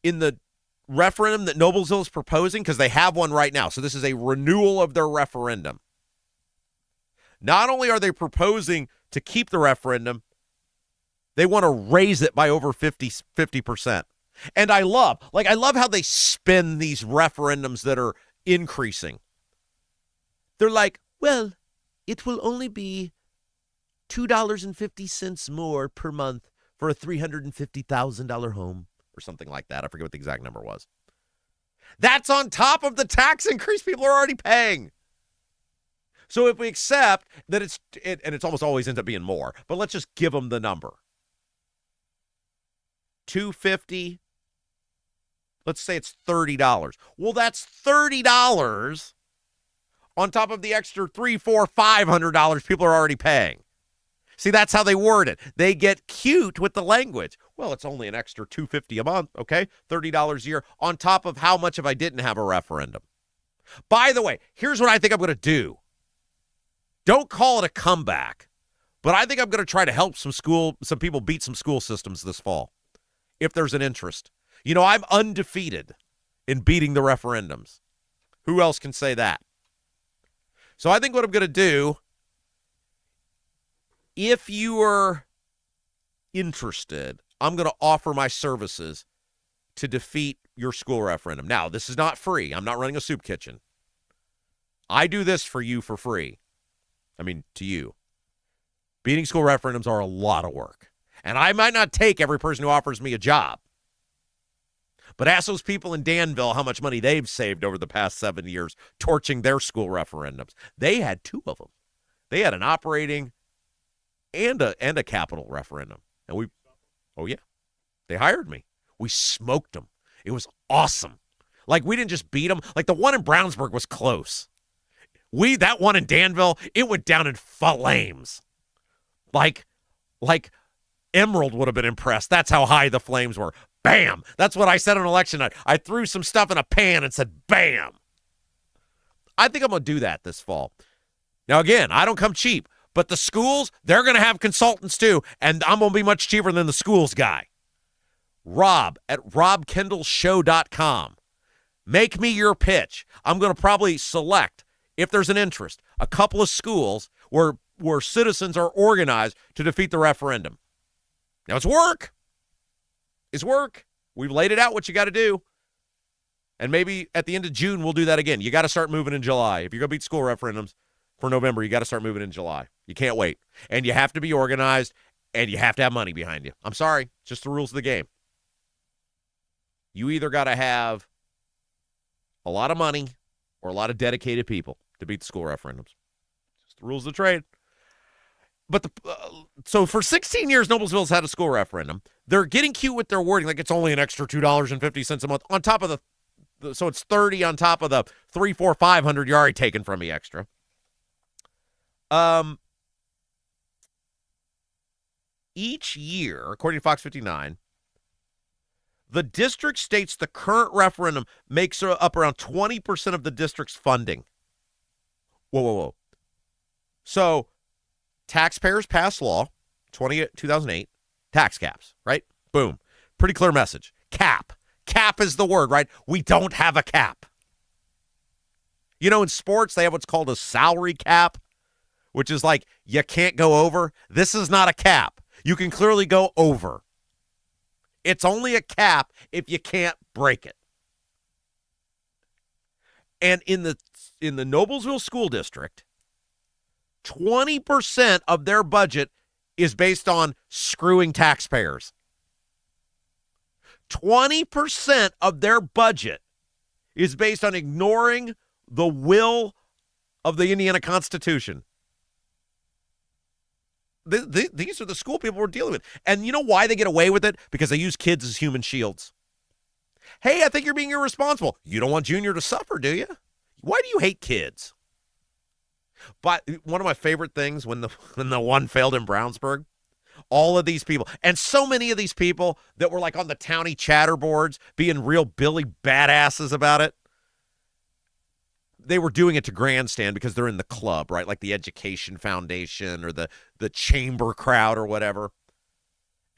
A: in the referendum that Noblesville is proposing, because they have one right now, so this is a renewal of their referendum. Not only are they proposing to keep the referendum, they want to raise it by over 50%. And I love how they spin these referendums that are increasing. They're like, well, it will only be $2.50 more per month for a $350,000 home or something like that. I forget what the exact number was. That's on top of the tax increase people are already paying. So if we accept that it's almost always ends up being more, but let's just give them the number. $250. Let's say it's $30. Well, that's $30 on top of the extra $300, $400, $500 people are already paying. See, that's how they word it. They get cute with the language. Well, it's only an extra $250 a month, okay? $30 a year on top of how much if I didn't have a referendum. By the way, here's what I think I'm going to do. Don't call it a comeback, but I think I'm going to try to help some people beat some school systems this fall, if there's an interest. You know, I'm undefeated in beating the referendums. Who else can say that? So I think what I'm going to do, if you are interested, I'm going to offer my services to defeat your school referendum. Now, this is not free. I'm not running a soup kitchen. I do this for you for free. I mean, to you. Beating school referendums are a lot of work. And I might not take every person who offers me a job. But ask those people in Danville how much money they've saved over the past 7 years torching their school referendums. They had two of them. They had an operating and a capital referendum. And they hired me. We smoked them. It was awesome. Like, we didn't just beat them. Like, the one in Brownsburg was close. That one in Danville, it went down in flames. Like Emerald would have been impressed. That's how high the flames were. Bam! That's what I said on election night. I threw some stuff in a pan and said, bam! I think I'm going to do that this fall. Now, again, I don't come cheap, but the schools, they're going to have consultants too, and I'm going to be much cheaper than the schools guy. Rob at robkendallshow.com. Make me your pitch. I'm going to probably select, if there's an interest, a couple of schools where citizens are organized to defeat the referendum. Now, it's work. It's work. We've laid it out what you got to do. And maybe at the end of June, we'll do that again. You got to start moving in July. If you're going to beat school referendums for November, you got to start moving in July. You can't wait. And you have to be organized, and you have to have money behind you. I'm sorry. It's just the rules of the game. You either got to have a lot of money or a lot of dedicated people to beat the school referendums. Just the rules of the trade. But so for 16 years, Noblesville's had a school referendum. They're getting cute with their wording, like it's only an extra $2.50 a month on top of so it's 30 on top of the 300, 400, 500 you're already taking from me extra. Each year, according to Fox 59, the district states the current referendum makes up around 20% of the district's funding. Whoa. So taxpayers passed law, 2008, tax caps, right? Boom. Pretty clear message. Cap. Cap is the word, right? We don't have a cap. You know, in sports, they have what's called a salary cap, which is like you can't go over. This is not a cap. You can clearly go over. It's only a cap if you can't break it. And in the Noblesville School District, 20% of their budget is based on screwing taxpayers. 20% of their budget is based on ignoring the will of the Indiana Constitution. These are the school people we're dealing with. And you know why they get away with it? Because they use kids as human shields. Hey, I think you're being irresponsible. You don't want Junior to suffer, do you? Why do you hate kids? But one of my favorite things when the one failed in Brownsburg, all of these people, and so many of these people that were like on the townie chatter boards being real Billy badasses about it, they were doing it to grandstand because they're in the club, right? Like the Education Foundation or the chamber crowd or whatever.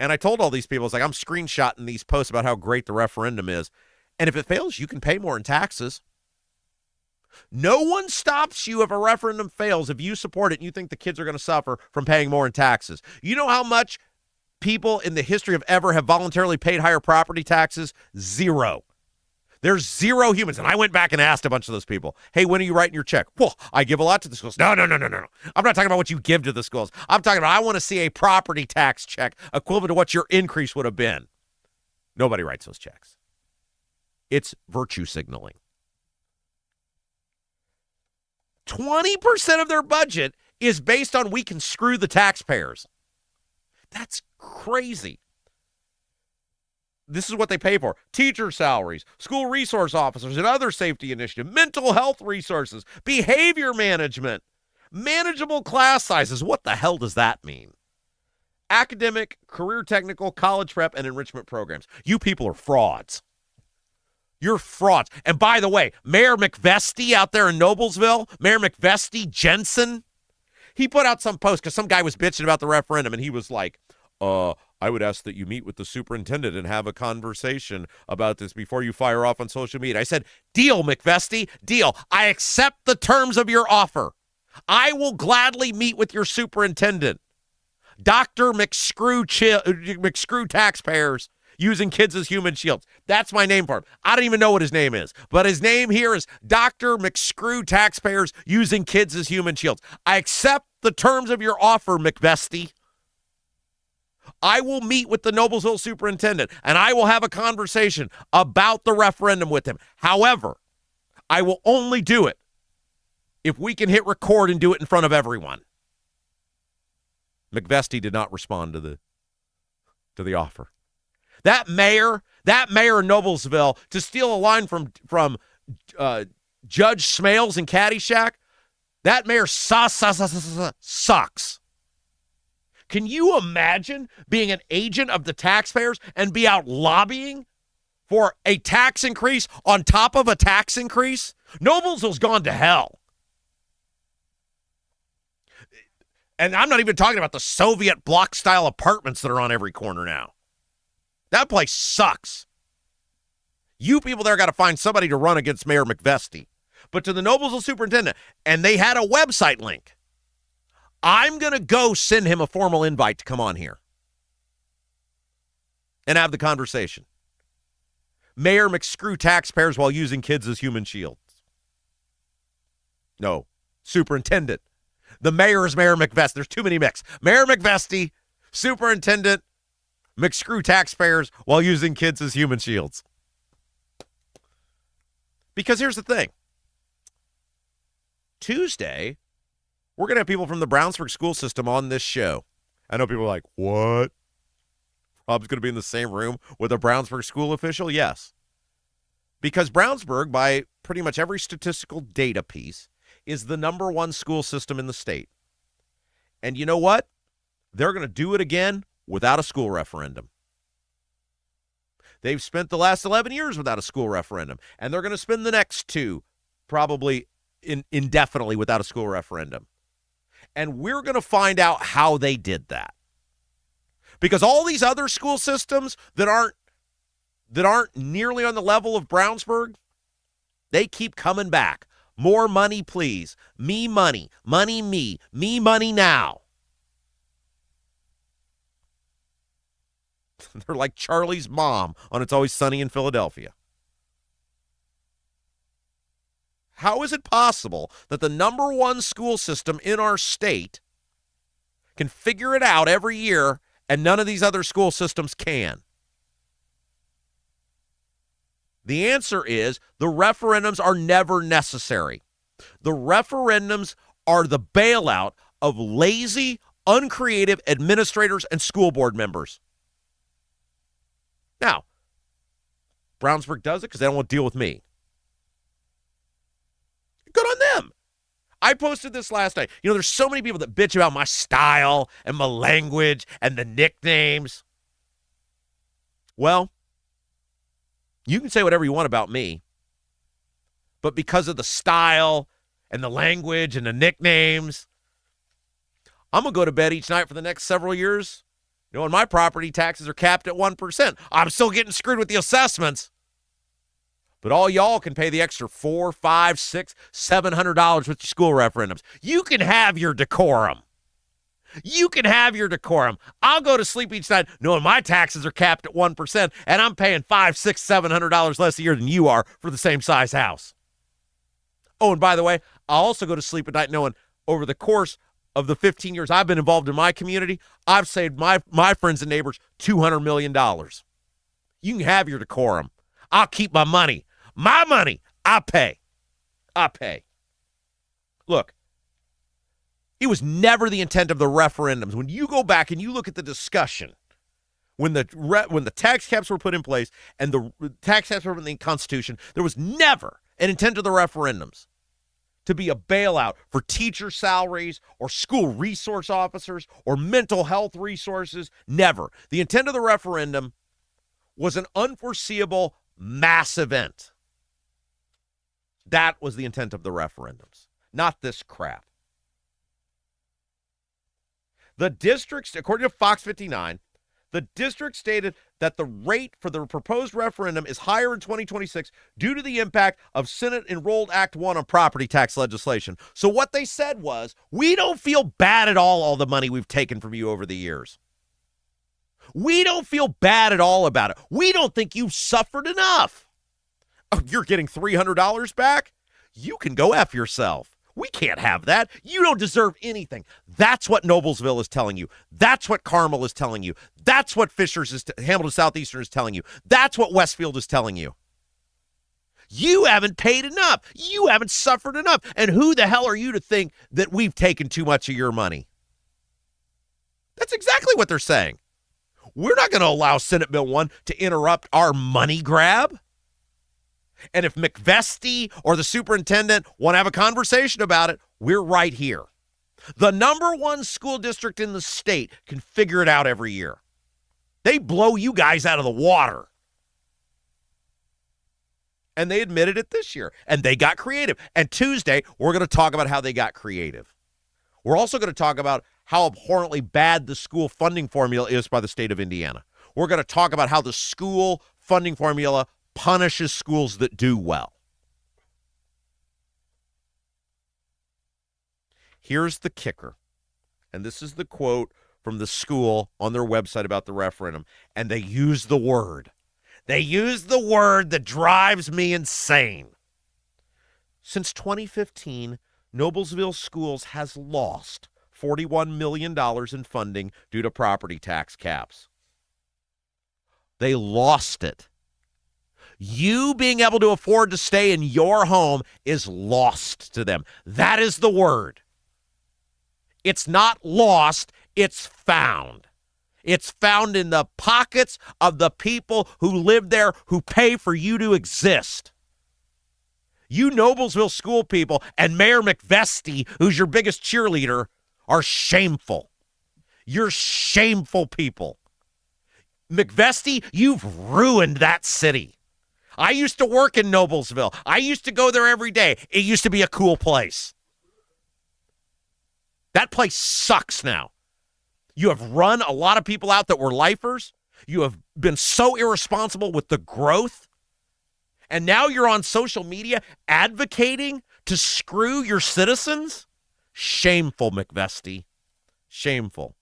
A: And I told all these people, it's like, I'm screenshotting these posts about how great the referendum is. And if it fails, you can pay more in taxes. No one stops you if a referendum fails, if you support it and you think the kids are going to suffer from paying more in taxes. You know how much people in the history of ever have voluntarily paid higher property taxes? Zero. There's zero humans. And I went back and asked a bunch of those people, hey, when are you writing your check? Well, I give a lot to the schools. No. I'm not talking about what you give to the schools. I'm talking about I want to see a property tax check equivalent to what your increase would have been. Nobody writes those checks. It's virtue signaling. 20% of their budget is based on we can screw the taxpayers. That's crazy. This is what they pay for. Teacher salaries, school resource officers and other safety initiatives, mental health resources, behavior management, manageable class sizes. What the hell does that mean? Academic, career technical, college prep, and enrichment programs. You people are frauds. You're frauds. And by the way, Mayor McVesty out there in Noblesville, Mayor McVesty Jensen, he put out some post because some guy was bitching about the referendum, and he was like, I would ask that you meet with the superintendent and have a conversation about this before you fire off on social media. I said, deal, McVesty, deal. I accept the terms of your offer. I will gladly meet with your superintendent. Dr. McScrew taxpayers using kids as human shields. That's my name for him. I don't even know what his name is, but his name here is Dr. McScrew taxpayers using kids as human shields. I accept the terms of your offer, McVesty. I will meet with the Noblesville superintendent, and I will have a conversation about the referendum with him. However, I will only do it if we can hit record and do it in front of everyone. McVesty did not respond to the offer. That mayor in Noblesville, to steal a line from Judge Smales in Caddyshack, that mayor sucks. Can you imagine being an agent of the taxpayers and be out lobbying for a tax increase on top of a tax increase? Noblesville's gone to hell. And I'm not even talking about the Soviet block-style apartments that are on every corner now. That place sucks. You people there got to find somebody to run against Mayor McVesty. But to the Noblesville superintendent, and they had a website link. I'm going to go send him a formal invite to come on here and have the conversation. Mayor McScrew taxpayers while using kids as human shields. No, superintendent. The mayor is Mayor McVesty. There's too many mix. Mayor McVesty, superintendent, McScrew taxpayers while using kids as human shields. Because here's the thing. Tuesday, we're going to have people from the Brownsburg school system on this show. I know people are like, what? Rob's going to be in the same room with a Brownsburg school official? Yes. Because Brownsburg, by pretty much every statistical data piece, is the number one school system in the state. And you know what? They're going to do it again without a school referendum. They've spent the last 11 years without a school referendum, and they're going to spend the next 2 probably indefinitely without a school referendum. And we're going to find out how they did that. Because all these other school systems that aren't nearly on the level of Brownsburg, they keep coming back. More money, please. Me money. Money me. Me money now. They're like Charlie's mom on It's Always Sunny in Philadelphia. How is it possible that the number one school system in our state can figure it out every year and none of these other school systems can? The answer is the referendums are never necessary. The referendums are the bailout of lazy, uncreative administrators and school board members. Now, Brownsburg does it because they don't want to deal with me. Good on them. I posted this last night. You know, there's so many people that bitch about my style and my language and the nicknames. Well, you can say whatever you want about me, but because of the style and the language and the nicknames, I'm going to go to bed each night for the next several years. You know, when my property taxes are capped at 1%, I'm still getting screwed with the assessments. But all y'all can pay the extra $400, $500, $600, $700 with your school referendums. You can have your decorum. You can have your decorum. I'll go to sleep each night knowing my taxes are capped at 1%, and I'm paying $500, $600, $700 less a year than you are for the same size house. Oh, and by the way, I'll also go to sleep at night knowing over the course of the 15 years I've been involved in my community, I've saved my friends and neighbors $200 million. You can have your decorum. I'll keep my money. My money, I pay. I pay. Look, it was never the intent of the referendums. When you go back and you look at the discussion, when the tax caps were put in place and the tax caps were in the Constitution, there was never an intent of the referendums to be a bailout for teacher salaries or school resource officers or mental health resources. Never. The intent of the referendum was an unforeseeable mass event. That was the intent of the referendums, not this crap. The districts, according to Fox 59, the district stated that the rate for the proposed referendum is higher in 2026 due to the impact of Senate Enrolled Act 1 on property tax legislation. So what they said was, we don't feel bad at all the money we've taken from you over the years. We don't feel bad at all about it. We don't think you've suffered enough. Oh, you're getting $300 back? You can go F yourself. We can't have that. You don't deserve anything. That's what Noblesville is telling you. That's what Carmel is telling you. That's what Hamilton Southeastern is telling you. That's what Westfield is telling you. You haven't paid enough. You haven't suffered enough. And who the hell are you to think that we've taken too much of your money? That's exactly what they're saying. We're not going to allow Senate Bill 1 to interrupt our money grab. And if McVesty or the superintendent want to have a conversation about it, we're right here. The number one school district in the state can figure it out every year. They blow you guys out of the water. And they admitted it this year. And they got creative. And Tuesday, we're going to talk about how they got creative. We're also going to talk about how abhorrently bad the school funding formula is by the state of Indiana. We're going to talk about how the school funding formula punishes schools that do well. Here's the kicker, and this is the quote from the school on their website about the referendum, and they use the word. They use the word that drives me insane. Since 2015, Noblesville Schools has lost $41 million in funding due to property tax caps. They lost it. You being able to afford to stay in your home is lost to them. That is the word. It's not lost, it's found. It's found in the pockets of the people who live there, who pay for you to exist. You Noblesville school people and Mayor McVesty, who's your biggest cheerleader, are shameful. You're shameful people. McVesty, you've ruined that city. I used to work in Noblesville. I used to go there every day. It used to be a cool place. That place sucks now. You have run a lot of people out that were lifers. You have been so irresponsible with the growth. And now you're on social media advocating to screw your citizens? Shameful, McVesty. Shameful.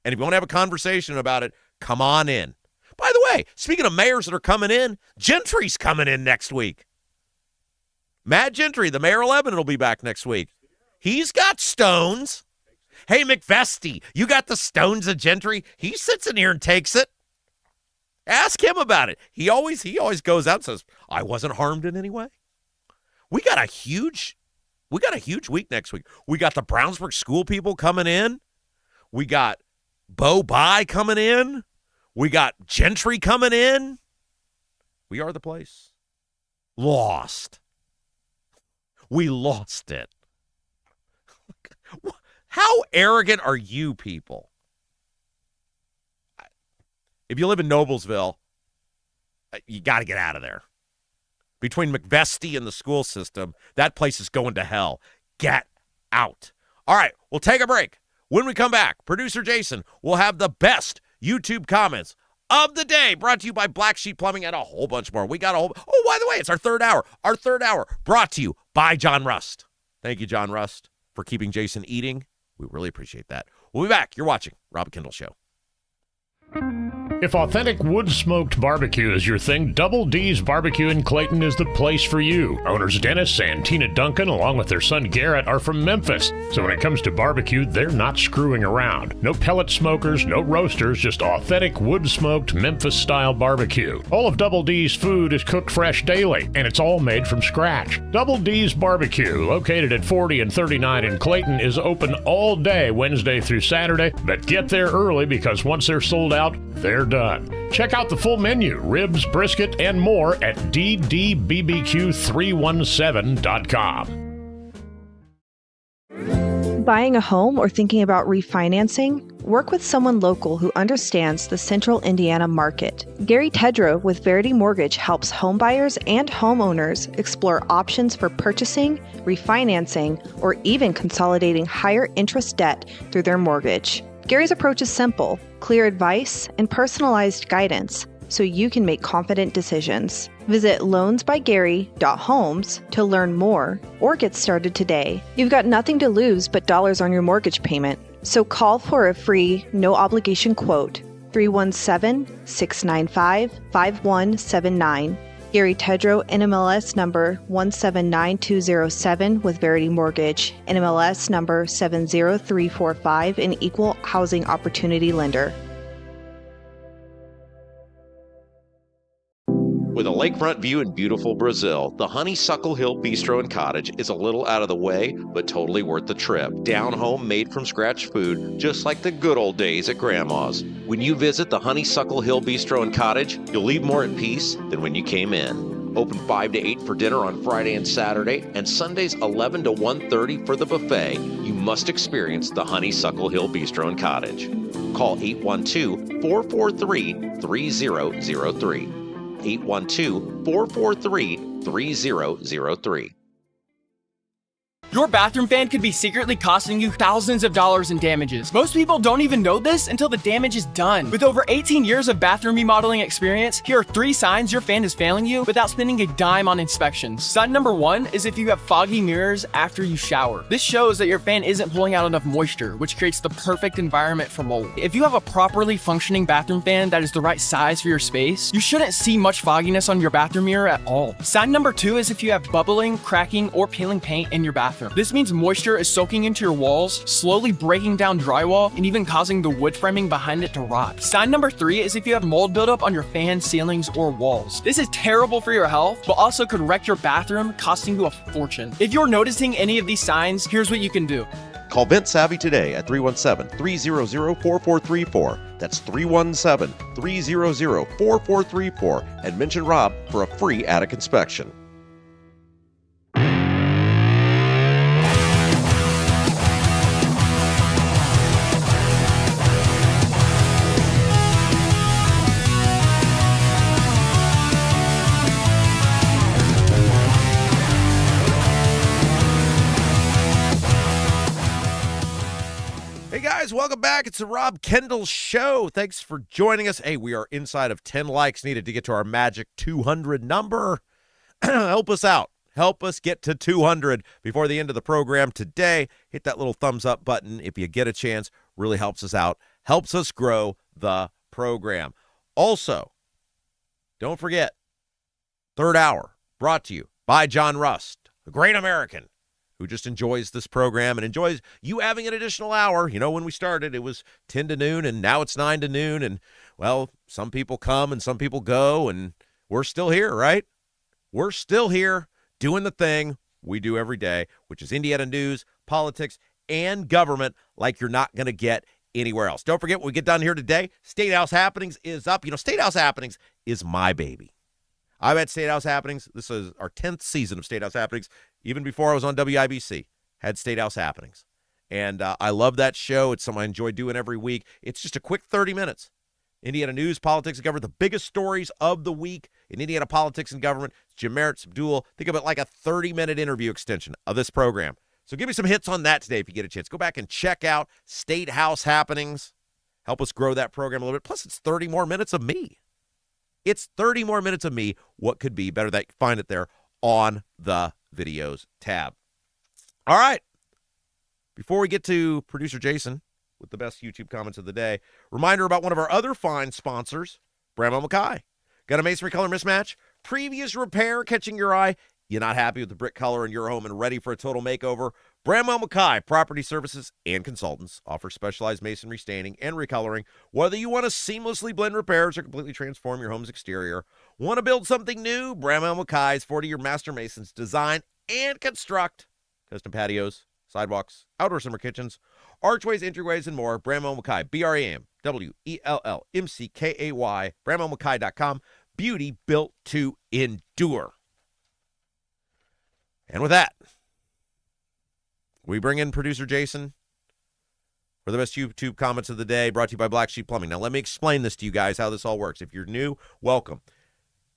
A: And if you want to have a conversation about it, come on in. By the way, speaking of mayors that are coming in, Gentry's coming in next week. Matt Gentry, the mayor of Lebanon, will be back next week. He's got stones. Hey, McVesty, you got the stones of Gentry? He sits in here and takes it. Ask him about it. He always goes out and says, I wasn't harmed in any way. We got a huge week next week. We got the Brownsburg school people coming in. We got Bo Bye coming in. We got Gentry coming in. We are the place. Lost. We lost it. How arrogant are you people? If you live in Noblesville, you got to get out of there. Between McVesty and the school system, that place is going to hell. Get out. All right, we'll take a break. When we come back, producer Jason will have the best YouTube comments of the day, brought to you by Black Sheep Plumbing and a whole bunch more. We got a whole... Oh, by the way, it's our third hour. Our third hour brought to you by John Rust. Thank you, John Rust, for keeping Jason eating. We really appreciate that. We'll be back. You're watching Rob Kendall Show.
J: If authentic wood-smoked barbecue is your thing, Double D's Barbecue in Clayton is the place for you. Owners Dennis and Tina Duncan, along with their son Garrett, are from Memphis. So when it comes to barbecue, they're not screwing around. No pellet smokers, no roasters, just authentic wood-smoked Memphis-style barbecue. All of Double D's food is cooked fresh daily, and it's all made from scratch. Double D's Barbecue, located at 40 and 39 in Clayton, is open all day Wednesday through Saturday, but get there early because once they're sold out, they're done. Check out the full menu, ribs, brisket, and more at ddbbq317.com.
D: Buying a home or thinking about refinancing? Work with someone local who understands the central Indiana market. Gary Tedrow with Verity Mortgage helps homebuyers and homeowners explore options for purchasing, refinancing, or even consolidating higher interest debt through their mortgage. Gary's approach is simple, clear advice, and personalized guidance so you can make confident decisions. Visit loansbygary.homes to learn more or get started today. You've got nothing to lose but dollars on your mortgage payment. So call for a free, no-obligation quote, 317-695-5179. Gary Tedrow, NMLS number 179207 with Verity Mortgage, NMLS number 70345, an equal housing opportunity lender.
A: With a lakefront view in beautiful Brazil, the Honeysuckle Hill Bistro and Cottage is a little out of the way, but totally worth the trip. Down home, made from scratch food, just like the good old days at Grandma's. When you visit the Honeysuckle Hill Bistro and Cottage, you'll leave more at peace than when you came in. Open 5 to 8 for dinner on Friday and Saturday, and Sundays 11 to 1:30 for the buffet. You must experience the Honeysuckle Hill Bistro and Cottage. Call 812-443-3003. 812-443-3003.
I: Your bathroom fan could be secretly costing you thousands of dollars in damages. Most people don't even know this until the damage is done. With over 18 years of bathroom remodeling experience, here are 3 signs your fan is failing you without spending a dime on inspections. Sign number 1 is if you have foggy mirrors after you shower. This shows that your fan isn't pulling out enough moisture, which creates the perfect environment for mold. If you have a properly functioning bathroom fan that is the right size for your space, you shouldn't see much fogginess on your bathroom mirror at all. Sign number 2 is if you have bubbling, cracking, or peeling paint in your bathroom. This means moisture is soaking into your walls, slowly breaking down drywall, and even causing the wood framing behind it to rot. Sign number 3 is if you have mold buildup on your fan, ceilings, or walls. This is terrible for your health, but also could wreck your bathroom, costing you a fortune. If you're noticing any of these signs, here's what you can do.
A: Call Vent Savvy today at 317-300-4434. That's 317-300-4434 and mention Rob for a free attic inspection. Welcome back. It's the Rob Kendall Show. Thanks for joining us. Hey, we are inside of 10 likes needed to get to our magic 200 number. Help us out. Help us get to 200 before the end of the program today. Hit that little thumbs up button if you get a chance. Really helps us out. Helps us grow the program. Also, don't forget, third hour brought to you by John Rust, the great American, who just enjoys this program and enjoys you having an additional hour. You know, when we started, it was 10 to noon, and now it's 9 to noon. And, well, some people come and some people go, and we're still here, right? We're still here doing the thing we do every day, which is Indiana news, politics, and government like you're not going to get anywhere else. Don't forget, when we get done here today, State House Happenings is up. You know, State House Happenings is my baby. I've had State House Happenings. This is our 10th season of State House Happenings. Even before I was on WIBC, had State House Happenings. And I love that show. It's something I enjoy doing every week. It's just a quick 30 minutes. Indiana news, politics, and government, the biggest stories of the week in Indiana politics and government. It's Jim Merritt, Abdul. Think of it like a 30-minute interview extension of this program. So give me some hits on that today if you get a chance. Go back and check out State House Happenings. Help us grow that program a little bit. Plus, it's 30 more minutes of me. It's 30 more minutes of me. What could be better? That find it there on the videos tab. All right. Before we get to producer Jason with the best YouTube comments of the day, reminder about one of our other fine sponsors, Bramwell Mackay. Got a masonry color mismatch? Previous repair catching your eye? You're not happy with the brick color in your home and ready for a total makeover? Bramwell Mackay Property Services and Consultants offer specialized masonry staining and recoloring. Whether you want to seamlessly blend repairs or completely transform your home's exterior, want to build something new? Bramwell Mackay's 40-year master masons design and construct custom patios, sidewalks, outdoor summer kitchens, archways, entryways, and more. Bramwell Mackay, BRAMWELLMCKAY, BramwellMackay.com. Beauty built to endure. And with that, we bring in producer Jason for the best YouTube comments of the day, brought to you by Black Sheep Plumbing. Now, let me explain this to you guys, how this all works. If you're new, welcome.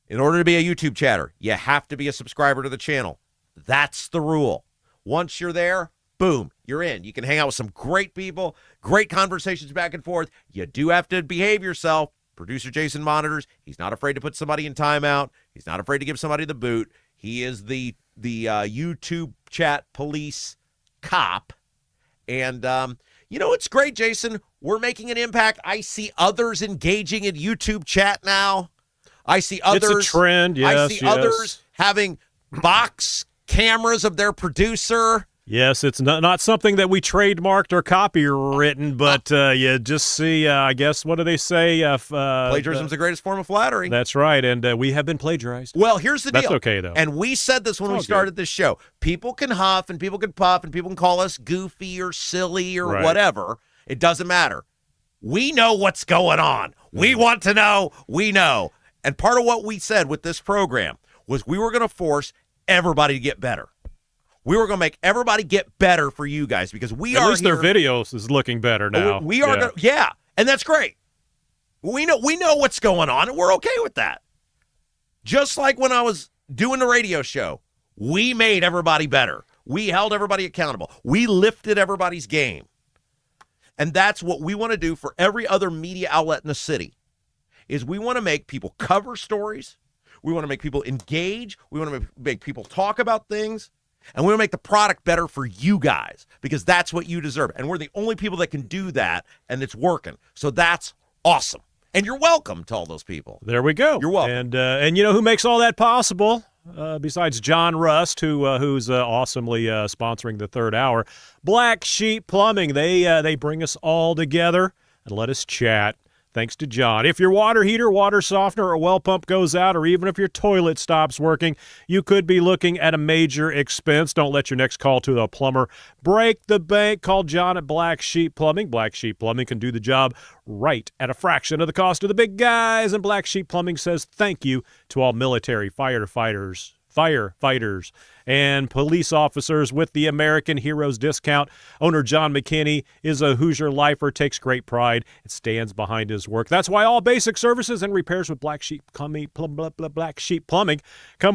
A: In order to be a YouTube chatter, you have to be a subscriber to the channel. That's the rule. Once you're there, boom, you're in. You can hang out with some great people, great conversations back and forth. You do have to behave yourself. Producer Jason monitors. He's not afraid to put somebody in timeout. He's not afraid to give somebody the boot. He is the YouTube chat police cop. And, it's great, Jason. We're making an impact. I see others engaging in YouTube chat now. I see others.
K: It's a trend, yes.
A: I see others having box cameras of their producer.
K: Yes, it's not something that we trademarked or copywritten, but you just see, I guess, what do they say?
A: Plagiarism's the greatest form of flattery.
K: That's right, and we have been plagiarized.
A: Well, here's the deal.
K: That's okay, though.
A: And we said this when we started this show. People can huff, and people can puff, and people can call us goofy or silly or whatever. It doesn't matter. We know what's going on. We want to know. We know. And part of what we said with this program was we were going to force everybody to get better. We were going to make everybody get better for you guys because we are
K: At least their videos is looking better now.
A: We are and that's great. We know what's going on, and we're okay with that. Just like when I was doing the radio show, we made everybody better. We held everybody accountable. We lifted everybody's game. And that's what we want to do for every other media outlet in the city, is we want to make people cover stories. We want to make people engage. We want to make people talk about things. And we want to make the product better for you guys, because that's what you deserve. And we're the only people that can do that, and it's working. So that's awesome. And you're welcome to all those people.
K: There we go.
A: You're welcome.
K: And you know who makes all that possible? Besides John Rust, who's awesomely sponsoring the third hour. Black Sheep Plumbing. They bring us all together and let us chat. Thanks to John. If your water heater, water softener, or well pump goes out, or even if your toilet stops working, you could be looking at a major expense. Don't let your next call to a plumber break the bank. Call John at Black Sheep Plumbing. Black Sheep Plumbing can do the job right at a fraction of the cost of the big guys. And Black Sheep Plumbing says thank you to all military firefighters, and police officers with the American Heroes discount. Owner John McKinney is a Hoosier lifer, takes great pride, and stands behind his work. That's why all basic services and repairs with Black Sheep Plumbing come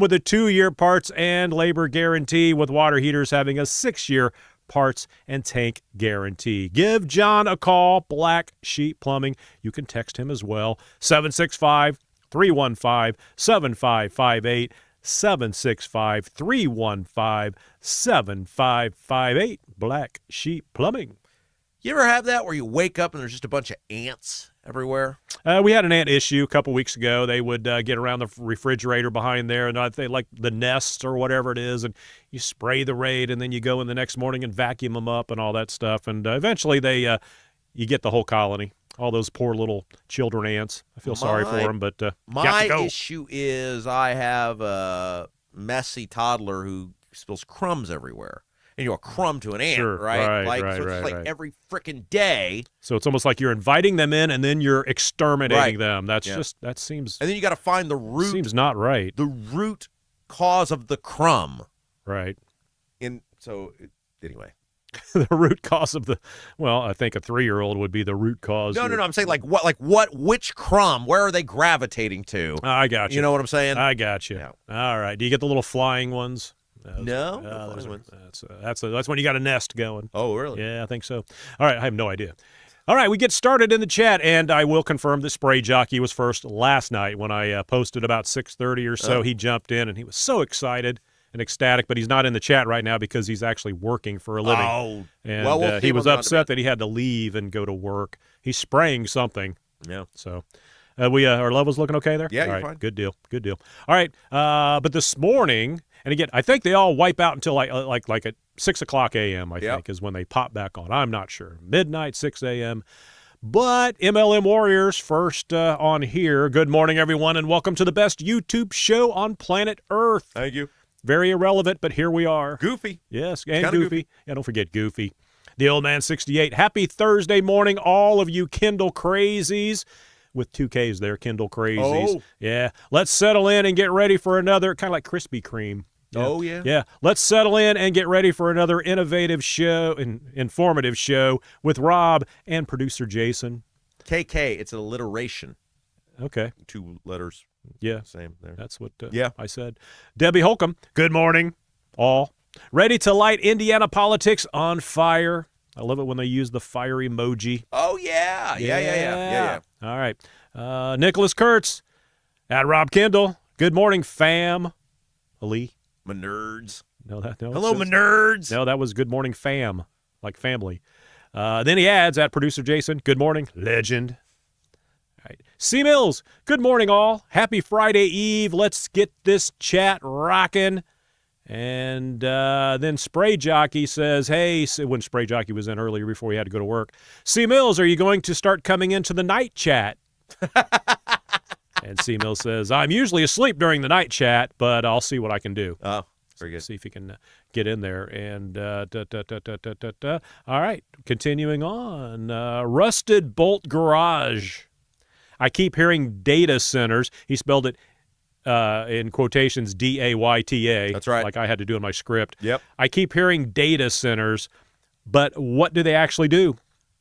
K: with a 2-year parts and labor guarantee, with water heaters having a 6-year parts and tank guarantee. Give John a call, Black Sheep Plumbing. You can text him as well, 765-315-7558. 765-315-7558. Black Sheep Plumbing.
A: You ever have that where you wake up and there's just a bunch of ants everywhere?
K: We had an ant issue a couple weeks ago. They would get around the refrigerator behind there, and they like the nests or whatever it is, and you spray the raid, and then you go in the next morning and vacuum them up and all that stuff, and eventually you get the whole colony. All those poor little children ants. I feel sorry for them, but
A: my issue is I have a messy toddler who spills crumbs everywhere. And a crumb to an ant,
K: sure,
A: right?
K: Right.
A: Every freaking day.
K: So it's almost like you're inviting them in and then you're exterminating them. That seems.
A: And then you got to find the root.
K: Seems not right.
A: The root cause of the crumb.
K: Right.
A: Anyway.
K: The root cause of I think a 3-year-old would be the root cause.
A: No. I'm saying which crumb? Where are they gravitating to?
K: I got you.
A: You know what I'm saying?
K: I got you.
A: Yeah.
K: All right. Do you get the little flying ones?
A: No.
K: Those ones. That's when you got a nest going.
A: Oh, really?
K: Yeah, I think so. All right. I have no idea. All right, we get started in the chat, and I will confirm that Spray Jockey was first last night when I posted about 6:30 or so. He jumped in, and he was so excited and ecstatic, but he's not in the chat right now because he's actually working for a living.
A: Oh,
K: and he was upset that he had to leave and go to work. He's spraying something.
A: Yeah.
K: So our levels looking okay there?
A: Yeah,
K: all
A: you're
K: right,
A: fine.
K: Good deal. All right, but this morning, and again, I think they all wipe out until like at 6 o'clock a.m., I think, is when they pop back on. I'm not sure. Midnight, 6 a.m., but MLM Warriors first on here. Good morning, everyone, and welcome to the best YouTube show on planet Earth.
A: Thank you.
K: Very irrelevant, but here we are.
A: Goofy.
K: Yes, and goofy. Yeah, don't forget Goofy. The Old Man 68. Happy Thursday morning, all of you Kindle crazies. With 2 Ks there, Kindle crazies.
A: Oh.
K: Yeah. Let's settle in and get ready for another, kind of like Krispy Kreme. Yeah.
A: Oh, yeah?
K: Yeah. Let's settle in and get ready for another innovative show, informative show with Rob and producer Jason.
A: KK, it's an alliteration.
K: Okay.
A: 2 letters.
K: Yeah.
A: Same there.
K: That's what
A: yeah.
K: I said. Debbie Holcomb, good morning, all. Ready to light Indiana politics on fire. I love it when they use the fire emoji.
A: Oh, yeah. Yeah.
K: All right. Nicholas Kurtz at Rob Kendall. Good morning, fam. Ali.
A: My nerds.
K: No.
A: Hello, my nerds.
K: No, that was good morning, fam, like family. Then he adds at producer Jason, good morning, legend. All right. C. Mills, good morning, all. Happy Friday Eve. Let's get this chat rocking. And then Spray Jockey says, hey, when Spray Jockey was in earlier before we had to go to work, C. Mills, are you going to start coming into the night chat? And C. Mills says, I'm usually asleep during the night chat, but I'll see what I can do.
A: Oh, very good.
K: See if he can get in there. And all right, continuing on. Rusted Bolt Garage. I keep hearing data centers. He spelled it in quotations D-A-Y-T-A.
A: That's right.
K: Like I had to do in my script.
A: Yep.
K: I keep hearing data centers, but what do they actually do?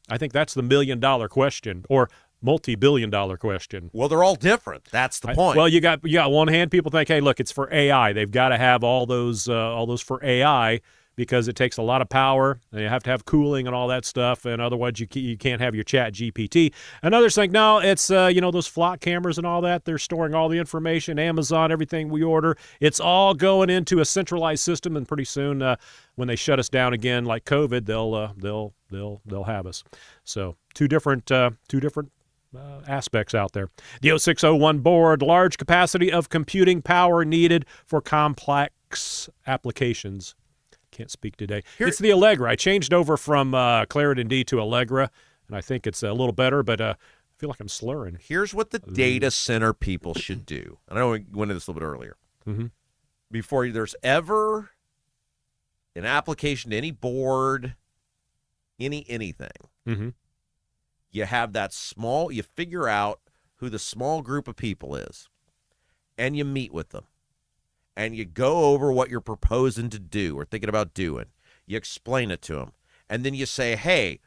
K: I think that's the million-dollar question, or multi-billion-dollar question.
A: Well, they're all different. That's the point.
K: Well, you got one hand, people think, hey, look, it's for AI. They've got to have all those for AI. because it takes a lot of power, and you have to have cooling and all that stuff, and otherwise you can't have your chat GPT. And others think, no, it's, those flock cameras and all that, they're storing all the information, Amazon, everything we order, it's all going into a centralized system, and pretty soon when they shut us down again like COVID, they'll have us. So two different aspects out there. The 0601 board, large capacity of computing power needed for complex applications. Can't speak today. It's the Allegra. I changed over from Clarendon D to Allegra, and I think it's a little better, but I feel like I'm slurring.
A: Here's what the data center people should do. And I know we went into this a little bit earlier.
K: Mm-hmm.
A: Before there's ever an application to any board, anything,
K: mm-hmm.
A: you have you figure out who the small group of people is, and you meet with them. And you go over what you're proposing to do or thinking about doing. You explain it to them. And then you say, hey,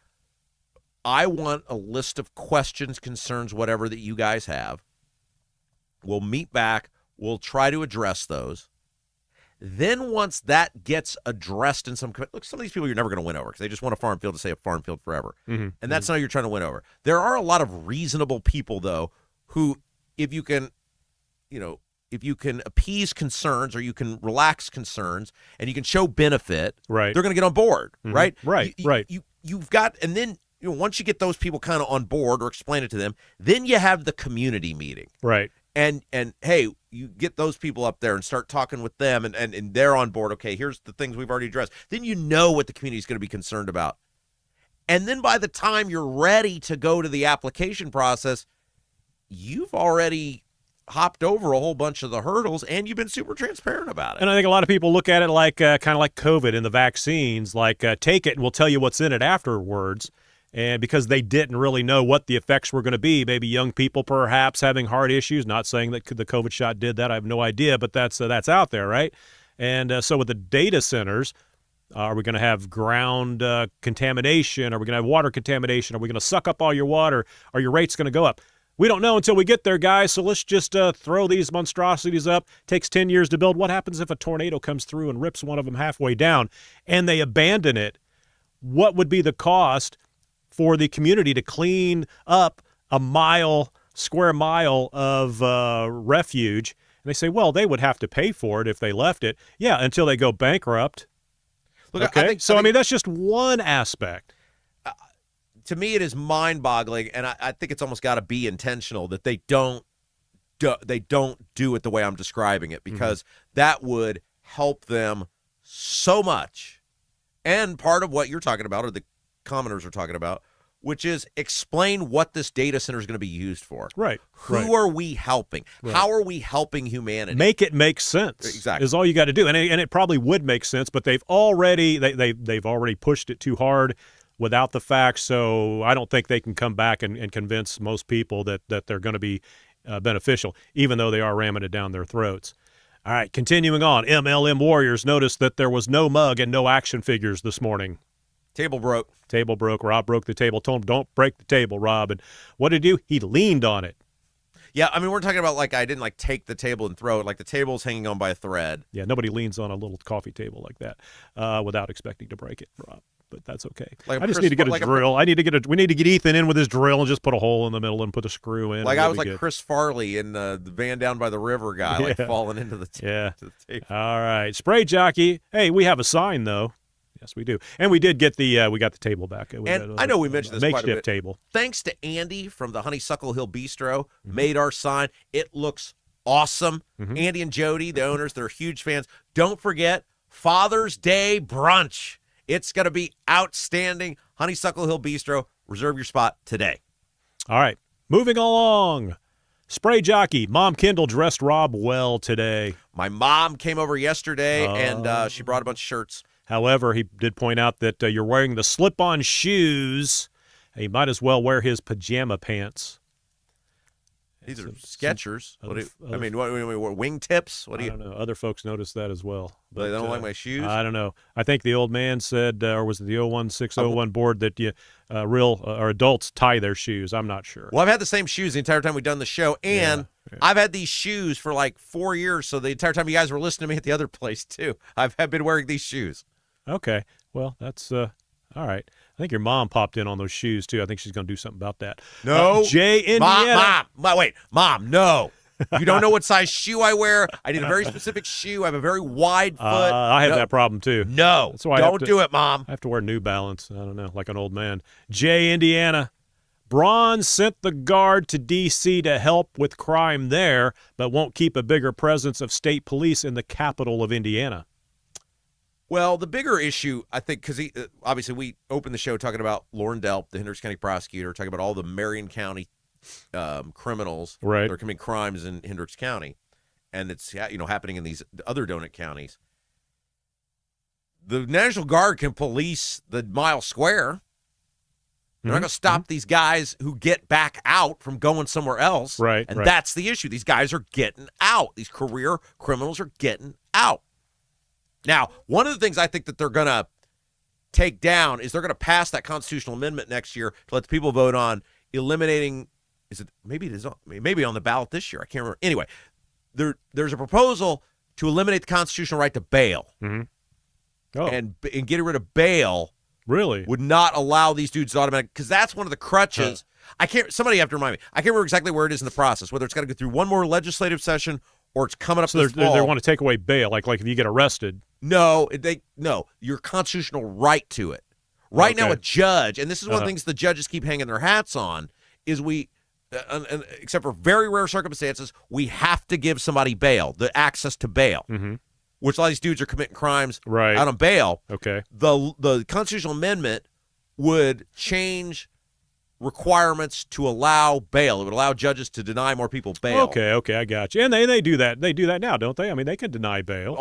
A: I want a list of questions, concerns, whatever that you guys have. We'll meet back. We'll try to address those. Then once that gets addressed in some of these people you're never going to win over because they just want a farm field to say a farm field forever.
K: Mm-hmm.
A: And that's not who you're trying to win over. There are a lot of reasonable people, though, who if you can appease concerns or you can relax concerns and you can show benefit,
K: right,
A: they're going to get on board,
K: mm-hmm.
A: right?
K: Right.
A: You've got, and then once you get those people kind of on board or explain it to them, then you have the community meeting,
K: right?
A: And hey, you get those people up there and start talking with them, and they're on board. Okay, here's the things we've already addressed. Then you know what the community is going to be concerned about, and then by the time you're ready to go to the application process, you've already hopped over a whole bunch of the hurdles, and you've been super transparent about it.
K: And I think a lot of people look at it like kind of like COVID and the vaccines, like take it and we'll tell you what's in it afterwards. And because they didn't really know what the effects were going to be, maybe young people perhaps having heart issues, not saying that the COVID shot did that, I have no idea, but that's out there, right? And so with the data centers, are we going to have ground contamination? Are we going to have water contamination? Are we going to suck up all your water? Are your rates going to go up? We don't know until we get there, guys, so let's just throw these monstrosities up. Takes 10 years to build. What happens if a tornado comes through and rips one of them halfway down and they abandon it? What would be the cost for the community to clean up a square mile of refuge? And they say, well, they would have to pay for it if they left it. Yeah, until they go bankrupt.
A: Look,
K: okay,
A: I think
K: that's just one aspect.
A: To me, it is mind-boggling, and I think it's almost got to be intentional that they don't do it the way I'm describing it, because that would help them so much. And part of what you're talking about, or the commoners are talking about, which is explain what this data center is going to be used for.
K: Right.
A: Who are we helping?
K: Right.
A: How are we helping humanity?
K: Make it make sense.
A: Exactly.
K: Is all you got to do, and it probably would make sense, but they've already pushed it too hard without the facts, so I don't think they can come back and convince most people that they're going to be beneficial, even though they are ramming it down their throats. All right, continuing on. MLM Warriors noticed that there was no mug and no action figures this morning.
A: Table broke.
K: Rob broke the table. Told him, don't break the table, Rob. And what did he do? He leaned on it.
A: Yeah, I mean, we're talking about I didn't take the table and throw it. Like the table's hanging on by a thread.
K: Yeah, nobody leans on a little coffee table like that without expecting to break it, Rob. But that's okay. I just need to get a drill. We need to get Ethan in with his drill and just put a hole in the middle and put a screw in.
A: I was like good. Chris Farley in the van down by the river guy, falling into the table.
K: All right, spray jockey. Hey, we have a sign though. Yes, we do, and we did get we got the table back.
A: I know we mentioned this quite a bit.
K: Makeshift table.
A: Thanks to Andy from the Honeysuckle Hill Bistro, made our sign. It looks awesome. Andy and Jody, the owners, they're huge fans. Don't forget Father's Day brunch. It's going to be outstanding. Honeysuckle Hill Bistro. Reserve your spot today.
K: All right. Moving along. Spray jockey. Mom Kendall dressed Rob well today.
A: My mom came over yesterday, and she brought a bunch of shirts.
K: However, he did point out that you're wearing the slip-on shoes. He might as well wear his pajama pants.
A: These are Skechers. Wingtips?
K: I don't know. Other folks noticed that as well.
A: But they don't like my shoes?
K: I don't know. I think the old man said, or was it the 01601 board, that or adults tie their shoes. I'm not sure.
A: Well, I've had the same shoes the entire time we've done the show, and I've had these shoes for 4 years, so the entire time you guys were listening to me at the other place, too. I've been wearing these shoes.
K: Okay. Well, that's all right. I think your mom popped in on those shoes, too. I think she's going to do something about that.
A: No.
K: Jay, Indiana.
A: Mom, no. You don't know what size shoe I wear. I need a very specific shoe. I have a very wide foot.
K: I have that problem, too.
A: No.
K: That's why
A: don't do it, Mom.
K: I have to wear New Balance. I don't know, like an old man. Jay, Indiana. Braun sent the guard to D.C. to help with crime there, but won't keep a bigger presence of state police in the capital of Indiana.
A: Well, the bigger issue, I think, because obviously we opened the show talking about Loren Delp, the Hendricks County prosecutor, talking about all the Marion County criminals that are committing crimes in Hendricks County, and it's happening in these other donut counties. The National Guard can police the mile square. They're not going to stop these guys who get back out from going somewhere else.
K: Right.
A: And that's the issue. These guys are getting out. These career criminals are getting out. Now, one of the things I think that they're going to take down is they're going to pass that constitutional amendment next year to let the people vote on eliminating. Maybe on the ballot this year. I can't remember. Anyway, there's a proposal to eliminate the constitutional right to bail. And getting rid of bail
K: really
A: would not allow these dudes to automatic, because that's one of the crutches. Somebody have to remind me. I can't remember exactly where it is in the process, whether it's got to go through one more legislative session or it's coming up this fall.
K: They want to take away bail, like if you get arrested.
A: No, your constitutional right to it. Right now, a judge, and this is one of the things the judges keep hanging their hats on, is except for very rare circumstances, we have to give somebody bail, the access to bail. Which a lot of these dudes are committing crimes out on bail.
K: Okay.
A: The constitutional amendment would change requirements to allow bail. It would allow judges to deny more people bail.
K: Okay, I got you. And they do that. They do that now, don't they? I mean, they can deny bail.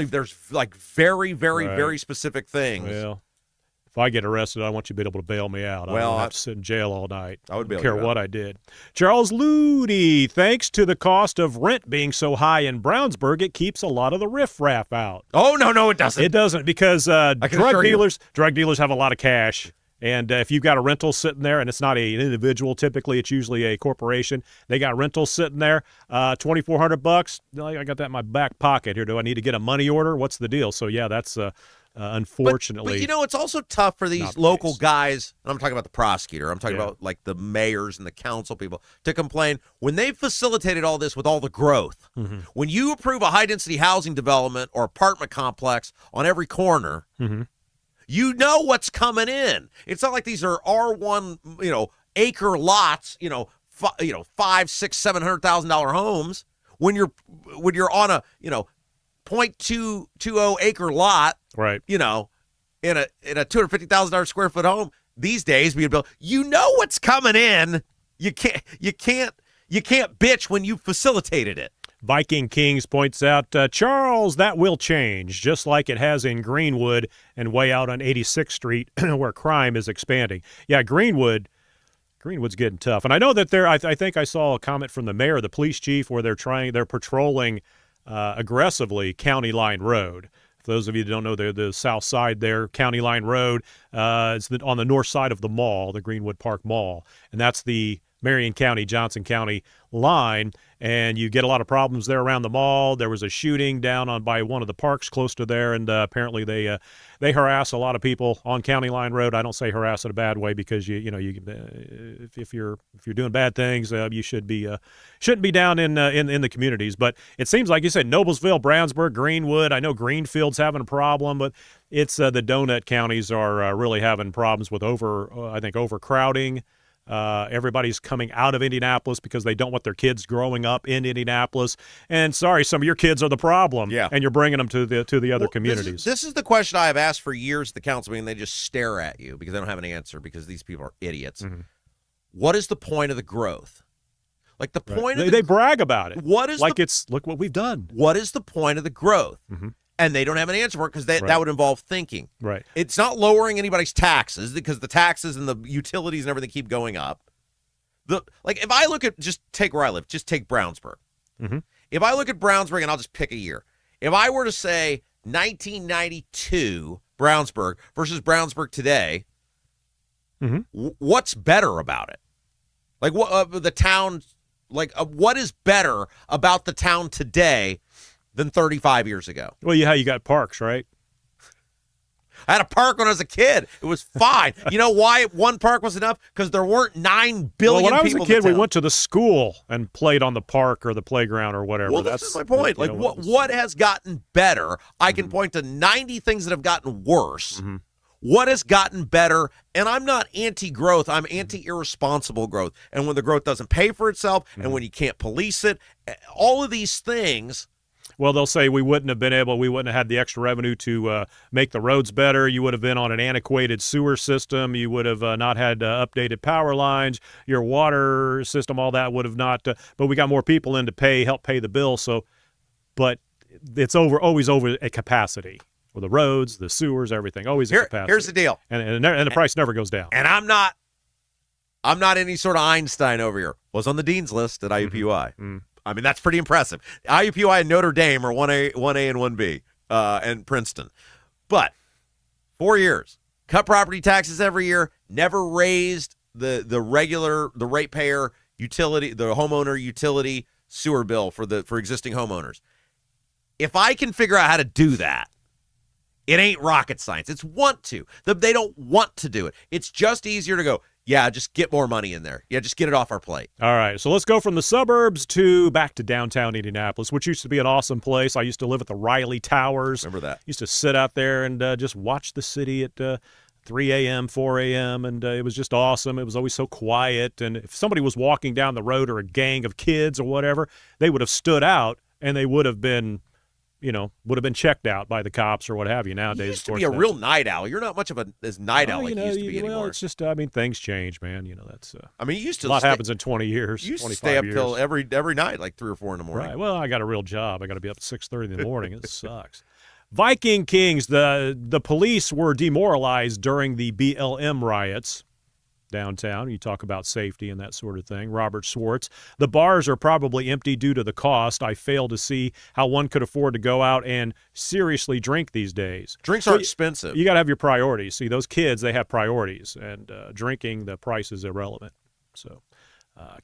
A: There's like very, very, very specific things.
K: Well, if I get arrested, I want you to be able to bail me out. I don't have to sit in jail all night.
A: I would bail
K: care
A: you
K: what I did. Charles Ludi, thanks to the cost of rent being so high in Brownsburg, it keeps a lot of the riffraff out.
A: Oh, no, it doesn't.
K: It doesn't, because drug dealers have a lot of cash. And if you've got a rental sitting there, and it's not an individual, typically it's usually a corporation, they got rentals sitting there, $2,400. I got that in my back pocket here. Do I need to get a money order? What's the deal? So yeah, that's unfortunately.
A: But it's also tough for these local guys, and I'm talking about the prosecutor, I'm talking about like the mayors and the council people, to complain when they've facilitated all this with all the growth. When you approve a high-density housing development or apartment complex on every corner, you know what's coming in. It's not like these are R1, acre lots, $500,000, $600,000, $700,000 homes. When you're on a, 0.220 acre lot,
K: right?
A: In a $250,000 square foot home these days, you know what's coming in. You can't bitch when you facilitated it.
K: Viking Kings points out, Charles, that will change, just like it has in Greenwood and way out on 86th Street where crime is expanding. Yeah, Greenwood's getting tough. And I know that I think I saw a comment from the mayor, the police chief, where they're patrolling aggressively County Line Road. For those of you that don't know, the south side there, County Line Road, is on the north side of the mall, the Greenwood Park Mall. And that's the Marion County, Johnson County line, and you get a lot of problems there around the mall. There was a shooting down by one of the parks close to there, and apparently they harass a lot of people on County Line Road. I don't say harass in a bad way, because if you're doing bad things, you shouldn't be down in the communities. But it seems like you said Noblesville, Brownsburg, Greenwood. I know Greenfield's having a problem, but it's the donut counties are really having problems with overcrowding. Everybody's coming out of Indianapolis because they don't want their kids growing up in Indianapolis. And sorry, some of your kids are the problem.
A: Yeah.
K: And you're bringing them to the other communities.
A: This is the question I have asked for years at the council meeting. They just stare at you because they don't have an answer, because these people are idiots. What is the point of the growth? Like the point of
K: they brag about it.
A: What is
K: look what we've done.
A: What is the point of the growth? And they don't have an answer for it, because that would involve thinking.
K: Right.
A: It's not lowering anybody's taxes, because the taxes and the utilities and everything keep going up. If I look at, just take where I live, just take Brownsburg. If I look at Brownsburg, and I'll just pick a year. If I were to say 1992 Brownsburg versus Brownsburg today, what's better about it? Like what the town? What is better about the town today than 35 years ago?
K: Well, you got parks, right?
A: I had a park when I was a kid. It was fine. You know why one park was enough? Because there weren't 9 billion people.
K: When I was a kid,
A: we
K: went to the school and played on the park or the playground or whatever.
A: Well, that's my point. Like, what has gotten better? I can point to 90 things that have gotten worse.
K: Mm-hmm.
A: What has gotten better? And I'm not anti-growth. I'm anti-irresponsible growth. And when the growth doesn't pay for itself, and when you can't police it, all of these things.
K: Well, they'll say we wouldn't have had the extra revenue to make the roads better. You would have been on an antiquated sewer system. You would have not had updated power lines. Your water system, all that would have not. But we got more people in to help pay the bill. So, but it's always over at capacity. Or the roads, the sewers, everything, always at capacity.
A: Here's the deal,
K: and the price never goes down.
A: And I'm not any sort of Einstein over here. Was on the dean's list at IUPUI.
K: Mm-hmm.
A: I mean, that's pretty impressive. IUPUI and Notre Dame are 1A and 1B, and Princeton. But 4 years, cut property taxes every year, never raised the ratepayer utility, the homeowner utility sewer bill for existing homeowners. If I can figure out how to do that, it ain't rocket science. It's want to. They don't want to do it. It's just easier to go, yeah, just get more money in there. Yeah, just get it off our plate.
K: All right, so let's go from the suburbs back to downtown Indianapolis, which used to be an awesome place. I used to live at the Riley Towers.
A: Remember that?
K: Used to sit out there and just watch the city at 3 a.m., 4 a.m., and it was just awesome. It was always so quiet, and if somebody was walking down the road or a gang of kids or whatever, they would have stood out, and they would have been checked out by the cops or what have you. Nowadays,
A: you used to be a real night owl. You're not much of a night owl like you used to be anymore.
K: Well, it's just, things change, man. That's.
A: I mean, you used to.
K: A lot happens in 20 years.
A: You used
K: 25
A: to stay up
K: years.
A: till every night, like 3 or 4 in the morning.
K: Right. Well, I got a real job. I got to be up at 6:30 in the morning. It sucks. Viking Kings. The police were demoralized during the BLM riots downtown. You talk about safety and that sort of thing. Robert Schwartz. The bars are probably empty due to the cost. I fail to see how one could afford to go out and seriously drink these days.
A: Drinks are expensive.
K: You got to have your priorities. See, those kids, they have priorities, and drinking, the price is irrelevant. So,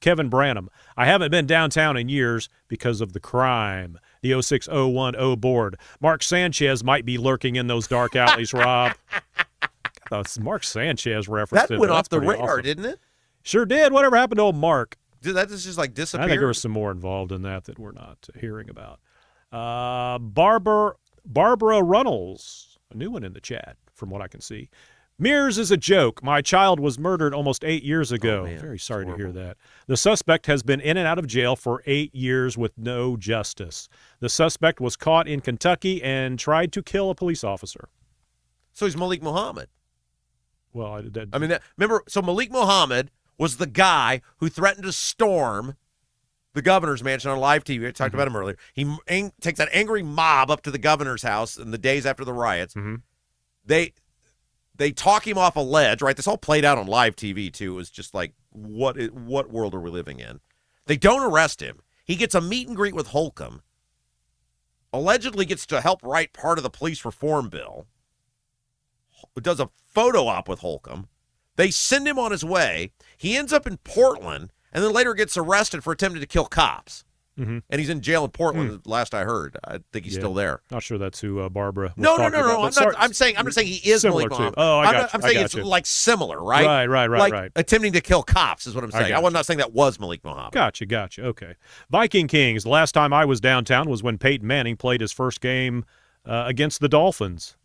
K: Kevin Branham. I haven't been downtown in years because of the crime. The 06010 board. Mark Sanchez might be lurking in those dark alleys, Rob. Mark Sanchez reference.
A: That went off the radar, awesome. Didn't it?
K: Sure did. Whatever happened to old Mark?
A: Did that just like disappear?
K: I think there was some more involved in that we're not hearing about. Barbara Runnels, a new one in the chat, from what I can see. Mears is a joke. My child was murdered almost 8 years ago.
A: Oh,
K: very sorry to hear that. The suspect has been in and out of jail for 8 years with no justice. The suspect was caught in Kentucky and tried to kill a police officer.
A: So he's Malik Muhammad.
K: Well,
A: remember, so Malik Muhammad was the guy who threatened to storm the governor's mansion on live TV. I talked about him earlier. He takes that angry mob up to the governor's house in the days after the riots.
K: Mm-hmm.
A: They talk him off a ledge, right? This all played out on live TV, too. It was just like, what world are we living in? They don't arrest him. He gets a meet and greet with Holcomb, allegedly gets to help write part of the police reform bill, does a photo op with Holcomb. They send him on his way. He ends up in Portland, and then later gets arrested for attempting to kill cops.
K: Mm-hmm.
A: And he's in jail in Portland, last I heard. I think he's still there.
K: Not sure that's who Barbara was
A: No.
K: about.
A: I'm saying he is Malik Muhammad. I'm saying it's like similar, right?
K: Right.
A: Attempting to kill cops is what I'm saying. I was not saying that was Malik Muhammad.
K: Gotcha. Okay. Viking Kings. The last time I was downtown was when Peyton Manning played his first game against the Dolphins.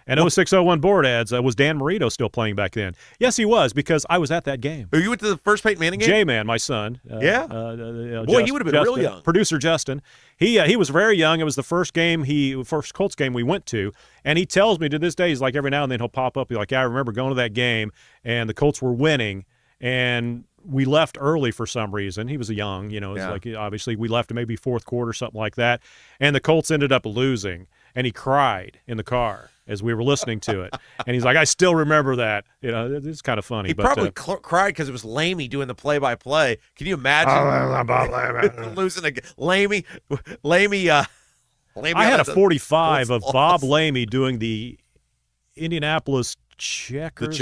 K: And 0601 board ads, was Dan Marino still playing back then? Yes, he was, because I was at that game.
A: You went to the first Peyton Manning game?
K: J-Man, my son.
A: Boy, he would have been real young.
K: Producer Justin. He was very young. It was the first Colts game we went to. And he tells me to this day, he's like, every now and then he'll pop up. He's like, I remember going to that game, and the Colts were winning, and we left early for some reason. He was young, like, obviously we left maybe fourth quarter, something like that. And the Colts ended up losing, and he cried in the car as we were listening to it. And he's like, I still remember that. It's kind of funny.
A: He probably cried because it was Lamey doing the play-by-play. Can you imagine losing a Lamey?
K: I had a 45 of Bob Lamey doing the Indianapolis Checkers.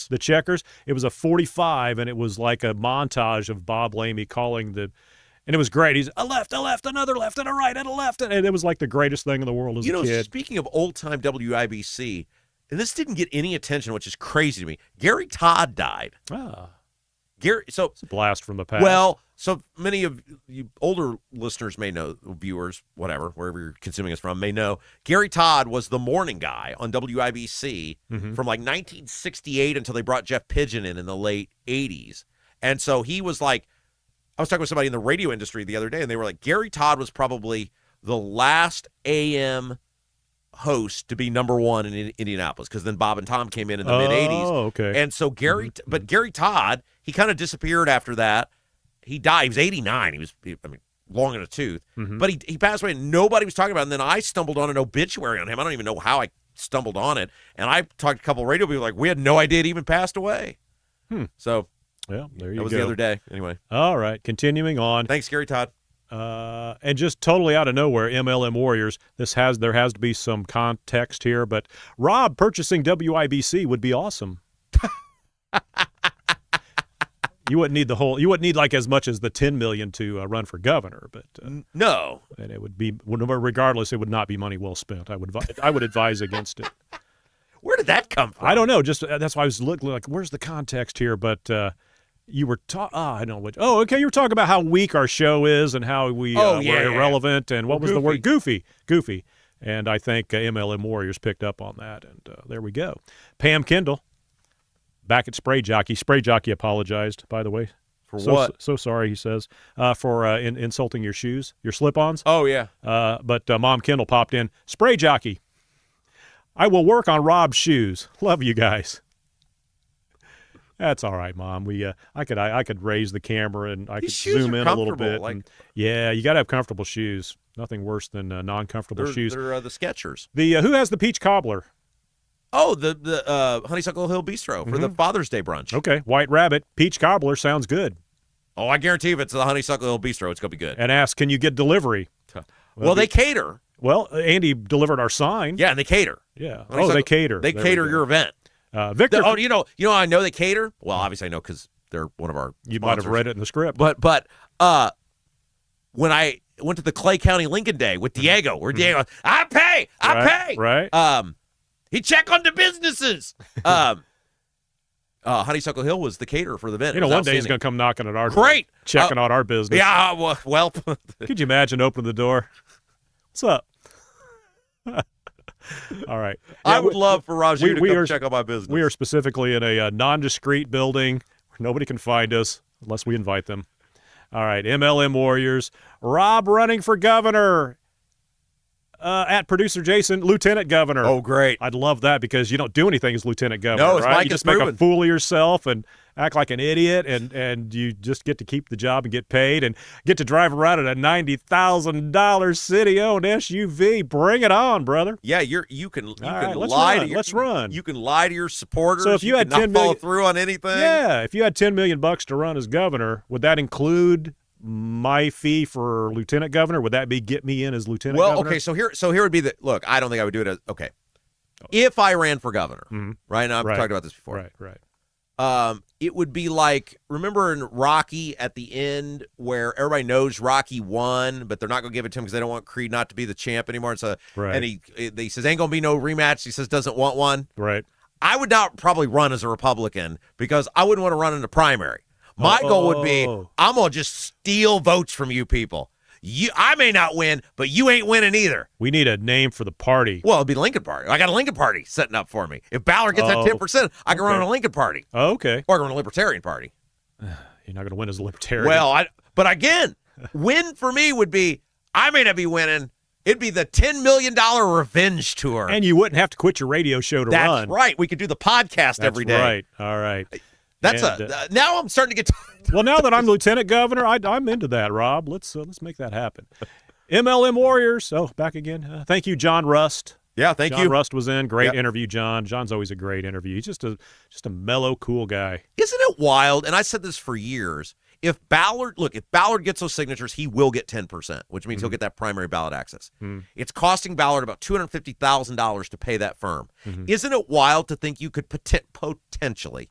K: The Checkers. It was a 45, and it was like a montage of Bob Lamey calling the And it was great. He's a left, another left, and a right, and a left. And it was like the greatest thing in the world as a kid.
A: Speaking of old-time WIBC, and this didn't get any attention, which is crazy to me, Gary Todd died.
K: It's a blast from the past.
A: Well, so many of you older listeners may know, viewers, whatever, wherever you're consuming us from, may know, Gary Todd was the morning guy on WIBC from like 1968 until they brought Jeff Pigeon in the late 80s. And so he was like, I was talking with somebody in the radio industry the other day, and they were like, Gary Todd was probably the last AM host to be number one in Indianapolis, because then Bob and Tom came in the mid-'80s.
K: Oh, okay.
A: And so Gary Todd, he kind of disappeared after that. He died. He was 89. He was, long in a tooth. But he passed away, and nobody was talking about it. And then I stumbled on an obituary on him. I don't even know how I stumbled on it. And I talked to a couple of radio people like, we had no idea it even passed away. So
K: well, there you
A: that
K: go.
A: was the other day. Anyway.
K: All right, continuing on.
A: Thanks, Gary Todd.
K: And just totally out of nowhere, MLM Warriors, there has to be some context here, but Rob purchasing WIBC would be awesome. You wouldn't need like as much as the $10 million to run for governor, but
A: no.
K: And it would be, regardless, it would not be money well spent. I would advise against it.
A: Where did that come from?
K: I don't know. Just that's why I was looking like, where's the context here? But you were I know what. Oh, okay. You were talking about how weak our show is and how we're irrelevant and what was the word? Goofy. And I think MLM Warriors picked up on that, and there we go. Pam Kendall, back at Spray Jockey. Spray Jockey apologized, by the way.
A: For what?
K: So sorry, he says, for insulting your shoes, your slip-ons.
A: Oh, yeah.
K: But Mom Kendall popped in. Spray Jockey, I will work on Rob's shoes. Love you guys. That's all right, Mom. I could raise the camera and I could zoom in a little bit. Yeah, you got to have comfortable shoes. Nothing worse than non-comfortable shoes.
A: They're the Skechers.
K: Who has the peach cobbler?
A: Oh, the Honeysuckle Hill Bistro for the Father's Day brunch.
K: Okay, White Rabbit, peach cobbler sounds good.
A: Oh, I guarantee if it's the Honeysuckle Hill Bistro, it's going to be good.
K: And ask, can you get delivery?
A: Well, they cater.
K: Well, Andy delivered our sign.
A: Yeah, and they cater.
K: Yeah. Oh, they cater.
A: They cater your event.
K: Victor.
A: You know how I know they cater? Well, obviously I know because they're one of our
K: You
A: sponsors.
K: might have read it in the script.
A: But when I went to the Clay County Lincoln Day with Diego, where Diego, I pay.
K: Right.
A: He check on the businesses. Honeysuckle Hill was the caterer for the event.
K: One day he's going to come knocking at our
A: door.
K: Checking out our business.
A: Yeah, well.
K: Could you imagine opening the door? What's up? All right.
A: I would love for Raju to come check out my business.
K: We are specifically in a non-discreet building where nobody can find us unless we invite them. All right, MLM Warriors. Rob running for governor. At producer Jason, lieutenant governor.
A: Oh, great.
K: I'd love that because you don't do anything as lieutenant governor,
A: no, it's
K: right?
A: Mike
K: You just
A: proven.
K: make a fool of yourself and act like an idiot, and you just get to keep the job and get paid and get to drive around in a $90,000 city-owned SUV. Bring it on, brother.
A: Yeah, you can
K: let's
A: lie
K: run.
A: to
K: Let's run.
A: You can lie to your supporters.
K: So if you had
A: not
K: 10
A: follow
K: million
A: through on anything.
K: Yeah, if you had $10 million to run as governor, would that include my fee for lieutenant governor? Would that be get me in as lieutenant governor?
A: Okay, so here would be the look. I don't think I would do it as okay. If I ran for governor, right now I've talked about this before.
K: Right.
A: It would be like, remember in Rocky at the end where everybody knows Rocky won, but they're not going to give it to him because they don't want Creed not to be the champ anymore. And so, and he says ain't going to be no rematch. He says doesn't want one.
K: Right.
A: I would not probably run as a Republican because I wouldn't want to run in the primary. My goal would be, I'm going to just steal votes from you people. I may not win, but you ain't winning either.
K: We need a name for the party.
A: Well, it'd be Lincoln Party. I got a Lincoln Party setting up for me. If Ballard gets that 10%, I can run a Lincoln Party.
K: Oh, okay.
A: Or I can run a Libertarian Party.
K: You're not going to win as a Libertarian.
A: Well, but again, win for me would be, I may not be winning. It'd be the $10 million revenge tour.
K: And you wouldn't have to quit your radio show to run.
A: That's right. We could do the podcast every day.
K: Right. All right.
A: Now I'm starting to get.
K: Well, now that I'm lieutenant governor, I'm into that, Rob. Let's make that happen. MLM Warriors. Oh, back again. Thank you, John Rust.
A: Yeah, thank you.
K: John Rust was in. Great interview, John. John's always a great interview. He's just a mellow, cool guy.
A: Isn't it wild? And I said this for years. If Ballard gets those signatures, he will get 10%, which means he'll get that primary ballot access. It's costing Ballard about $250,000 to pay that firm. Isn't it wild to think you could potentially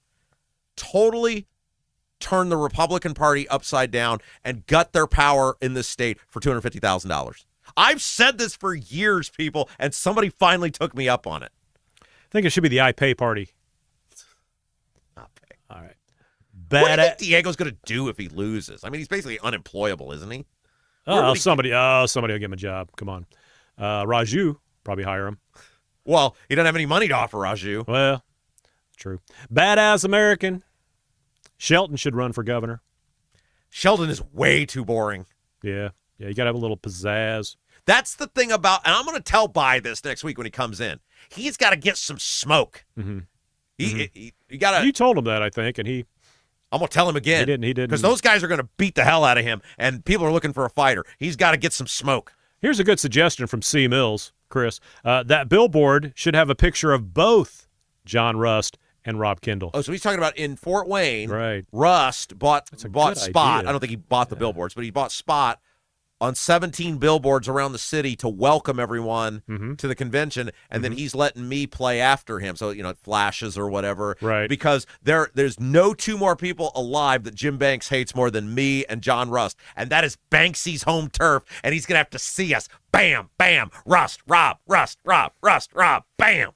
A: totally turn the Republican Party upside down and gut their power in this state for $250,000. I've said this for years, people, and somebody finally took me up on it.
K: I think it should be the I Pay party.
A: Not pay.
K: All right.
A: What do you think Diego's going to do if he loses? I mean, he's basically unemployable, isn't he?
K: Somebody will give him a job. Come on. Raju, probably hire him.
A: Well, he doesn't have any money to offer Raju.
K: Well, true. Badass American. Shelton should run for governor.
A: Sheldon is way too boring.
K: Yeah, you got to have a little pizzazz.
A: That's the thing about, and I'm going to tell By this next week when he comes in. He's got to get some smoke.
K: Mm-hmm.
A: He got to.
K: You told him that, I think, and
A: I'm going to tell him again.
K: He didn't.
A: Because those guys are going to beat the hell out of him, and people are looking for a fighter. He's got to get some smoke.
K: Here's a good suggestion from C. Mills, Chris. That billboard should have a picture of both John Rust and Rob Kendall.
A: Oh, so he's talking about in Fort Wayne.
K: Right.
A: Rust bought Spot.
K: Idea.
A: I don't think he bought the billboards, but he bought Spot on 17 billboards around the city to welcome everyone to the convention, and then he's letting me play after him. So, it flashes or whatever.
K: Right.
A: Because there's no two more people alive that Jim Banks hates more than me and John Rust, and that is Banksy's home turf, and he's going to have to see us. Bam, bam, Rust, Rob, Rust, Rob, Rust, Rob, bam.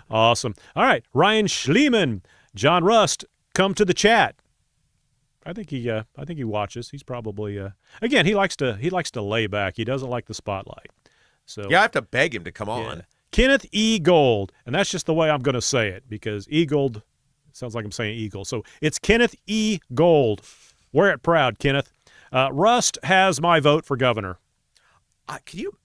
K: Awesome. All right, Ryan Schliemann, John Rust, come to the chat. I think he watches. He's probably again, he likes to lay back. He doesn't like the spotlight. So
A: yeah, I have to beg him to come on.
K: Kenneth E. Gold, and that's just the way I'm going to say it because Gold sounds like I'm saying Eagle. So it's Kenneth E. Gold. Wear it proud, Kenneth. Rust has my vote for governor.
A: Can you?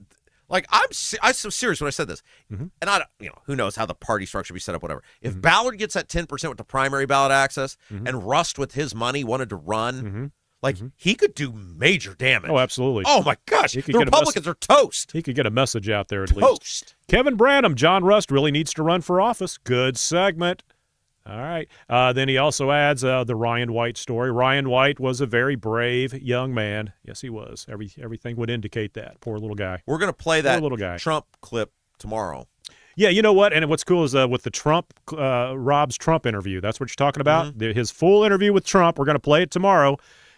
A: I'm so serious when I said this, and who knows how the party structure be set up, whatever. If Ballard gets that 10% with the primary ballot access, and Rust with his money wanted to run, he could do major damage.
K: Oh, absolutely.
A: Oh my gosh, the Republicans are toast.
K: He could get a message out there at least. Kevin Branham, John Rust really needs to run for office. Good segment. All right. Then he also adds the Ryan White story. Ryan White was a very brave young man. Yes, he was. Everything would indicate that. Poor little guy.
A: We're going to play that Trump clip tomorrow. Yeah,
K: you know what? And what's cool is with the Trump, Rob's Trump interview. That's what you're talking about? His full interview with Trump. We're going to play it tomorrow.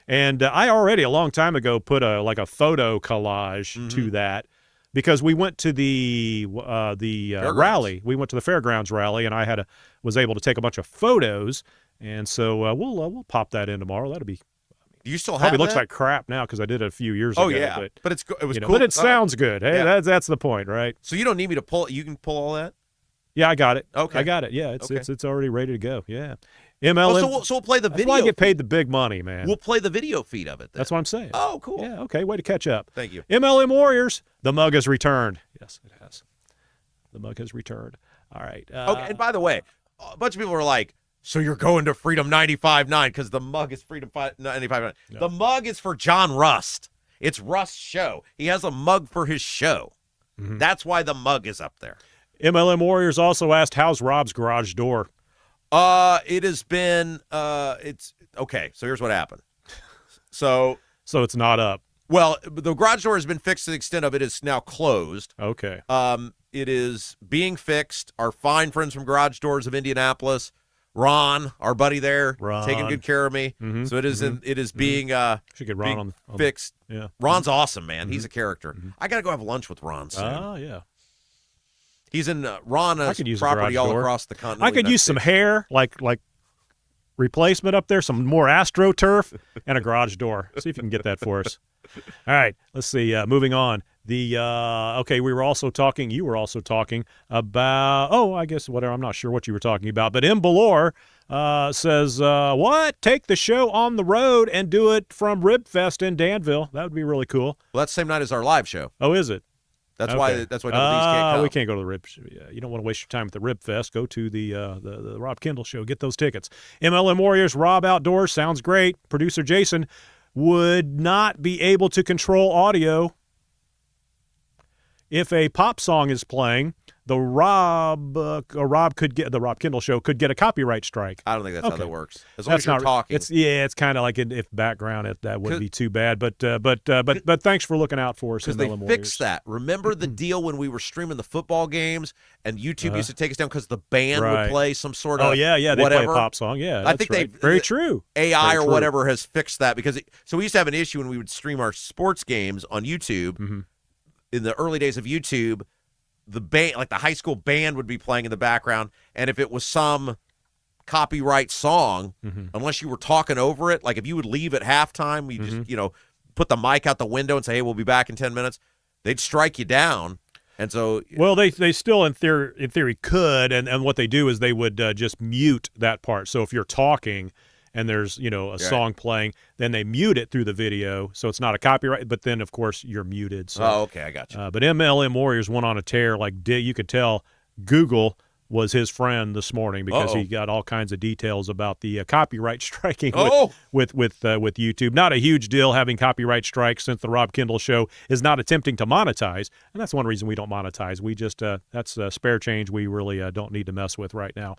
K: And I already, a long time ago, put a photo collage to that. Because we went to the rally, we went to the fairgrounds rally, and I was able to take a bunch of photos, and so we'll pop that in tomorrow. That'll be.
A: Do you still have
K: probably
A: that?
K: Looks like crap now because I did it a few years ago.
A: Oh yeah, but it was cool.
K: But it sounds good. Hey, that's the point, right?
A: So you don't need me to pull. You can pull all that.
K: Yeah, I got it.
A: Okay,
K: I got it. Yeah, it's already ready to go. Yeah. MLM.
A: So we'll play the video.
K: That's why I get paid the big money, man.
A: We'll play the video feed of it then.
K: That's what I'm saying.
A: Oh, cool.
K: Yeah, okay, way to catch up.
A: Thank you.
K: MLM Warriors, the mug has returned. Yes, it has. The mug has returned. All right.
A: Okay, and by the way, a bunch of people were like, so you're going to Freedom 95.9 because the mug is Freedom 95.9. No. The mug is for John Rust. It's Rust's show. He has a mug for his show. That's why the mug is up there.
K: MLM Warriors also asked, how's Rob's garage door?
A: It has been, it's, okay, so here's what happened. So
K: it's not up.
A: Well, the garage door has been fixed to the extent of it is now closed.
K: Okay.
A: It is being fixed. Our fine friends from Garage Doors of Indianapolis, Ron, our buddy there, taking good care of me. So it is being,
K: should get Ron on
A: fixed.
K: Yeah.
A: Ron's awesome, man. He's a character. I got to go have lunch with Ron soon.
K: Oh, yeah.
A: He's in Ron has property all across the continent.
K: I could use some hair, like replacement up there, some more AstroTurf, and a garage door. See if you can get that for us. All right, let's see. Moving on. You were also talking about, I guess whatever. I'm not sure what you were talking about, but M. Belore says, what? Take the show on the road and do it from Ribfest in Danville. That would be really cool.
A: Well, that's the same night as our live show.
K: Oh, is it?
A: That's why Double D's can't come.
K: We can't go to the Rib. You don't want to waste your time at the Rib Fest. Go to the Rob Kendall Show. Get those tickets. MLM Warriors, Rob Outdoors. Sounds great. Producer Jason would not be able to control audio if a pop song is playing. the Rob Kendall Show could get a copyright strike.
A: I don't think that's how that works. As long
K: That's
A: as you're
K: not
A: talking.
K: It's kind of like if background that wouldn't be too bad. But thanks for looking out for us.
A: Because they fixed that. Remember the deal when we were streaming the football games and YouTube used to take us down because the band would play some sort of
K: they
A: whatever.
K: play a pop song. Yeah,
A: I think
K: very true.
A: AI
K: Very
A: or
K: true.
A: whatever has fixed that so we used to have an issue when we would stream our sports games on YouTube. In the early days of YouTube, the band, like the high school band, would be playing in the background, and if it was some copyright song, unless you were talking over it, like if you would leave at halftime, you just put the mic out the window and say, "Hey, we'll be back in 10 minutes," they'd strike you down. And so,
K: well, they still in theory could, and what they do is they would just mute that part. So if you're talking and there's a song playing, then they mute it through the video, so it's not a copyright. But then, of course, you're muted. So,
A: okay, I got you.
K: But MLM Warriors went on a tear. Like you could tell, Google was his friend this morning because he got all kinds of details about the copyright striking with YouTube. Not a huge deal having copyright strikes since the Rob Kendall Show is not attempting to monetize, and that's one reason we don't monetize. We just that's spare change we really don't need to mess with right now.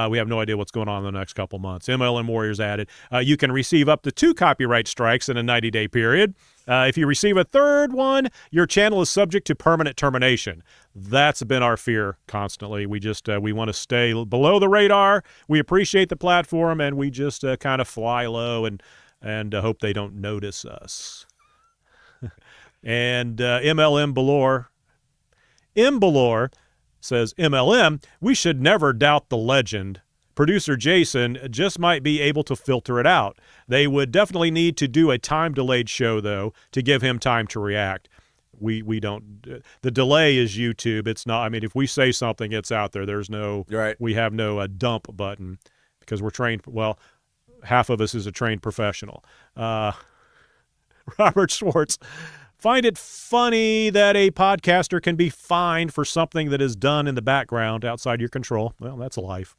K: We have no idea what's going on in the next couple months. MLM Warriors added, you can receive up to 2 copyright strikes in a 90-day period. If you receive a third one, your channel is subject to permanent termination. That's been our fear constantly. We just we want to stay below the radar. We appreciate the platform, and we just kind of fly low and hope they don't notice us. And MLM Balor says, MLM, we should never doubt the legend. Producer Jason just might be able to filter it out. They would definitely need to do a time-delayed show, though, to give him time to react. We don't. The delay is YouTube. It's not. I mean, if we say something, it's out there. There's no.
A: Right.
K: We have no dump button because we're trained. Well, half of us is a trained professional. Robert Schwartz. Find it funny that a podcaster can be fined for something that is done in the background outside your control. Well, that's life.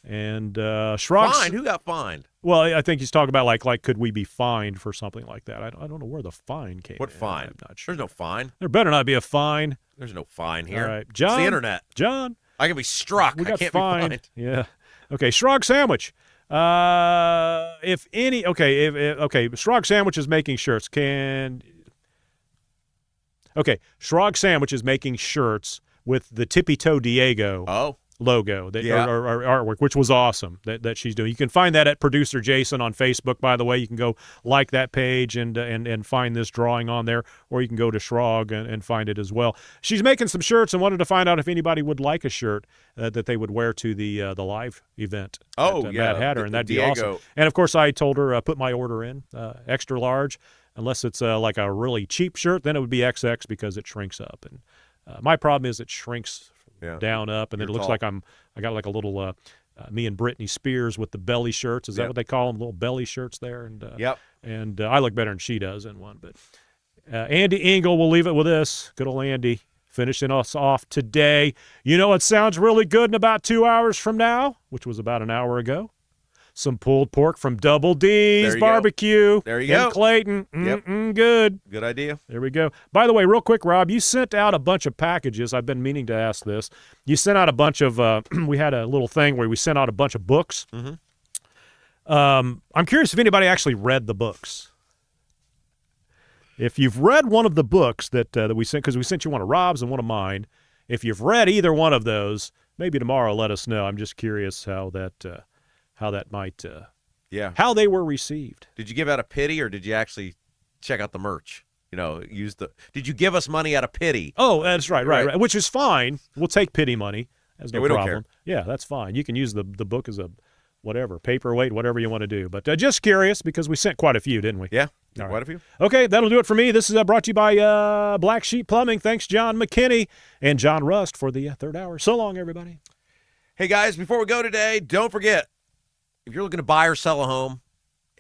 K: And Shrugs.
A: Fined? Who got fined?
K: Well, I think he's talking about like could we be fined for something like that? I don't know where the fine came.
A: What
K: in.
A: fine?
K: I'm not sure.
A: There's no fine.
K: There better not be a fine.
A: There's no fine here.
K: All right, John.
A: It's the internet.
K: John.
A: I can be struck.
K: We got
A: I can't
K: fined.
A: be fined.
K: Yeah. Okay. Shrog Sandwich. If any. Okay. Shrog Sandwich is making shirts. Okay. Shrog Sandwich is making shirts with the Tippy Toe Diego logo, or artwork, which was awesome that she's doing. You can find that at Producer Jason on Facebook, by the way. You can go like that page and find this drawing on there, or you can go to Shrog and find it as well. She's making some shirts and wanted to find out if anybody would like a shirt that they would wear to the live event at Mad Hatter, and that'd be awesome. And, of course, I told her put my order in, extra large. Unless it's like a really cheap shirt, then it would be XX because it shrinks up. And my problem is it shrinks down up, and then it looks like I got like a little me and Britney Spears with the belly shirts. Is that what they call them? Little belly shirts there. And And I look better than she does in one. But Andy Engel, we'll leave it with this. Good old Andy finishing us off today. You know what sounds really good in about 2 hours from now, which was about an hour ago? Some pulled pork from Double D's Barbecue.
A: There you go.
K: In Clayton. Good.
A: Good idea.
K: There we go. By the way, real quick, Rob, you sent out a bunch of packages. I've been meaning to ask this. You sent out a bunch of, we had a little thing where we sent out a bunch of books. I'm curious if anybody actually read the books. If you've read one of the books that we sent, because we sent you one of Rob's and one of mine, if you've read either one of those, maybe tomorrow let us know. I'm just curious how that might, how they were received.
A: Did you give out a pity, or did you actually check out the merch? Did you give us money out of pity?
K: Oh, that's right. Which is fine. We'll take pity money. That's no
A: we
K: problem.
A: don't care.
K: Yeah, that's fine. You can use the book as a whatever, paperweight, whatever you want to do. But just curious because we sent quite a few, didn't we?
A: Yeah,
K: All
A: quite a few.
K: Okay, that'll do it for me. This is brought to you by Black Sheep Plumbing. Thanks, John McKinney and John Rust for the third hour. So long, everybody.
A: Hey, guys, before we go today, don't forget, if you're looking to buy or sell a home,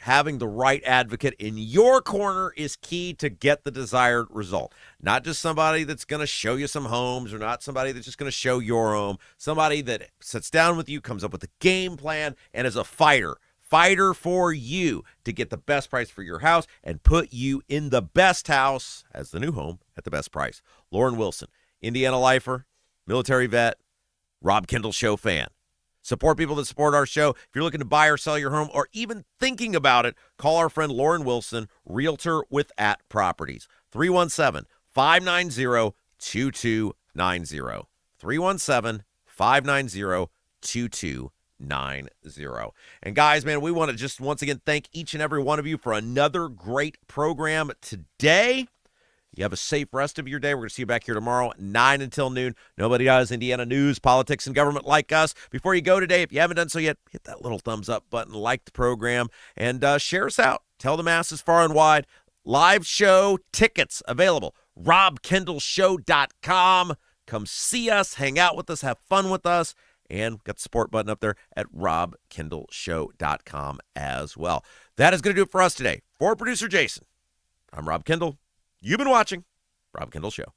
A: having the right advocate in your corner is key to get the desired result. Not just somebody that's going to show you some homes, or not somebody that's just going to show your home. Somebody that sits down with you, comes up with a game plan, and is a fighter for you to get the best price for your house and put you in the best house as the new home at the best price. Loren Wilson, Indiana lifer, military vet, Rob Kendall Show fan. Support people that support our show. If you're looking to buy or sell your home or even thinking about it, call our friend Loren Wilson, realtor with @properties. 317-590-2290. 317-590-2290. And guys, man, we want to just once again thank each and every one of you for another great program today. You have a safe rest of your day. We're going to see you back here tomorrow, 9 until noon. Nobody does Indiana news, politics, and government like us. Before you go today, if you haven't done so yet, hit that little thumbs up button, like the program, and share us out. Tell the masses far and wide. Live show tickets available. RobKendallShow.com. Come see us, hang out with us, have fun with us, and got the support button up there at RobKendallShow.com as well. That is going to do it for us today. For producer Jason, I'm Rob Kendall. You've been watching Rob Kendall Show.